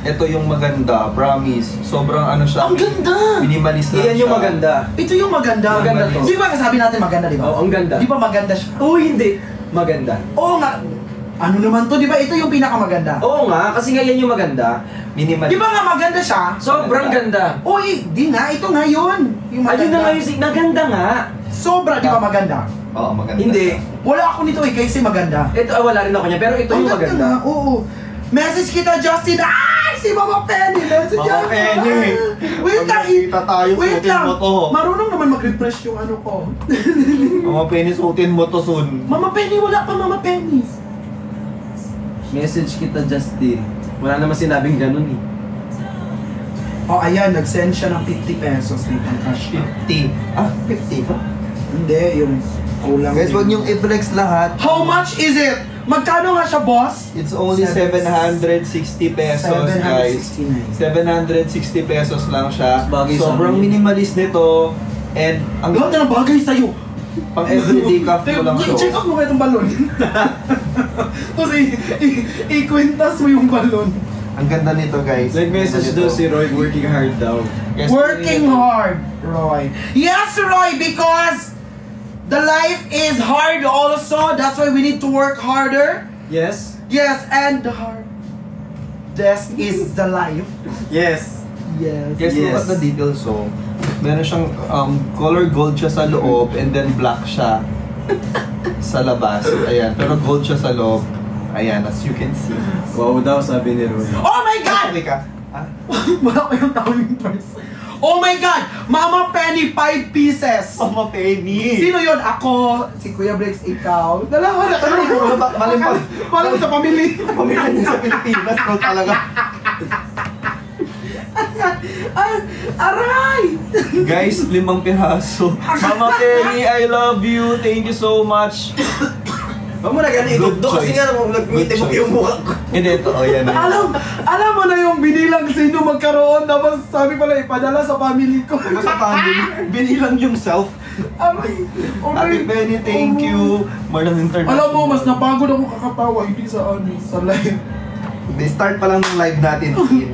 ito yung maganda, promise. Sobrang ano siya. Ang ganda! Minimalist lang Iyan yung siya. maganda. Ito yung maganda. Maganda to. Di ba kasabi natin maganda, di ba? Oo, ang ganda. Di ba maganda siya? Oo, hindi. Maganda. Oo nga. Ano naman to, di ba? Ito yung pinakamaganda. Oo nga, kasi nga yan yung maganda. Minimalist. Di ba nga maganda siya? Sobrang ganda. Uy, di nga. Ito nga yun. Yung maganda. Ayun na nga yung naganda nga. Sobra, di ba maganda? Oo, maganda. Hindi. Wala ako nito kasi maganda. Ito, wala rin ako niya, pero ito yung maganda. nga, oo. Message kita, Justin. Ay, si Mama Penny. Message Mama yan. Penny. Wait lang. Magkita tayo, Wait suotin lang. mo to. Marunong naman mag-refresh yung ano ko. Mama Penny, suotin mo to soon. Mama Penny, wala pa Mama Penny. Message kita, Justin. Wala naman sinabing ganun eh. Oh, ayan. Nag-send siya ng 50 pesos. May pang-cash na. 50. Ah, 50 ba? Hindi, yung kulang. Guys, wag niyong i-flex lahat. How much is it? Magkano nga siya, boss? It's only 760 pesos, guys. 760 pesos lang siya. Bagay sa Sobrang amin. minimalist nito. And ang Lahat na ng bagay sa'yo. pang everyday cuff mo lang siya. Check out mo ba itong balon? Tapos i-quintas mo yung balon. Ang ganda nito, guys. Nag-message daw si Roy, working hard daw. Yes, Working hard, Roy. Yes, Roy, because the life is hard also. That's why we need to work harder. Yes? Yes, and the hardest is the life. Yes. Yes. Guys, look at the details, so. Meron siyang color gold siya sa loob and then black siya sa labas. Ayan, pero gold siya sa loob. Ayan, as you can see. Wow daw, sabi ni Roy. Oh my God! Sabi ka, ah? Wala ko yung tawing price. Oh my God! Mama Penny, 5 pieces. Mama Penny! Sino yun? Ako, si Kuya Breaks, ikaw. Dalawa na tayo. Malam sa pamilya. Pamilya niya sa Pilipinas, no, talaga. Aray! Guys, 5 piraso. Mama Penny, I love you. Thank you so much. Huwag mo na ganun Good ito kasi choice. nga nag-ngiti mo yung mukha ko. Hindi, ito, oh, yan. Alam mo na yung binilang sino magkaroon, tapos sabi pala ipadala sa family ko. Sa family, binilang yung self. Aray! Ate Penny, thank you. Marlon International. Alam mo, mas napagod ako kakatawa, hindi sa live. Start pa lang ng live natin, Tin.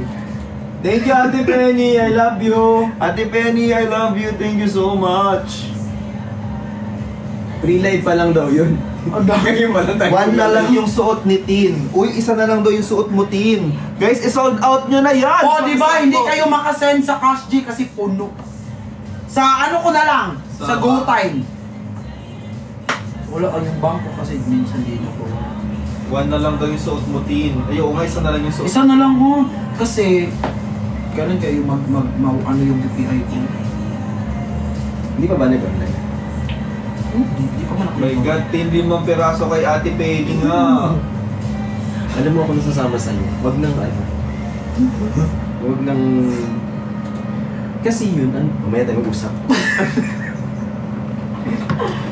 Thank you, Ate Penny. I love you. Ate Penny, I love you. Thank you so much. Pre-live pa lang daw yun. Ang dami. Ngayon pa lang tayo. One na lang yung suot ni Tin. Uy, isa na lang daw yung suot mo, Tin. Guys, i-sold out nyo na yan. Oh, di ba? Pag-send Hindi mo. kayo makasend sa Cash G kasi puno. Sa ano ko na lang? Sa Sa GoTime. Wala yung bangko kasi minsan dito ko. One na lang daw yung suot mo, Tin. Ayaw, nga isa na lang yung suot. Isa na lang ho. Kasi, ganun kayo ano yung BPI ko. Hindi pa ba nag-online? Hindi pa man ako. My God, Tin, 5 piraso kay Ate Penny nga. Alam mo ako nasasama sa'yo. Wag nang ano. Wag nang... Kasi yun, ano? Mamaya tayo mag-usap.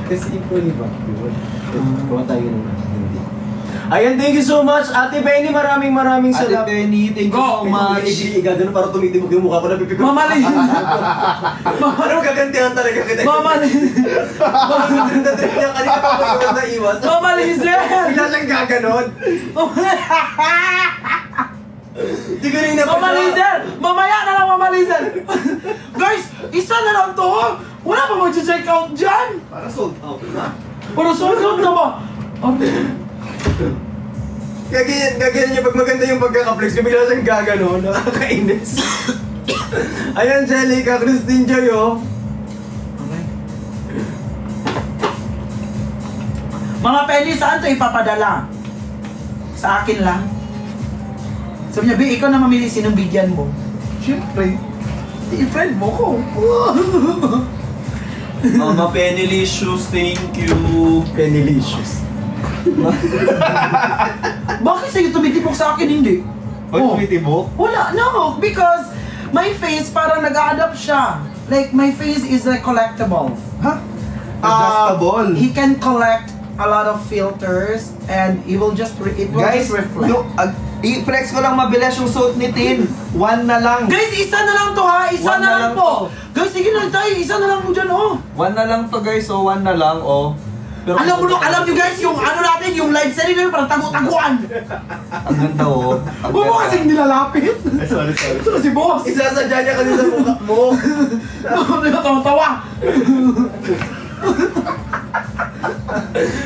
Kasi ikaw ni Bak yun. Kuha tayo ng hindi. Ayan, thank you so much. Ate Penny, maraming Ate salamat. Penny, thank you so much. Gagano para tumitibok yung mukha ko na pipipik. Mamali! Ano gagantihan talaga kita? Mamali! Trip niya kanina pa ko iwas na iwas. Mamali, sir! Bigla siyang gaganon. Di ganun na Mamali, sir! Mamaya na lang mamali, sir! Guys, isa na lang to! Wala pa mag-check out dyan! Para sold out na. Pero sold out na ba? Gaganon niya pag maganda yung pagkaka-flex niya, bigla siyang gaganon. Nakakainis. Ayan, Jellica, Christine Joy, oh. Mga Penny, saan to ipapadala? Sa akin lang? Sabi niya, ikaw na mamili sinong bigyan mo. Siyempre, i-friend mo ko. Mama Pennylicious, thank you. Pennylicious. Bakit sa'yo tumitibok sa akin hindi? Ba't tumitibok? Wala, no. Because my face parang nag-a-adapt siya. Like, my face is like collectible. Ha? Adjustable. He can collect a lot of filters and it will just Guys, reflect. i-flex ko lang mabilis yung suot ni Tin. One na lang. Guys, isa na lang to ha! Isa One na na lang lang po! to. Guys, sige na tayo! Isa na lang po dyan, oh! One na lang to, guys. So, one na lang, oh. Pero Alam nyo guys, yung ano natin, yung live selling namin parang tagu-taguan! ang ganda, oh. Ang Huwag mo ganda. kasing nilalapit! Ay, sorry. Ito si boss! Isasadya niya kasi sa mukha mo. Tawa-tawa!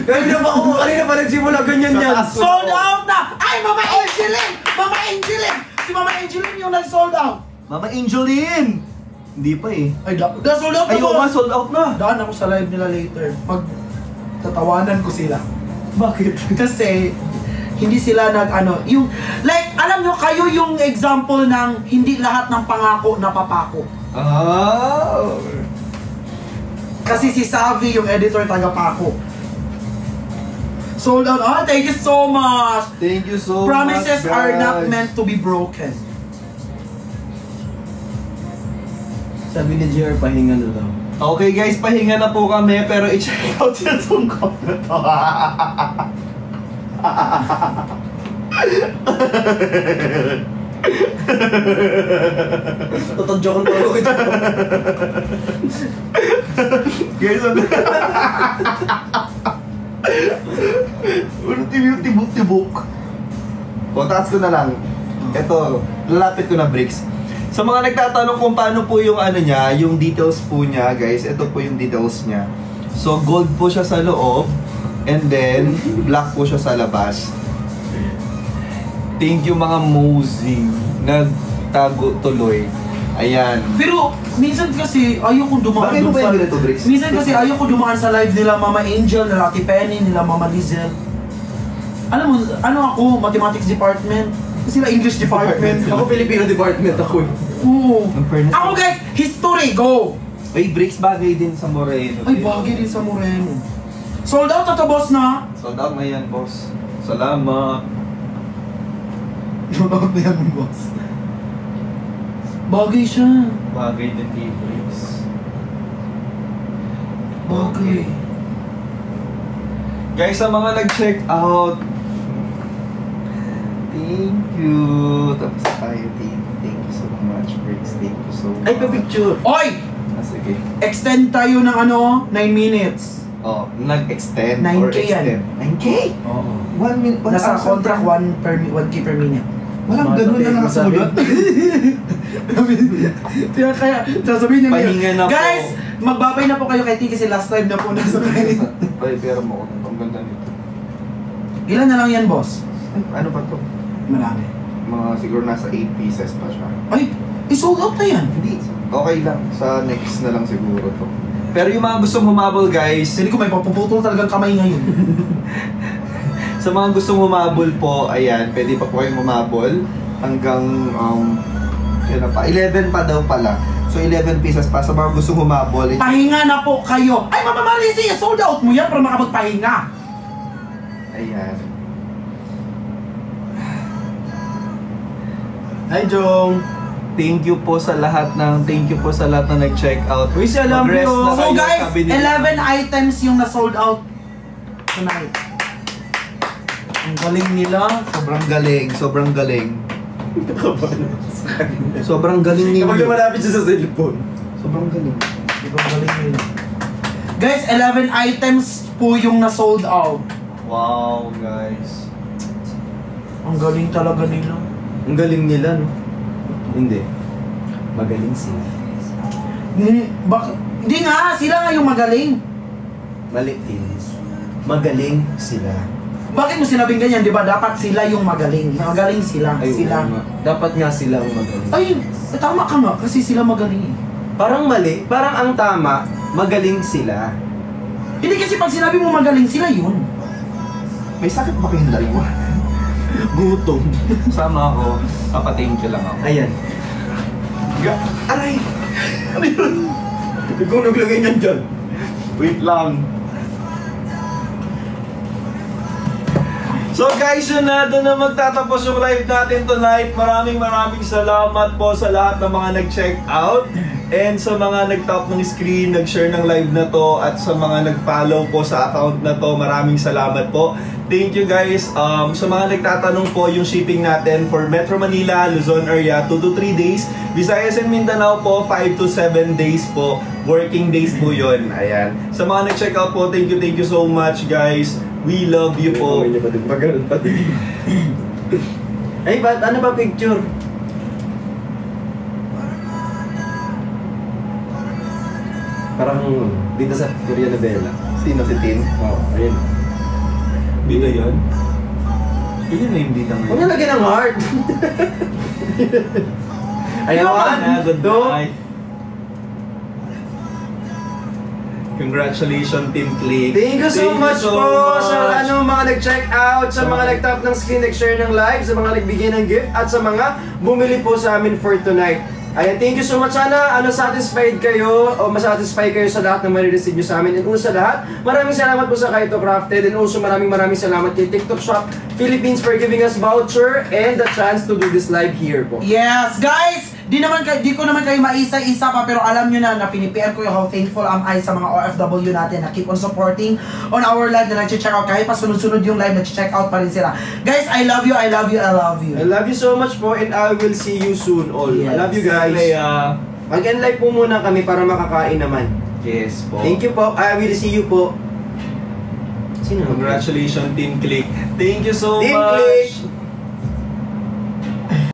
Kanina pa nagsimula ganyan yan. Sold out na! Ay, Mama Angeline! Mama Angeline! Si Mama Angeline yung nag-sold out! Mama Angeline! Hindi pa eh. Ay, sold out na Ayaw nga, sold out na. Daan ako sa live nila later. Tatawanan ko sila. Bakit? Kasi, hindi sila yung, like, alam nyo, kayo yung example ng hindi lahat ng pangako napapako. Ah. Kasi si Savvy, yung editor, taga-pako. Sold out. Ah, thank you so much! Thank you so Promises much, are guys. not meant to be broken. Sabi ni JR, pahinga na daw. Okay guys, pahinga na po kami pero i-check out yung tungkol na to. Tutudyo ko tulog ito. Guys, ano? Ano tibok-tibok? O, taas ko na lang. Ito, lalapit ko na bricks. Sa mga nagtatanong kung paano po yung ano niya, yung details po niya, guys, ito po yung details niya. So, gold po siya sa loob, and then, black po siya sa labas. Thank you mga Mosing. Nagtago tuloy. Ayan. Pero, minsan kasi, ayoko dumaan Bakit mo dun ba sa... yung ganito, Bricks? Minsan kasi, ayoko dumaan sa live nila Mama Angel, nila Ate Penny, nila Mama Lizel. Alam mo, ano ako, mathematics department. Sila English department. Ako Filipino department ako eh. Oo. In fairness, Ako guys, history, go! Ay, Bricks bagay din sa Moreno. Ay, bagay din sa Moreno. Sold out ata, boss na? Sold out na yan, boss. Salamat. Sold out na yan, boss. Bagay siya. Bagay din kay Bricks. Bagay. Guys, sa mga nag-check out, thank you. Tapos tayo, thank you so much, Bricks. Thank you so much. Ay, pa-picture. Oy! Sige. Extend tayo ng ano, 9 minutes. Oh, nag-extend 9K or yan. extend. 9K? Oo. 1 minute. Nasa contract 1K per minute. Walang ganun na nakasulot. Kaya, sasabihin niya Pahinga na po. guys, magbabay na po kayo kay T kasi last time na po nasa kayo. Ay, pero mo. Ang ganda nito. Ilan na lang yan, boss? Ay, ano pa to? Marami. Mga siguro nasa 8 pieces pa siya. Ay, i-sold out na yan. Hindi. Okay lang. Sa next na lang siguro to. Pero yung mga gustong humabol, guys, Hindi ko may papuputol talagang kamay ngayon. sa mga gustong humabol po, ayan, pwede pa po kayong humabol hanggang, kailan pa? 11 pa daw pala. So, 11 pieces pa. Sa mga gustong humabol, Pahinga na po kayo. Ay, Mama Marisi, sold out mo yan para makapagpahinga. ayan. Hi, Jong. Thank you po sa lahat na nag-check out. Uy, salam Mag-rest po. na So kayo, guys, sabi ni- 11 items yung na-sold out tonight. Ang galing nila. Sobrang galing, sobrang galing. Sobrang galing nila. Kapag lumalapit siya sa cellphone. Sobrang galing. Ang galing nila. Guys, 11 items po yung na-sold out. Wow, guys. Ang galing talaga nila. Ang galing nila, no? Hindi. Magaling sila. Hindi nga, sila nga yung magaling. Mali, magaling sila. Bakit mo sinabing ganyan, di ba? Dapat sila yung magaling. Magaling sila. Ay, sila. oo nga. Dapat nga sila ang magaling. Ay, tama ka nga, kasi sila magaling eh. Parang mali, parang ang tama, magaling sila. Hindi kasi pag sinabi mo magaling sila yun. May sakit ba kayong dalawa? Gutom. Sama ako. Papatingin ko lang ako. Ayan. Aray! Ano yun? Ikaw naglagay niyan dyan. Wait lang. So guys, yun na, doon na magtatapos yung live natin tonight. Maraming salamat po sa lahat ng mga nag-check out. And sa mga nag-tap ng screen, nag-share ng live na to, at sa mga nag-follow po sa account na to, maraming salamat po. Thank you guys. Sa mga nagtatanong po, yung shipping natin for Metro Manila, Luzon area, 2 to 3 days. Visayas and Mindanao po, 5 to 7 days po. Working days po yun. Ayan. Sa mga nag-check out po, thank you so much guys. We love you po. Pagano'n pati. Ay, ba't ano ba picture? Parang dito sa Korea Novela. Sino si Tin? Oo, ayun. Bida yun? Yun na yung bida Huwag ngayon. niya lagyan ng heart. Ayun, Good two. night. Congratulations, Team Click. Thank you so much po much. sa mga nag-check out, sa mga nag-tap ng screen, nag-share ng live, sa mga nagbigay ng gift, at sa mga bumili po sa amin for tonight. Ayan, thank you so much. Sana satisfied kayo o masatisfy kayo sa lahat ng marireceive nyo sa amin. And una sa lahat, maraming salamat po sa Kaito Crafted, and also maraming salamat kay TikTok Shop Philippines for giving us voucher and the chance to do this live here po. Yes, guys! di ko naman kayo maisa-isa pa, pero alam nyo na pinipr ko yung how thankful am I sa mga OFW natin na keep on supporting on our live na nag-check out. Kahit pa sunod-sunod yung live, nag-check out pa rin sila. Guys, I love you, I love you, I love you. I love you so much po and I will see you soon all. Yes. I love you guys. Mag-end live po muna kami para makakain naman. Yes po. Thank you po. I will see you po. Sino? Congratulations, Team Click. Thank you so Team much. Click.